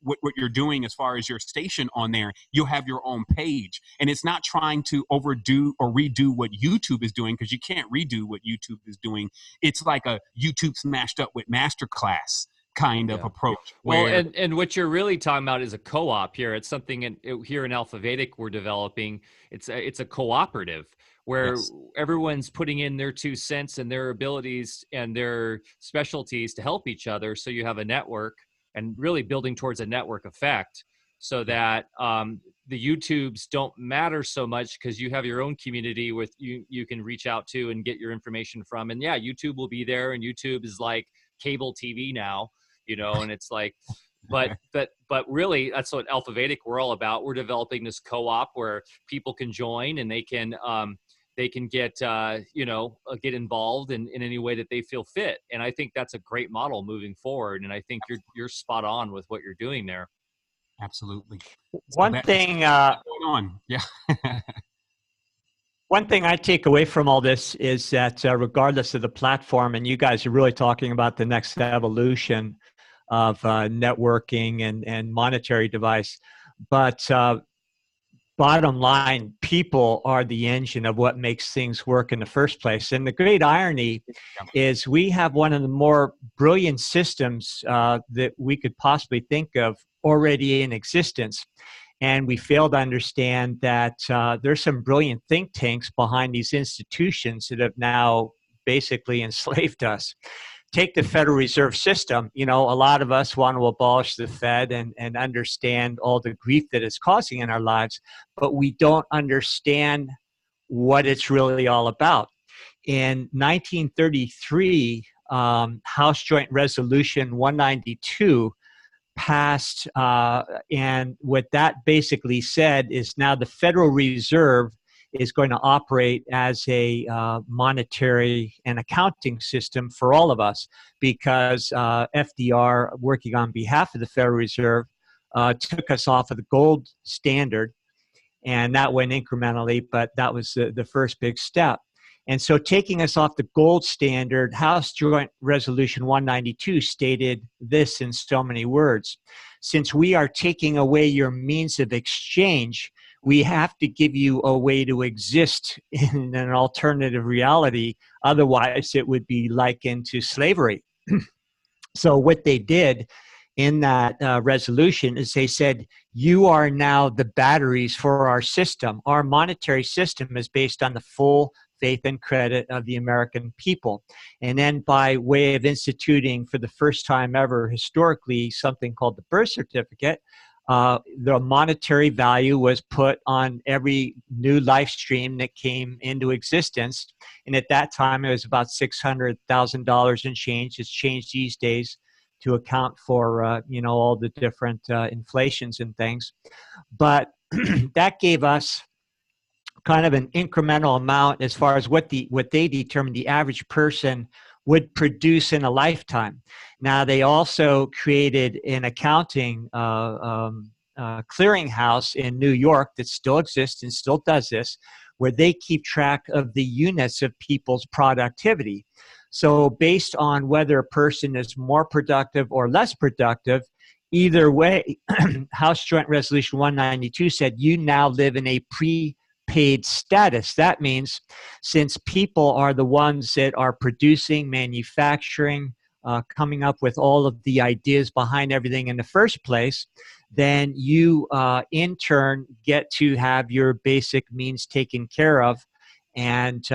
what you're doing as far as your station on there. You'll have your own page. And it's not trying to overdo or redo what YouTube is doing, because you can't redo what YouTube is doing. It's like a YouTube smashed up with masterclass kind of approach. Well, and what you're really talking about is a co-op here. It's something here in Alfa Vedic we're developing. It's a cooperative where everyone's putting in their 2 cents and their abilities and their specialties to help each other. So you have a network, and really building towards a network effect, so that the YouTubes don't matter so much, because you have your own community with you can reach out to and get your information from. And YouTube will be there, and YouTube is like cable TV now, and it's like, but really that's what Alfa Vedic we're all about. We're developing this co-op where people can join, and they can get involved in any way that they feel fit. And I think that's a great model moving forward. And I think you're spot on with what you're doing there. Absolutely. One thing going on. Yeah. One thing I take away from all this is that regardless of the platform, and you guys are really talking about the next evolution of networking and monetary device, but bottom line, people are the engine of what makes things work in the first place. And the great irony is we have one of the more brilliant systems that we could possibly think of already in existence. And we fail to understand that there's some brilliant think tanks behind these institutions that have now basically enslaved us. Take the Federal Reserve System. A lot of us want to abolish the Fed and understand all the grief that it's causing in our lives, but we don't understand what it's really all about. In 1933, House Joint Resolution 192 passed, and what that basically said is now the Federal Reserve is going to operate as a monetary and accounting system for all of us, because FDR, working on behalf of the Federal Reserve, took us off of the gold standard, and that went incrementally, but that was the first big step. And so taking us off the gold standard, House Joint Resolution 192 stated this in so many words: since we are taking away your means of exchange, we have to give you a way to exist in an alternative reality. Otherwise, it would be likened to slavery. So what they did in that resolution is they said, you are now the batteries for our system. Our monetary system is based on the full faith and credit of the American people. And then by way of instituting for the first time ever historically something called the birth certificate, the monetary value was put on every new life stream that came into existence. And at that time, it was about $600,000 and change. It's changed these days to account for, all the different inflations and things. But that gave us kind of an incremental amount as far as what they determined the average person would produce in a lifetime. Now, they also created an accounting clearinghouse in New York that still exists and still does this, where they keep track of the units of people's productivity. So based on whether a person is more productive or less productive, either way, House Joint Resolution 192 said you now live in a prepaid status. That means since people are the ones that are producing, manufacturing, coming up with all of the ideas behind everything in the first place, then you in turn get to have your basic means taken care of. and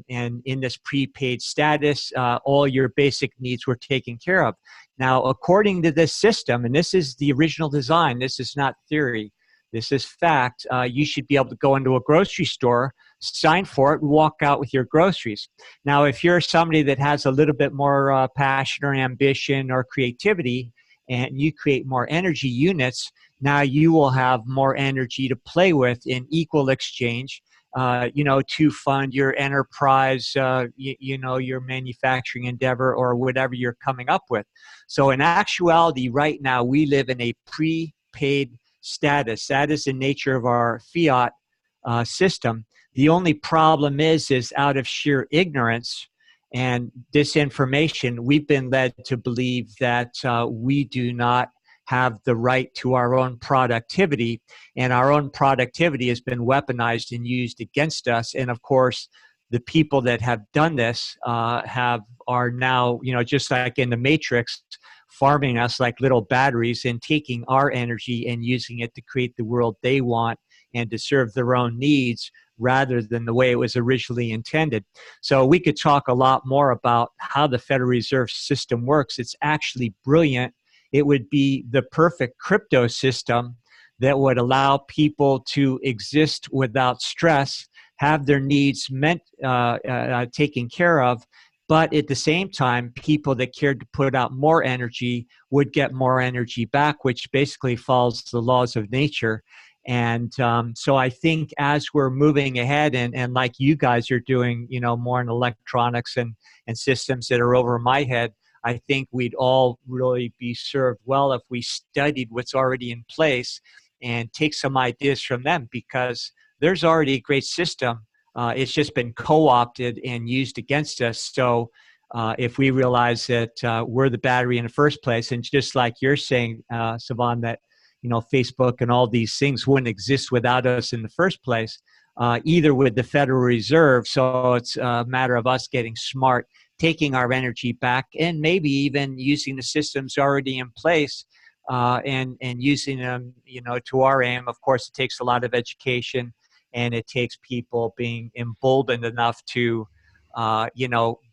in this prepaid status, all your basic needs were taken care of. Now, according to this system, and this is the original design, this is not theory, this is fact, you should be able to go into a grocery store, sign for it, and walk out with your groceries. Now, if you're somebody that has a little bit more passion or ambition or creativity, and you create more energy units, now you will have more energy to play with in equal exchange, to fund your enterprise, your manufacturing endeavor or whatever you're coming up with. So in actuality, right now, we live in a prepaid status. That is the nature of our fiat system. The only problem is out of sheer ignorance and disinformation, we've been led to believe that we do not have the right to our own productivity, and our own productivity has been weaponized and used against us. And of course, the people that have done this are now, just like in the Matrix, farming us like little batteries and taking our energy and using it to create the world they want and to serve their own needs rather than the way it was originally intended. So we could talk a lot more about how the Federal Reserve System works. It's actually brilliant. It would be the perfect crypto system that would allow people to exist without stress, have their needs taken care of, but at the same time, people that cared to put out more energy would get more energy back, which basically follows the laws of nature. And so I think as we're moving ahead and like you guys are doing, more in electronics and systems that are over my head, I think we'd all really be served well if we studied what's already in place and take some ideas from them, because there's already a great system. It's just been co-opted and used against us. So if we realize that we're the battery in the first place, and just like you're saying, Sevan, that Facebook and all these things wouldn't exist without us in the first place, either with the Federal Reserve. So it's a matter of us getting smart, taking our energy back, and maybe even using the systems already in place and using them, to our aim. Of course, it takes a lot of education, and it takes people being emboldened enough to,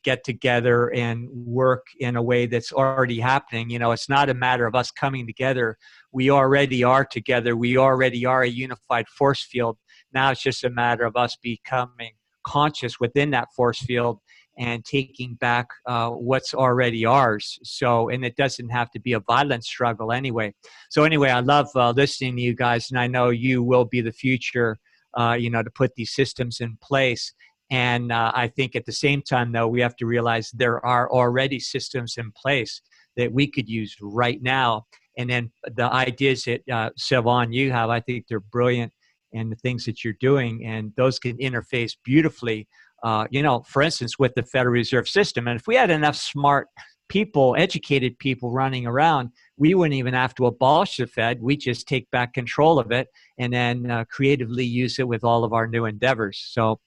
get together and work in a way that's already happening. It's not a matter of us coming together. We already are together. We already are a unified force field. Now it's just a matter of us becoming conscious within that force field and taking back what's already ours. So, and it doesn't have to be a violent struggle anyway. So anyway, I love listening to you guys, and I know you will be the future, to put these systems in place. And I think at the same time, though, we have to realize there are already systems in place that we could use right now. And then the ideas that, Sevan, you have, I think they're brilliant, and the things that you're doing, and those can interface beautifully, for instance, with the Federal Reserve System. And if we had enough smart people, educated people running around, we wouldn't even have to abolish the Fed. We just take back control of it and then creatively use it with all of our new endeavors. So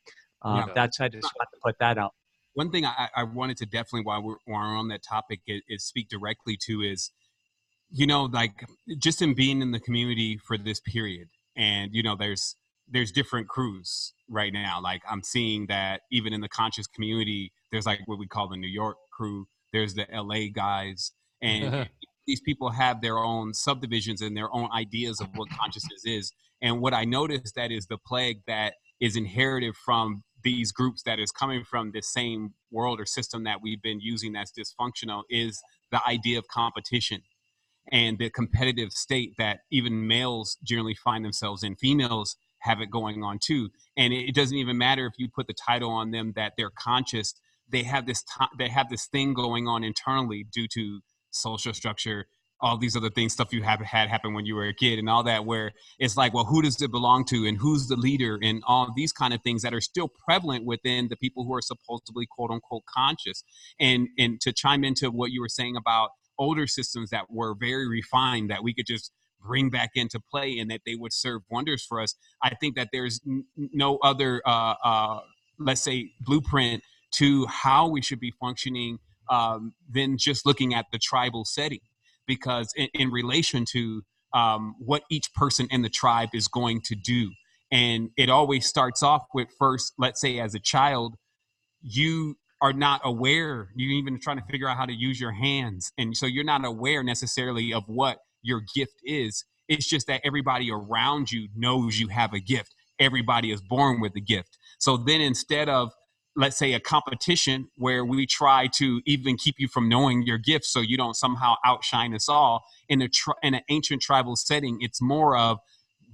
I just want to put that out. One thing I wanted to definitely, while we're on that topic, is speak directly to is, like just in being in the community for this period, and there's different crews right now. Like I'm seeing that even in the conscious community, there's like what we call the New York crew. There's the LA guys, and these people have their own subdivisions and their own ideas of what consciousness is. And what I noticed that is the plague that is inherited from these groups that is coming from the same world or system that we've been using that's dysfunctional is the idea of competition and the competitive state that even males generally find themselves in. Females have it going on too. And it doesn't even matter if you put the title on them that they're conscious. They have this thing going on internally due to social structure, all these other things, stuff you have had happen when you were a kid and all that, where it's like, well, who does it belong to and who's the leader and all these kind of things that are still prevalent within the people who are supposedly quote unquote conscious. And to chime into what you were saying about older systems that were very refined that we could just bring back into play and that they would serve wonders for us. I think that there's no other, let's say, blueprint to how we should be functioning than just looking at the tribal setting. Because in relation to what each person in the tribe is going to do. And it always starts off with first, let's say as a child, you are not aware. You're even trying to figure out how to use your hands. And so you're not aware necessarily of what your gift is. It's just that everybody around you knows you have a gift. Everybody is born with a gift. So then instead of, let's say, a competition where we try to even keep you from knowing your gift so you don't somehow outshine us all, in an ancient tribal setting, it's more of,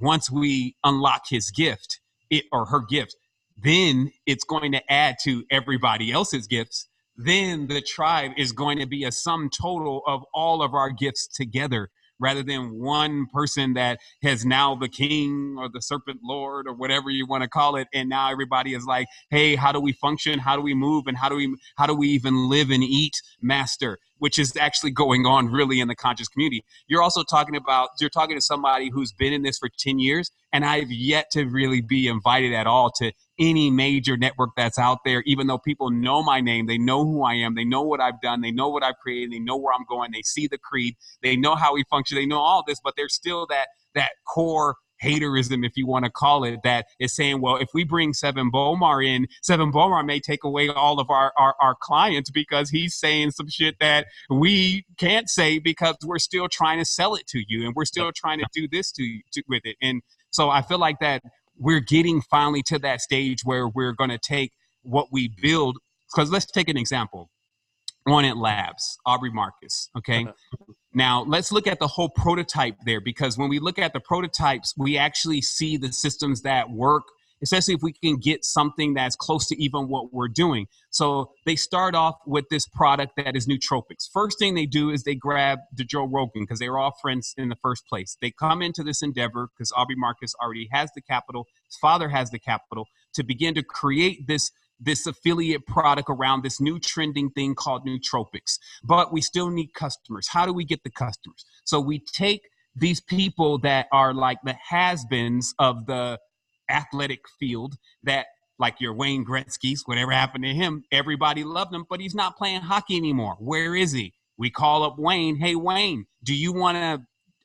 once we unlock his gift, it or her gift, then it's going to add to everybody else's gifts. Then the tribe is going to be a sum total of all of our gifts together, rather than one person that has now the king or the serpent lord or whatever you want to call it. And now everybody is like, hey, how do we function? How do we move? And how do we even live and eat, master? Which is actually going on really in the conscious community. You're talking to somebody who's been in this for 10 years, and I've yet to really be invited at all to any major network that's out there, even though people know my name, they know who I am, they know what I've done, they know what I've created, they know where I'm going, they see the creed, they know how we function, they know all this, but there's still that core haterism, if you want to call it, that is saying, well, if we bring Sevan Bomar in, Sevan Bomar may take away all of our clients because he's saying some shit that we can't say because we're still trying to sell it to you and we're still trying to do this with it. And so I feel like that we're getting finally to that stage where we're going to take what we build. Because let's take an example. On it Labs, Aubrey Marcus, okay? Now, let's look at the whole prototype there, because when we look at the prototypes, we actually see the systems that work, especially if we can get something that's close to even what we're doing. So they start off with this product that is nootropics. First thing they do is they grab the Joe Rogan, because they were all friends in the first place. They come into this endeavor because Aubrey Marcus already has the capital. His father has the capital to begin to create this affiliate product around this new trending thing called nootropics. But we still need customers. How do we get the customers? So we take these people that are like the has-beens of the athletic field, that like your Wayne Gretzky's, whatever happened to him, everybody loved him, but he's not playing hockey anymore. Where is he? We call up Wayne. Hey, Wayne, do you want to,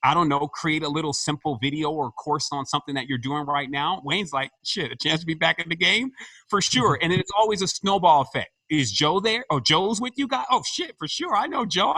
I don't know, create a little simple video or course on something that you're doing right now? Wayne's like, shit, a chance to be back in the game? For sure. And it's always a snowball effect. Is Joe there? Oh, Joe's with you guys? Oh, shit, for sure. I know Joe.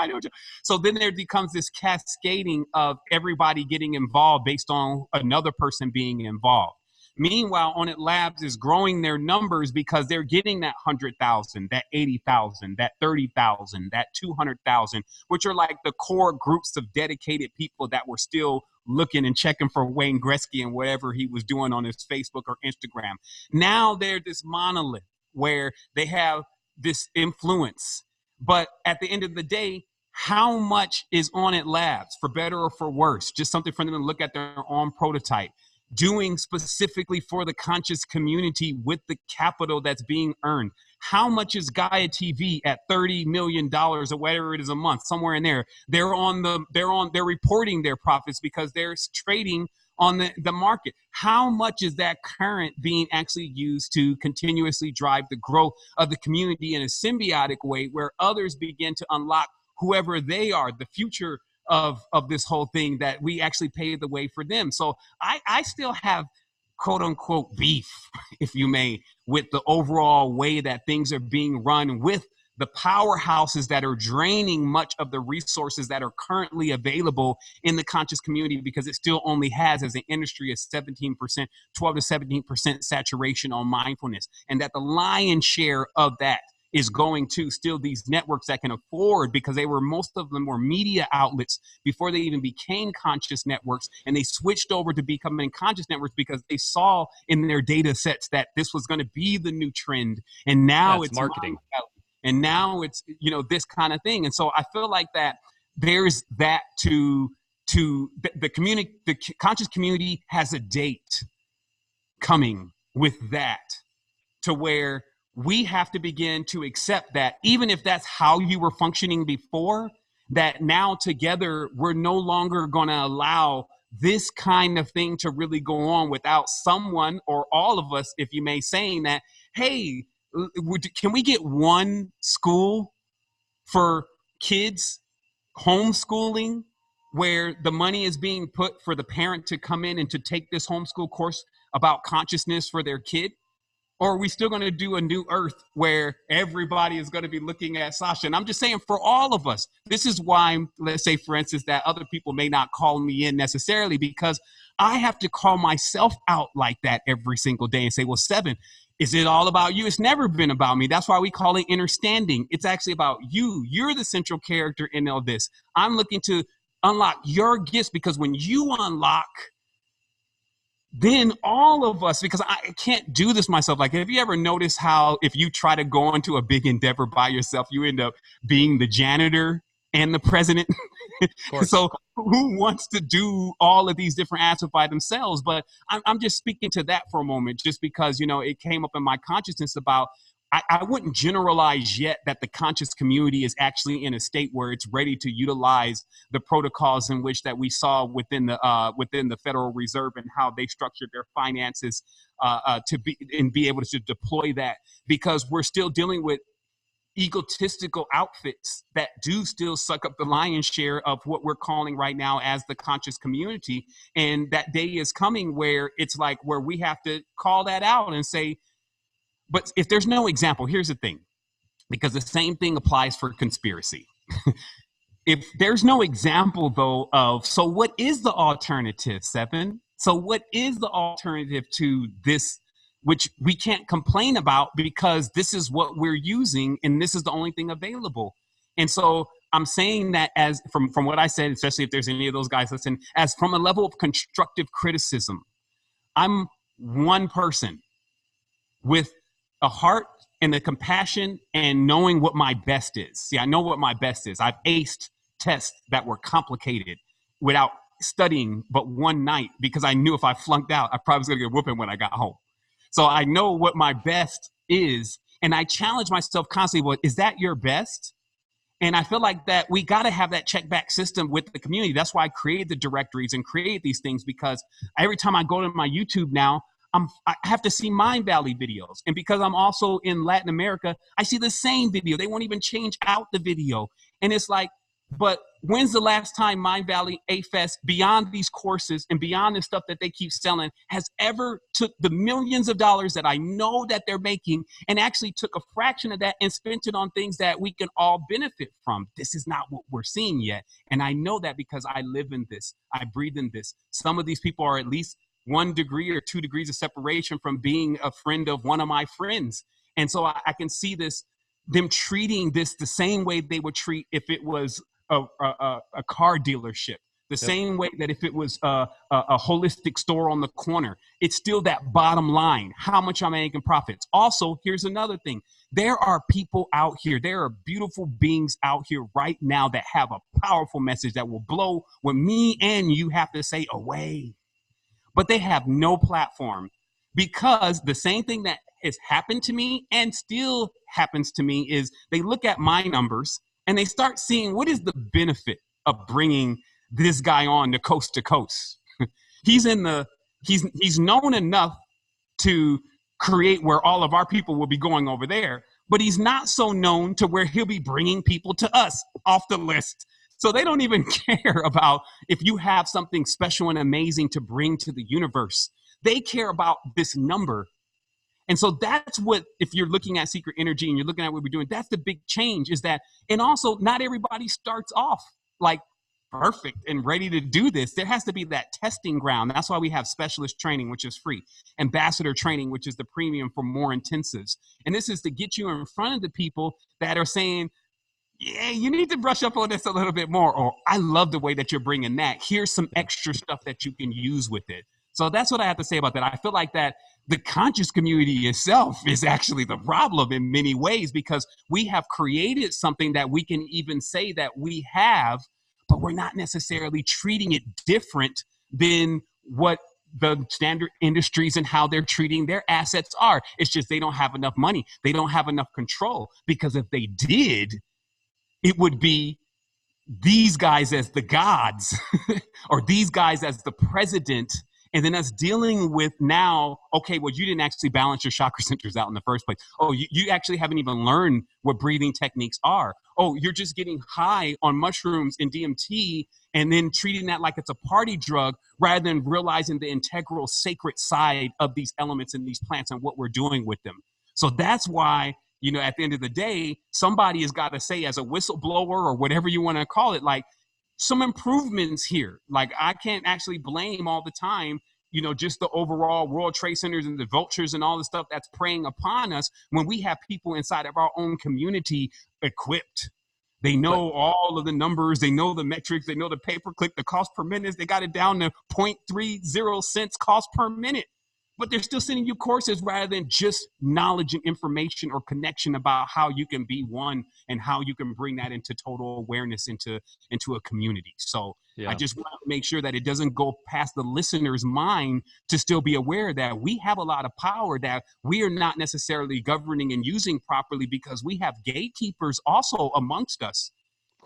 So then there becomes this cascading of everybody getting involved based on another person being involved. Meanwhile, On It Labs is growing their numbers because they're getting that 100,000, that 80,000, that 30,000, that 200,000, which are like the core groups of dedicated people that were still looking and checking for Wayne Gretzky and whatever he was doing on his Facebook or Instagram. Now they're this monolith where they have this influence. But at the end of the day, how much is On It Labs, for better or for worse? Just something for them to look at their own prototype, doing specifically for the conscious community with the capital that's being earned. How much is Gaia TV at $30 million or whatever it is a month, somewhere in there? They're reporting their profits because they're trading on the market. How much is that current being actually used to continuously drive the growth of the community in a symbiotic way where others begin to unlock whoever they are, the future of this whole thing, that we actually pave the way for them? So I still have quote unquote beef, if you may, with the overall way that things are being run, with the powerhouses that are draining much of the resources that are currently available in the conscious community, because it still only has, as an industry, a 17%, 12 to 17% saturation on mindfulness. And that the lion's share of that is going to still these networks that can afford, because most of them were media outlets before they even became conscious networks, and they switched over to becoming conscious networks because they saw in their data sets that this was going to be the new trend. And now it's marketing. And now it's, this kind of thing. And so I feel like that there's that to the community, the conscious community has a date coming with that, to where we have to begin to accept that, even if that's how you were functioning before, that now together we're no longer going to allow this kind of thing to really go on without someone, or all of us, if you may, saying that, hey, can we get one school for kids homeschooling where the money is being put for the parent to come in and to take this homeschool course about consciousness for their kid? Or are we still going to do a new earth where everybody is going to be looking at Sasha? And I'm just saying, for all of us, this is why, let's say, for instance, that other people may not call me in necessarily, because I have to call myself out like that every single day and say, well, Sevan, is it all about you? It's never been about me. That's why we call it understanding. It's actually about you. You're the central character in all this. I'm looking to unlock your gifts, because when you unlock, then all of us, because I can't do this myself. Like, have you ever noticed how if you try to go into a big endeavor by yourself, you end up being the janitor and the president? So who wants to do all of these different aspects by themselves? But I'm just speaking to that for a moment, just because, you know, it came up in my consciousness about, I wouldn't generalize yet that the conscious community is actually in a state where it's ready to utilize the protocols in which that we saw within the Federal Reserve and how they structured their finances to be able to deploy that, because we're still dealing with egotistical outfits that do still suck up the lion's share of what we're calling right now as the conscious community. And that day is coming where it's like, where we have to call that out and say, but if there's no example, here's the thing, because the same thing applies for conspiracy. If there's no example, though, of, so what is the alternative, Sevan? So what is the alternative to this, which we can't complain about because this is what we're using and this is the only thing available? And so I'm saying that as from what I said, especially if there's any of those guys listen, as from a level of constructive criticism, I'm one person with a heart and the compassion and knowing what my best is. See, I know what my best is. I've aced tests that were complicated without studying but one night, because I knew if I flunked out, I probably was going to get whooping when I got home. So I know what my best is, and I challenge myself constantly, well, is that your best? And I feel like that we got to have that check back system with the community. That's why I created the directories and created these things, because every time I go to my YouTube now, I have to see Mind Valley videos. And because I'm also in Latin America, I see the same video. They won't even change out the video. And it's like, but when's the last time Mind Valley, A-Fest, beyond these courses and beyond the stuff that they keep selling, has ever took the millions of dollars that I know that they're making and actually took a fraction of that and spent it on things that we can all benefit from? This is not what we're seeing yet. And I know that because I live in this. I breathe in this. Some of these people are at least 1 degree or 2 degrees of separation from being a friend of one of my friends. And so I can see this, them treating this the same way they would treat if it was a car dealership, the same way that if it was a holistic store on the corner. It's still that bottom line, how much I'm making profits. Also, here's another thing. There are people out here, there are beautiful beings out here right now that have a powerful message that will blow what me and you have to say away. But they have no platform, because the same thing that has happened to me and still happens to me is they look at my numbers and they start seeing, what is the benefit of bringing this guy on to coast. He's known enough to create where all of our people will be going over there, but he's not so known to where he'll be bringing people to us off the list. So they don't even care about if you have something special and amazing to bring to the universe. They care about this number. And so that's what, if you're looking at secret energy and you're looking at what we're doing, that's the big change, is that, and also not everybody starts off like perfect and ready to do this. There has to be that testing ground. That's why we have specialist training, which is free, ambassador training, which is the premium for more intensives. And this is to get you in front of the people that are saying, yeah, you need to brush up on this a little bit more. Or I love the way that you're bringing that. Here's some extra stuff that you can use with it. So that's what I have to say about that. I feel like that the conscious community itself is actually the problem in many ways, because we have created something that we can even say that we have, but we're not necessarily treating it different than what the standard industries and how they're treating their assets are. It's just they don't have enough money. They don't have enough control, because if they did, it would be these guys as the gods or these guys as the president. And then us dealing with now, okay, well, you didn't actually balance your chakra centers out in the first place. Oh, you actually haven't even learned what breathing techniques are. Oh, you're just getting high on mushrooms and DMT and then treating that like it's a party drug rather than realizing the integral sacred side of these elements and these plants and what we're doing with them. So that's why, you know, at the end of the day, somebody has got to say, as a whistleblower or whatever you want to call it, like, some improvements here. Like, I can't actually blame all the time, you know, just the overall World Trade Centers and the vultures and all the stuff that's preying upon us when we have people inside of our own community equipped. They know all of the numbers. They know the metrics. They know the pay-per-click, the cost per minute. They got it down to 0.30 cents cost per minute. But they're still sending you courses rather than just knowledge and information or connection about how you can be one and how you can bring that into total awareness into a community. So I just want to make sure that it doesn't go past the listener's mind to still be aware that we have a lot of power that we are not necessarily governing and using properly because we have gatekeepers also amongst us.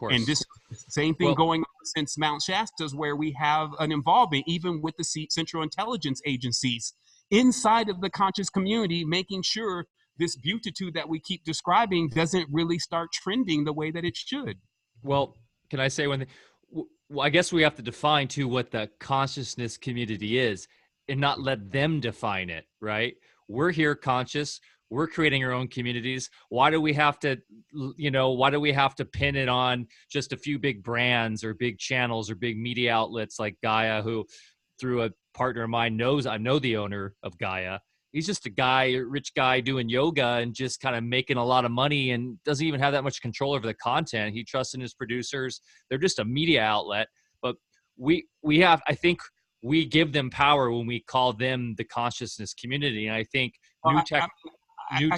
And this same thing going on since Mount Shasta's, where we have an involvement even with the Central Intelligence Agencies inside of the conscious community, making sure this beautitude that we keep describing doesn't really start trending the way that it should. Well, can I say one thing? Well, I guess we have to define too what the consciousness community is and not let them define it, right? We're here conscious. We're creating our own communities. Why do we have to, you know, why do we have to pin it on just a few big brands or big channels or big media outlets like Gaia, who through a partner of mine I know the owner of Gaia. He's just a rich guy doing yoga and just kind of making a lot of money and doesn't even have that much control over the content. He trusts in his producers. They're just a media outlet, but we have, I think we give them power when we call them the consciousness community. And I think I kind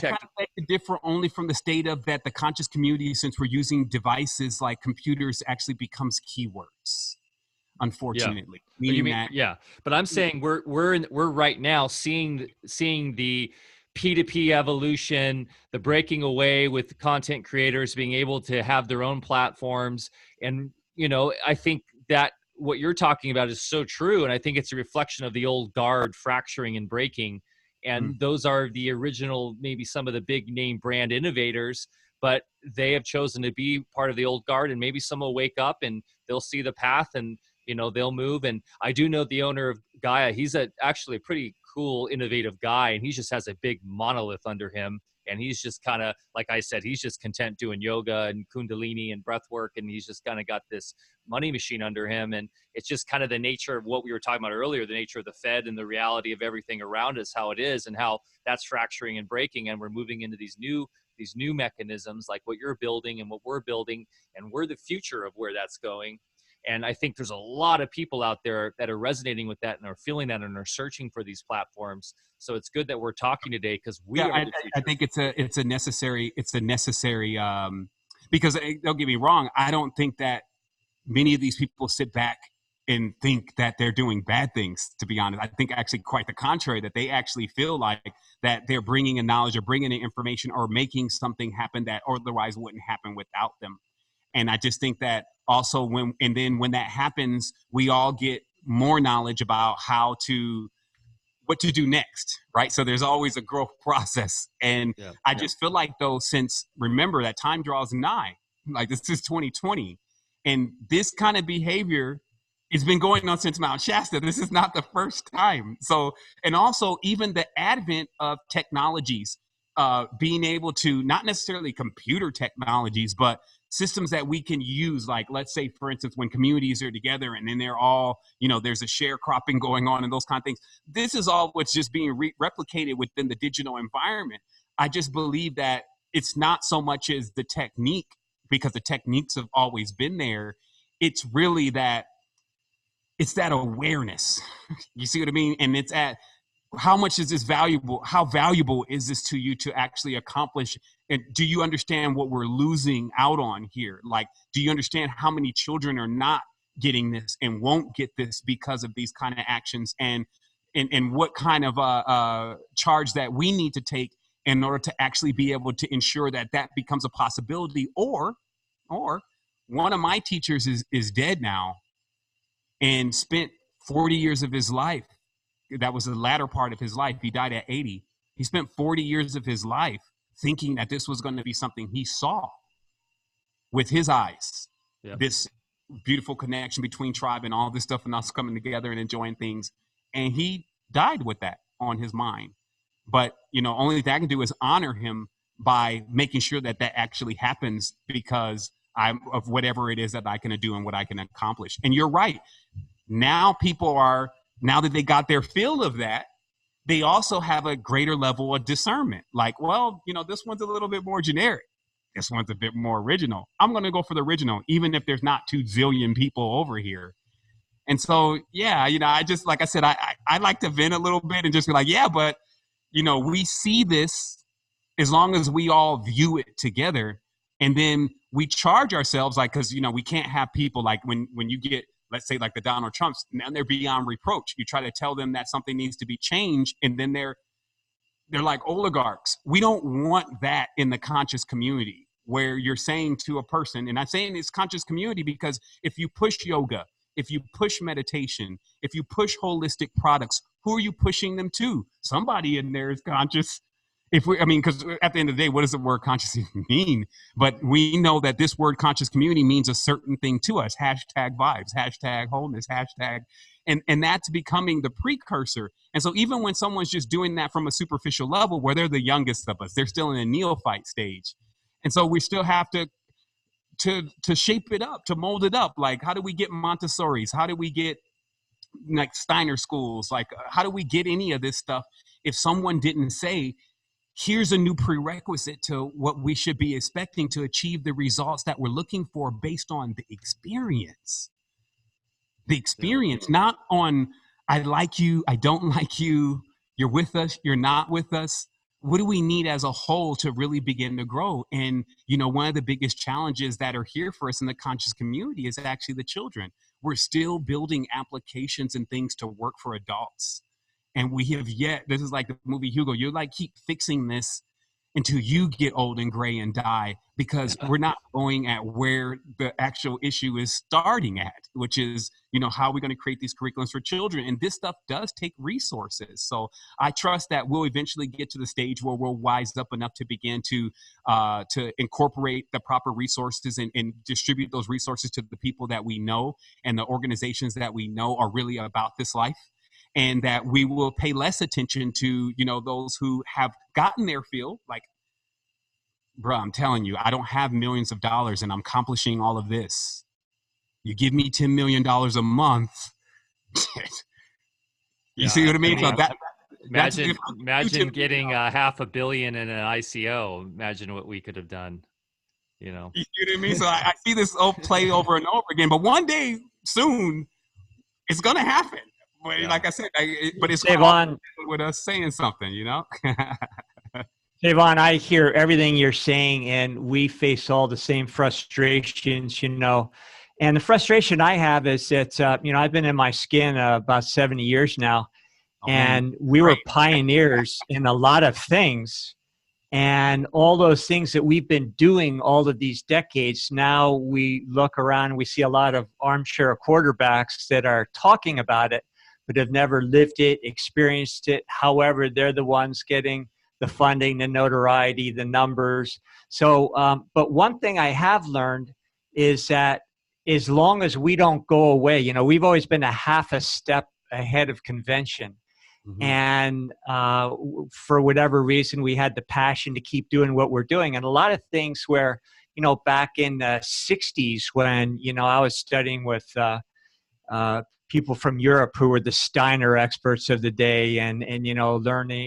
of make it differ only from the state of that the conscious community, since we're using devices like computers, actually becomes keywords. Unfortunately, but I'm saying we're right now seeing the P2P evolution, the breaking away with content creators being able to have their own platforms. And, you know, I think that what you're talking about is so true. And I think it's a reflection of the old guard fracturing and breaking. And those are the original, maybe some of the big name brand innovators, but they have chosen to be part of the old guard. And maybe some will wake up and they'll see the path and, you know, they'll move. And I do know the owner of Gaia. He's actually a pretty cool, innovative guy. And he just has a big monolith under him. And he's just kind of, like I said, he's just content doing yoga and Kundalini and breath work. And he's just kind of got this money machine under him. And it's just kind of the nature of what we were talking about earlier, the nature of the Fed and the reality of everything around us, how it is and how that's fracturing and breaking. And we're moving into these new mechanisms like what you're building and what we're building. And we're the future of where that's going. And I think there's a lot of people out there that are resonating with that and are feeling that and are searching for these platforms. So it's good that we're talking today because I think it's a necessary because don't get me wrong. I don't think that many of these people sit back and think that they're doing bad things, to be honest. I think actually quite the contrary, that they actually feel like that they're bringing in knowledge or bringing in information or making something happen that otherwise wouldn't happen without them. And I just think that also when that happens, we all get more knowledge about what to do next, right? So there's always a growth process. And I just feel like though, since remember that time draws nigh, like this is 2020 and this kind of behavior has been going on since Mount Shasta. This is not the first time. So, and also even the advent of technologies, being able to, not necessarily computer technologies, but systems that we can use, like let's say, for instance, when communities are together and then they're all, you know, there's a sharecropping going on and those kind of things. This is all what's just being replicated within the digital environment. I just believe that it's not so much as the technique, because the techniques have always been there. It's really that, it's that awareness. You see what I mean? And it's at, how much is this valuable? How valuable is this to you to actually accomplish? And do you understand what we're losing out on here? Like, do you understand how many children are not getting this and won't get this because of these kind of actions? And what kind of charge that we need to take in order to actually be able to ensure that that becomes a possibility? Or one of my teachers is dead now and spent 40 years of his life that was the latter part of his life. He died at 80. He spent 40 years of his life thinking that this was going to be something he saw with his eyes. Yep. This beautiful connection between tribe and all this stuff and us coming together and enjoying things. And he died with that on his mind. But, only thing I can do is honor him by making sure that that actually happens, because of whatever it is that I can do and what I can accomplish. And you're right. Now now that they got their feel of that, they also have a greater level of discernment. Like, well, this one's a little bit more generic. This one's a bit more original. I'm going to go for the original, even if there's not 2 zillion people over here. And so, yeah, I just, like I said, I like to vent a little bit and just be like, yeah, but, we see this as long as we all view it together. And then we charge ourselves, like, because, we can't have people like when you get, let's say, like the Donald Trumps, now they're beyond reproach. You try to tell them that something needs to be changed, and then they're like oligarchs. We don't want that in the conscious community, where you're saying to a person, and I'm saying it's conscious community because if you push yoga, if you push meditation, if you push holistic products, who are you pushing them to? Somebody in there is conscious. Because at the end of the day, what does the word conscious even mean? But we know that this word conscious community means a certain thing to us. #vibes, #wholeness, and that's becoming the precursor. And so even when someone's just doing that from a superficial level, where they're the youngest of us, they're still in a neophyte stage. And so we still have to shape it up, to mold it up. Like, how do we get Montessori's? How do we get like Steiner schools? Like, how do we get any of this stuff if someone didn't say, here's a new prerequisite to what we should be expecting to achieve the results that we're looking for based on the experience? The experience, not on, I like you, I don't like you, you're with us, you're not with us. What do we need as a whole to really begin to grow? And, one of the biggest challenges that are here for us in the conscious community is actually the children. We're still building applications and things to work for adults. And we have yet, this is like the movie Hugo, you're like, keep fixing this until you get old and gray and die, because we're not going at where the actual issue is starting at, which is, how are we going to create these curriculums for children? And this stuff does take resources. So I trust that we'll eventually get to the stage where we'll wise up enough to begin to incorporate the proper resources and distribute those resources to the people that we know and the organizations that we know are really about this life. And that we will pay less attention to, those who have gotten their feel. Like, bro, I'm telling you, I don't have millions of dollars and I'm accomplishing all of this. You give me $10 million a month. You see what I mean? So imagine getting $500 million in an ICO. Imagine what we could have done. You know what I mean? So I see this play over and over again. But one day soon, it's gonna happen. But like I said, but it's Sevan, with us saying something, Sevan, I hear everything you're saying, and we face all the same frustrations, And the frustration I have is that, I've been in my skin about 70 years now, and we were pioneers in a lot of things. And all those things that we've been doing all of these decades, now we look around and we see a lot of armchair quarterbacks that are talking about it, but have never lived it, experienced it. However, they're the ones getting the funding, the notoriety, the numbers. So, but one thing I have learned is that as long as we don't go away, we've always been a half a step ahead of convention. Mm-hmm. And for whatever reason, we had the passion to keep doing what we're doing. And a lot of things where, back in the 60s when, I was studying with people from Europe who were the Steiner experts of the day and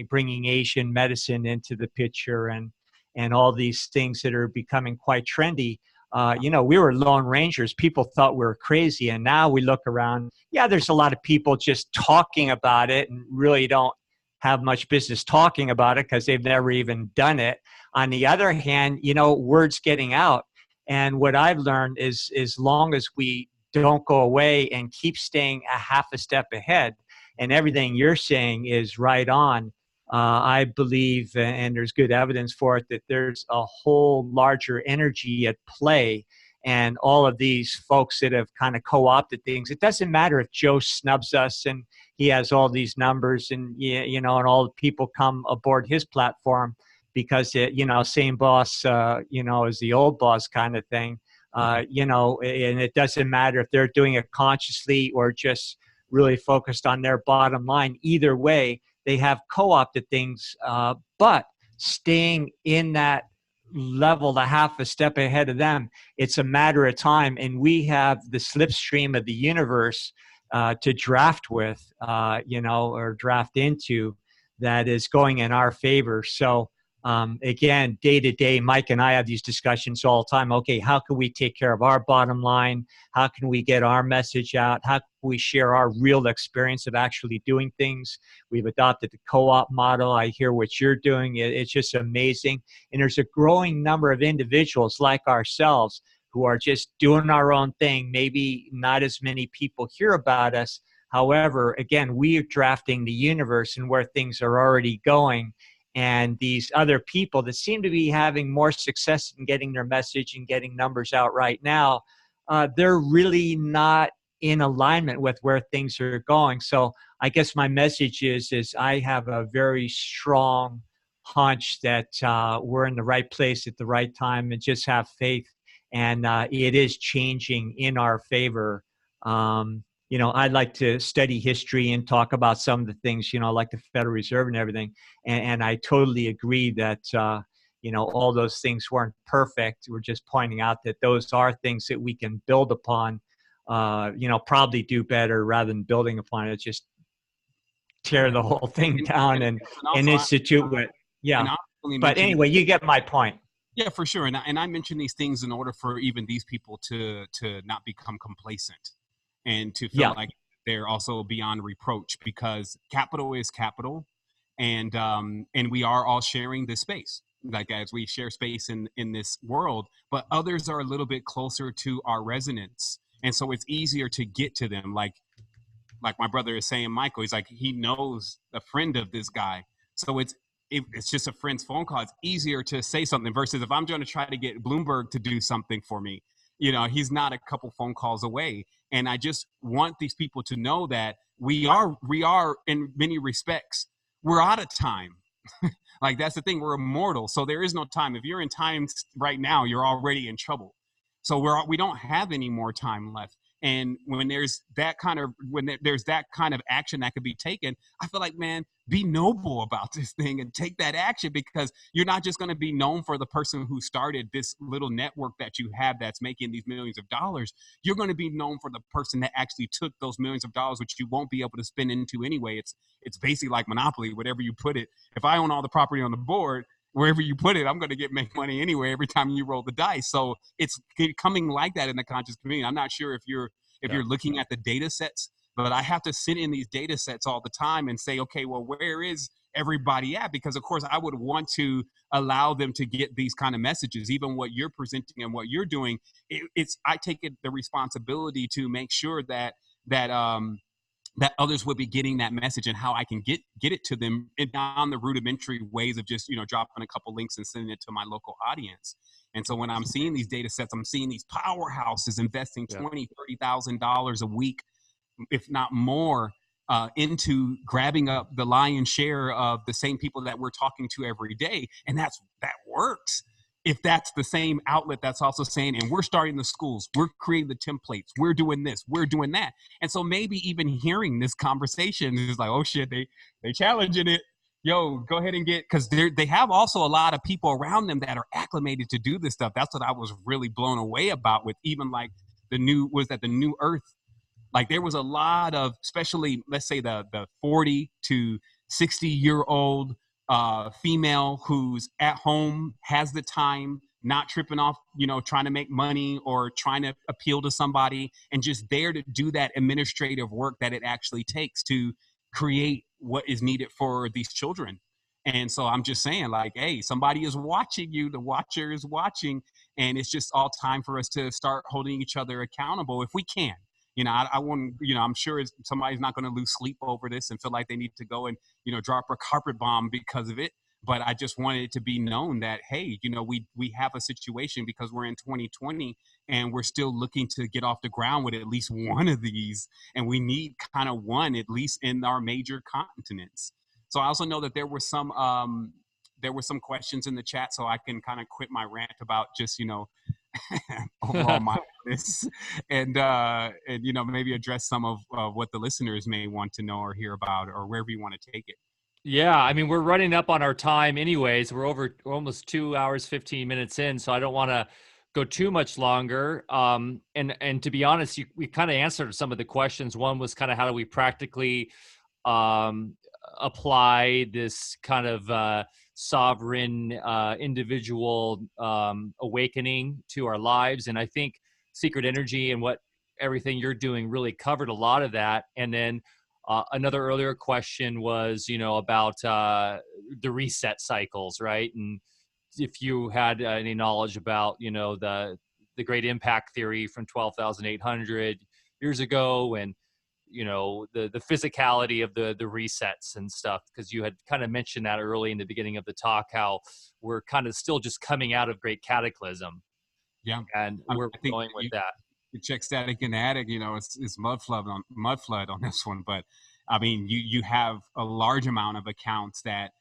bringing Asian medicine into the picture and all these things that are becoming quite trendy. We were lone rangers. People thought we were crazy. And now we look around. Yeah, there's a lot of people just talking about it and really don't have much business talking about it because they've never even done it. On the other hand, word's getting out. And what I've learned is as long as we don't go away and keep staying a half a step ahead, and everything you're saying is right on, I believe, and there's good evidence for it, that there's a whole larger energy at play. and all of these folks that have kind of co-opted things. It doesn't matter if Joe snubs us and he has all these numbers and, you know, and all the people come aboard his platform because, you know, same boss, you know, as the old boss kind of thing. You know, and it doesn't matter if they're doing it consciously or just really focused on their bottom line. Either way, they have co-opted things, but staying in that level, the half a step ahead of them, it's a matter of time. And we have the slipstream of the universe to draft with, you know, or draft into, that is going in our favor. So again, day to day, Mike and I have these discussions all the time. Okay, how can we take care of our bottom line? How can we get our message out? How can we share our real experience of actually doing things? We've adopted the co-op model. I hear what you're doing. It's just amazing. And there's a growing number of individuals like ourselves who are just doing our own thing. Maybe not as many people hear about us. However, again, we are drafting the universe and where things are already going. And these other people that seem to be having more success in getting their message and getting numbers out right now, they're really not in alignment with where things are going. So I guess my message is I have a very strong hunch that we're in the right place at the right time, and just have faith. And it is changing in our favor. You know, I'd like to study history and talk about some of the things, you know, like the Federal Reserve and everything. And I totally agree that, you know, all those things weren't perfect. We're just pointing out that those are things that we can build upon, you know, probably do better rather than building upon it. Just tear the whole thing down and institute with, yeah. But anyway, you get my point. Yeah, for sure. And I mention these things in order for even these people to not become complacent and to feel like they're also beyond reproach, because capital is capital, and we are all sharing this space, like as we share space in this world, but others are a little bit closer to our resonance, and so it's easier to get to them. Like my brother is saying, Michael, he's like, he knows a friend of this guy, so it's just a friend's phone call. It's easier to say something versus if I'm going to try to get Bloomberg to do something for me. You know, he's not a couple phone calls away. And I just want these people to know that we are in many respects, we're out of time. Like, that's the thing. We're immortal. So there is no time. If you're in time right now, you're already in trouble. So we don't have any more time left. And when there's that kind of action that could be taken, I feel like, man, be noble about this thing and take that action, because you're not just going to be known for the person who started this little network that you have that's making these millions of dollars. You're going to be known for the person that actually took those millions of dollars, which you won't be able to spend into anyway. It's basically like Monopoly, whatever you put it. If I own all the property on the board, wherever you put it, I'm going to make money anyway every time you roll the dice. So it's coming like that in the conscious community. I'm not sure if you're looking at the data sets, but I have to sit in these data sets all the time and say, okay, well, where is everybody at? Because of course I would want to allow them to get these kind of messages. Even what you're presenting and what you're doing, I take the responsibility to make sure that others will be getting that message, and how I can get it to them on the rudimentary ways of just, dropping a couple links and sending it to my local audience. And so when I'm seeing these data sets, I'm seeing these powerhouses investing $20,000, $30,000 a week, if not more, into grabbing up the lion's share of the same people that we're talking to every day. And that works. If that's the same outlet that's also saying, and we're starting the schools, we're creating the templates, we're doing this, we're doing that. And so maybe even hearing this conversation is like, oh shit, they challenging it. Yo, go ahead and because they have also a lot of people around them that are acclimated to do this stuff. That's what I was really blown away about with even like the New Earth. Like there was a lot of, especially let's say the 40 to 60-year-old female who's at home, has the time, not tripping off, trying to make money or trying to appeal to somebody, and just there to do that administrative work that it actually takes to create what is needed for these children. And so I'm just saying, like, hey, somebody is watching you, the watcher is watching, and it's just all time for us to start holding each other accountable if we can. I wouldn't, I'm sure somebody's not going to lose sleep over this and feel like they need to go and, drop a carpet bomb because of it. but I just wanted it to be known that, hey, we have a situation because we're in 2020 and we're still looking to get off the ground with at least one of these, and we need kind of one at least in our major continents. So I also know that there were some questions in the chat, so I can kind of quit my rant about just overall mindfulness and maybe address some of what the listeners may want to know or hear about, or wherever you want to take it. Yeah, I mean, we're running up on our time anyways. We're almost 2 hours, 15 minutes in, so I don't want to go too much longer. And to be honest, we kind of answered some of the questions. One was kind of how do we practically apply this kind of sovereign individual awakening to our lives. And I think Secret Energy and what everything you're doing really covered a lot of that. And then another earlier question was, about the reset cycles, right? And if you had any knowledge about, the great impact theory from 12,800 years ago, and the physicality of the resets and stuff, because you had kind of mentioned that early in the beginning of the talk, how we're kind of still just coming out of great cataclysm. Yeah, and we're going with that. You check Static and Attic, it's mud flood on this one, but I mean, you have a large amount of accounts that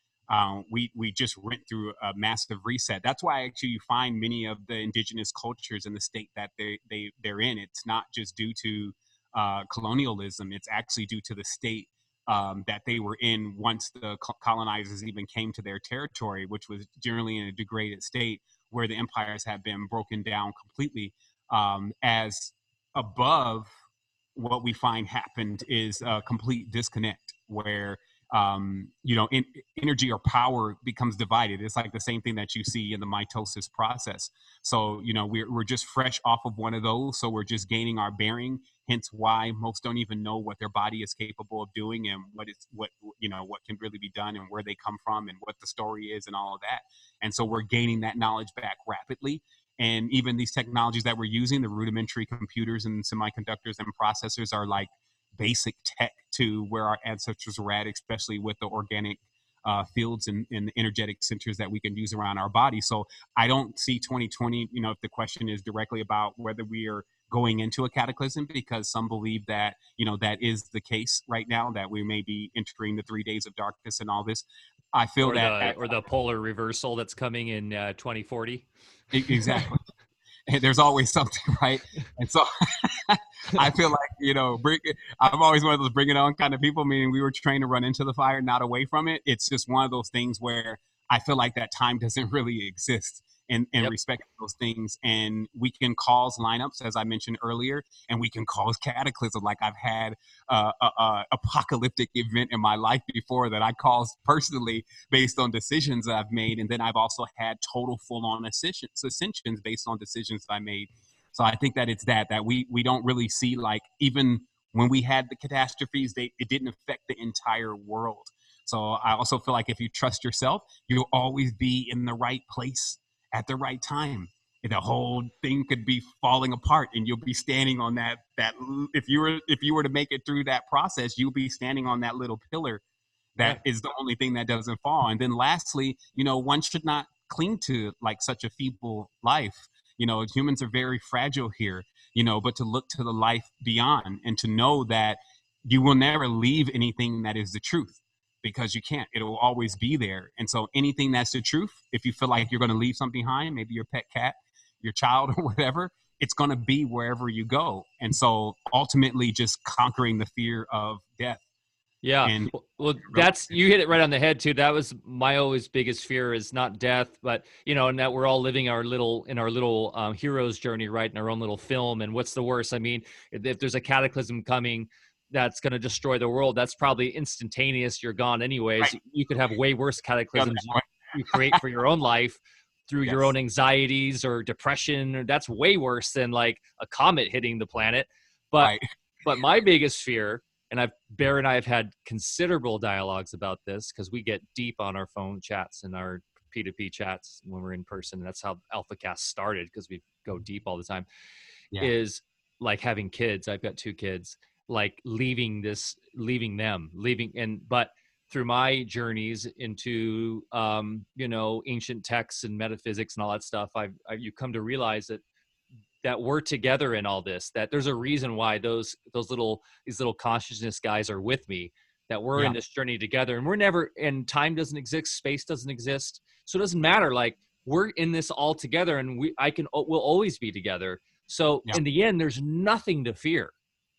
we just went through a massive reset. That's why actually you find many of the indigenous cultures in the state that they're in. It's not just due to colonialism. It's actually due to the state that they were in once the colonizers even came to their territory, which was generally in a degraded state where the empires have been broken down completely. As above, what we find happened is a complete disconnect where energy or power becomes divided. It's like the same thing that you see in the mitosis process. So we're just fresh off of one of those, so we're just gaining our bearing. Hence why most don't even know what their body is capable of doing, and what can really be done, and where they come from, and what the story is, and all of that. And so we're gaining that knowledge back rapidly. And even these technologies that we're using, the rudimentary computers and semiconductors and processors, are like basic tech to where our ancestors were at, especially with the organic fields and the energetic centers that we can use around our body. So I don't see 2020, if the question is directly about whether we are going into a cataclysm, because some believe that, that is the case right now, that we may be entering the 3 days of darkness and all this. I feel or the polar reversal that's coming in 2040. Exactly. There's always something, right? And so I feel like, I'm always one of those bring it on kind of people, meaning we were trained to run into the fire, not away from it. It's just one of those things where I feel like that time doesn't really exist in respect to those things. And we can cause lineups, as I mentioned earlier, and we can cause cataclysm. Like I've had a apocalyptic event in my life before that I caused personally based on decisions that I've made. And then I've also had total full-on ascensions based on decisions I made. So I think that it's that we don't really see, like, even when we had the catastrophes, it didn't affect the entire world. So I also feel like if you trust yourself, you'll always be in the right place at the right time. The whole thing could be falling apart, and you'll be standing on that if you were to make it through that process, you'll be standing on that little pillar that is the only thing that doesn't fall. And then lastly, one should not cling to like such a feeble life. Humans are very fragile here, but to look to the life beyond, and to know that you will never leave anything that is the truth, because you can't. It will always be there. And so anything that's the truth, if you feel like you're going to leave something behind, maybe your pet cat, your child, or whatever, it's going to be wherever you go. And so ultimately just conquering the fear of death. Yeah. And well, that's, you hit it right on the head too. That was my always biggest fear, is not death, but, and that we're all living our little hero's journey, right? In our own little film. And what's the worst? I mean, if there's a cataclysm coming that's going to destroy the world, that's probably instantaneous. You're gone anyways. Right. You could have way worse cataclysms you create for your own life through your own anxieties or depression. That's way worse than like a comet hitting the planet. But my biggest fear, and Bear and I have had considerable dialogues about this, because we get deep on our phone chats and our P2P chats when we're in person. That's how Alfacast started, because we go deep all the time. Is like having kids. I've got 2 kids. Like leaving them, but through my journeys into, ancient texts and metaphysics and all that stuff, you come to realize that we're together in all this, that there's a reason why these little consciousness guys are with me, that we're in this journey together, and we're never, and time doesn't exist, space doesn't exist. So it doesn't matter. Like, we're in this all together, and we'll always be together. So in the end, there's nothing to fear.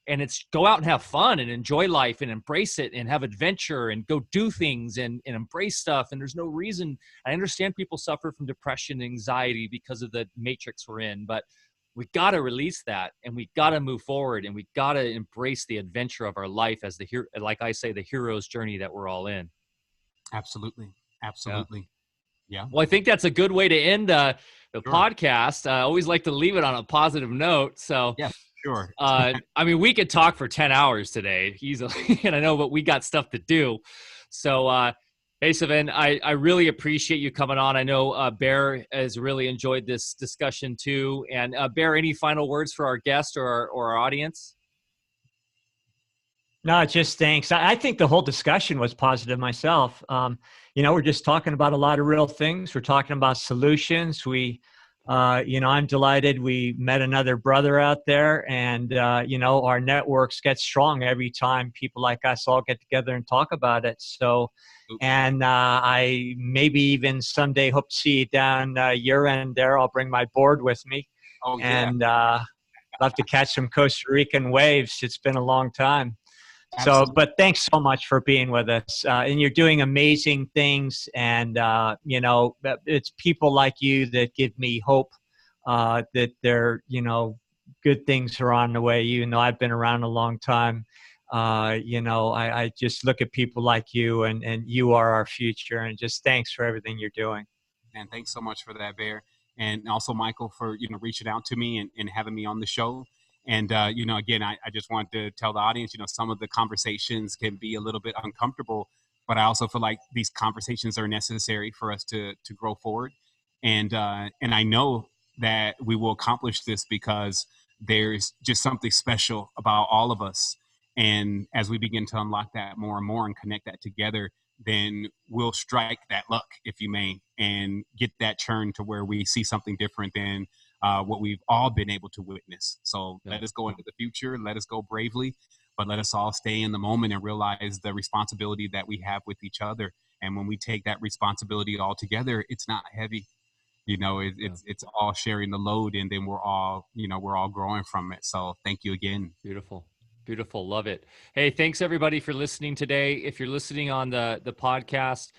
And it's go out and have fun and enjoy life and embrace it and have adventure and go do things and embrace stuff. And there's no reason. I understand people suffer from depression and anxiety because of the matrix we're in, but we got to release that, and we got to move forward, and we got to embrace the adventure of our life as like I say, the hero's journey that we're all in. Absolutely. Yeah. Well, I think that's a good way to end the podcast. I always like to leave it on a positive note. So yeah, sure. I mean, we could talk for 10 hours today easily, and I know, but we got stuff to do. So, hey, Sevan, I really appreciate you coming on. I know Bear has really enjoyed this discussion too. And Bear, any final words for our guest or our audience? No, just thanks. I think the whole discussion was positive myself. We're just talking about a lot of real things. We're talking about solutions. I'm delighted we met another brother out there, and, our networks get strong every time people like us all get together and talk about it. So, and I maybe even someday hope to see you down your end there. I'll bring my board with me. Oh, yeah. And love to catch some Costa Rican waves. It's been a long time. Absolutely. So, but thanks so much for being with us. And you're doing amazing things. And, it's people like you that give me hope that there, good things are on the way. Even though I've been around a long time, I just look at people like you, and you are our future. And just thanks for everything you're doing. And thanks so much for that, Bear. And also Michael for, reaching out to me and having me on the show. And, again, I just want to tell the audience, some of the conversations can be a little bit uncomfortable, but I also feel like these conversations are necessary for us to grow forward. And I know that we will accomplish this because there's just something special about all of us. And as we begin to unlock that more and more and connect that together, then we'll strike that luck, if you may, and get that churn to where we see something different than what we've all been able to witness. So let us go into the future, let us go bravely, but let us all stay in the moment and realize the responsibility that we have with each other. And when we take that responsibility all together, it's not heavy. It's all sharing the load, and then we're all growing from it. So thank you again. Beautiful. Love it. Hey, thanks everybody for listening today. If you're listening on the podcast,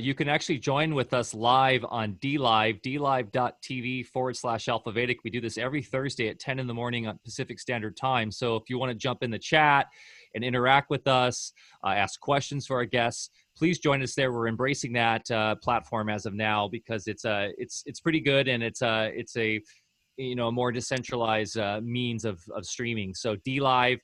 you can actually join with us live on dlive.tv/Alfa Vedic. We do this every Thursday at 10 in the morning on Pacific Standard Time. So if you want to jump in the chat and interact with us, ask questions for our guests, please join us there. We're embracing that platform as of now because it's pretty good, and it's a more decentralized means of streaming. So DLive.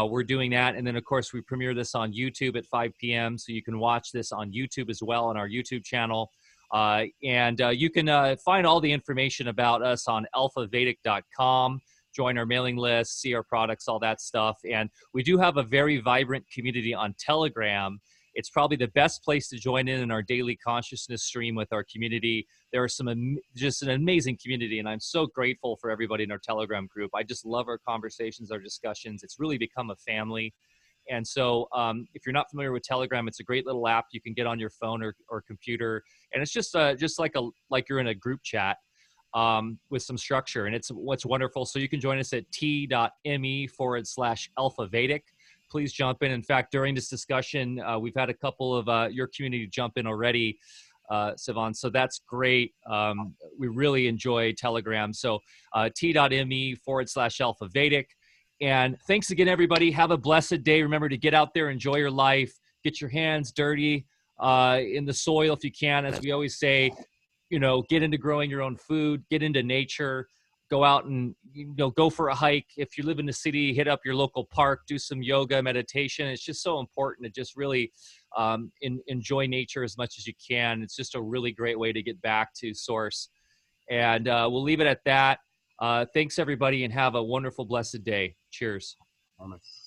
We're doing that. And then, of course, we premiere this on YouTube at 5 p.m. So you can watch this on YouTube as well on our YouTube channel. And you can find all the information about us on alfavedic.com. Join our mailing list, see our products, all that stuff. And we do have a very vibrant community on Telegram. It's probably the best place to join in our daily consciousness stream with our community. There are just an amazing community, and I'm so grateful for everybody in our Telegram group. I just love our conversations, our discussions. It's really become a family. And so if you're not familiar with Telegram, it's a great little app you can get on your phone or computer. And it's just like you're in a group chat with some structure. And it's what's wonderful. So you can join us at t.me/Alfa Vedic. Please jump in. In fact, during this discussion, we've had a couple of your community jump in already, Sevan. So that's great. We really enjoy Telegram. So t.me/Alfa Vedic. And thanks again, everybody. Have a blessed day. Remember to get out there, enjoy your life, get your hands dirty in the soil if you can. As we always say, get into growing your own food, get into nature. Go out and go for a hike. If you live in the city, hit up your local park, do some yoga, meditation. It's just so important to just really enjoy nature as much as you can. It's just a really great way to get back to source. And we'll leave it at that. Thanks, everybody, and have a wonderful, blessed day. Cheers. Promise.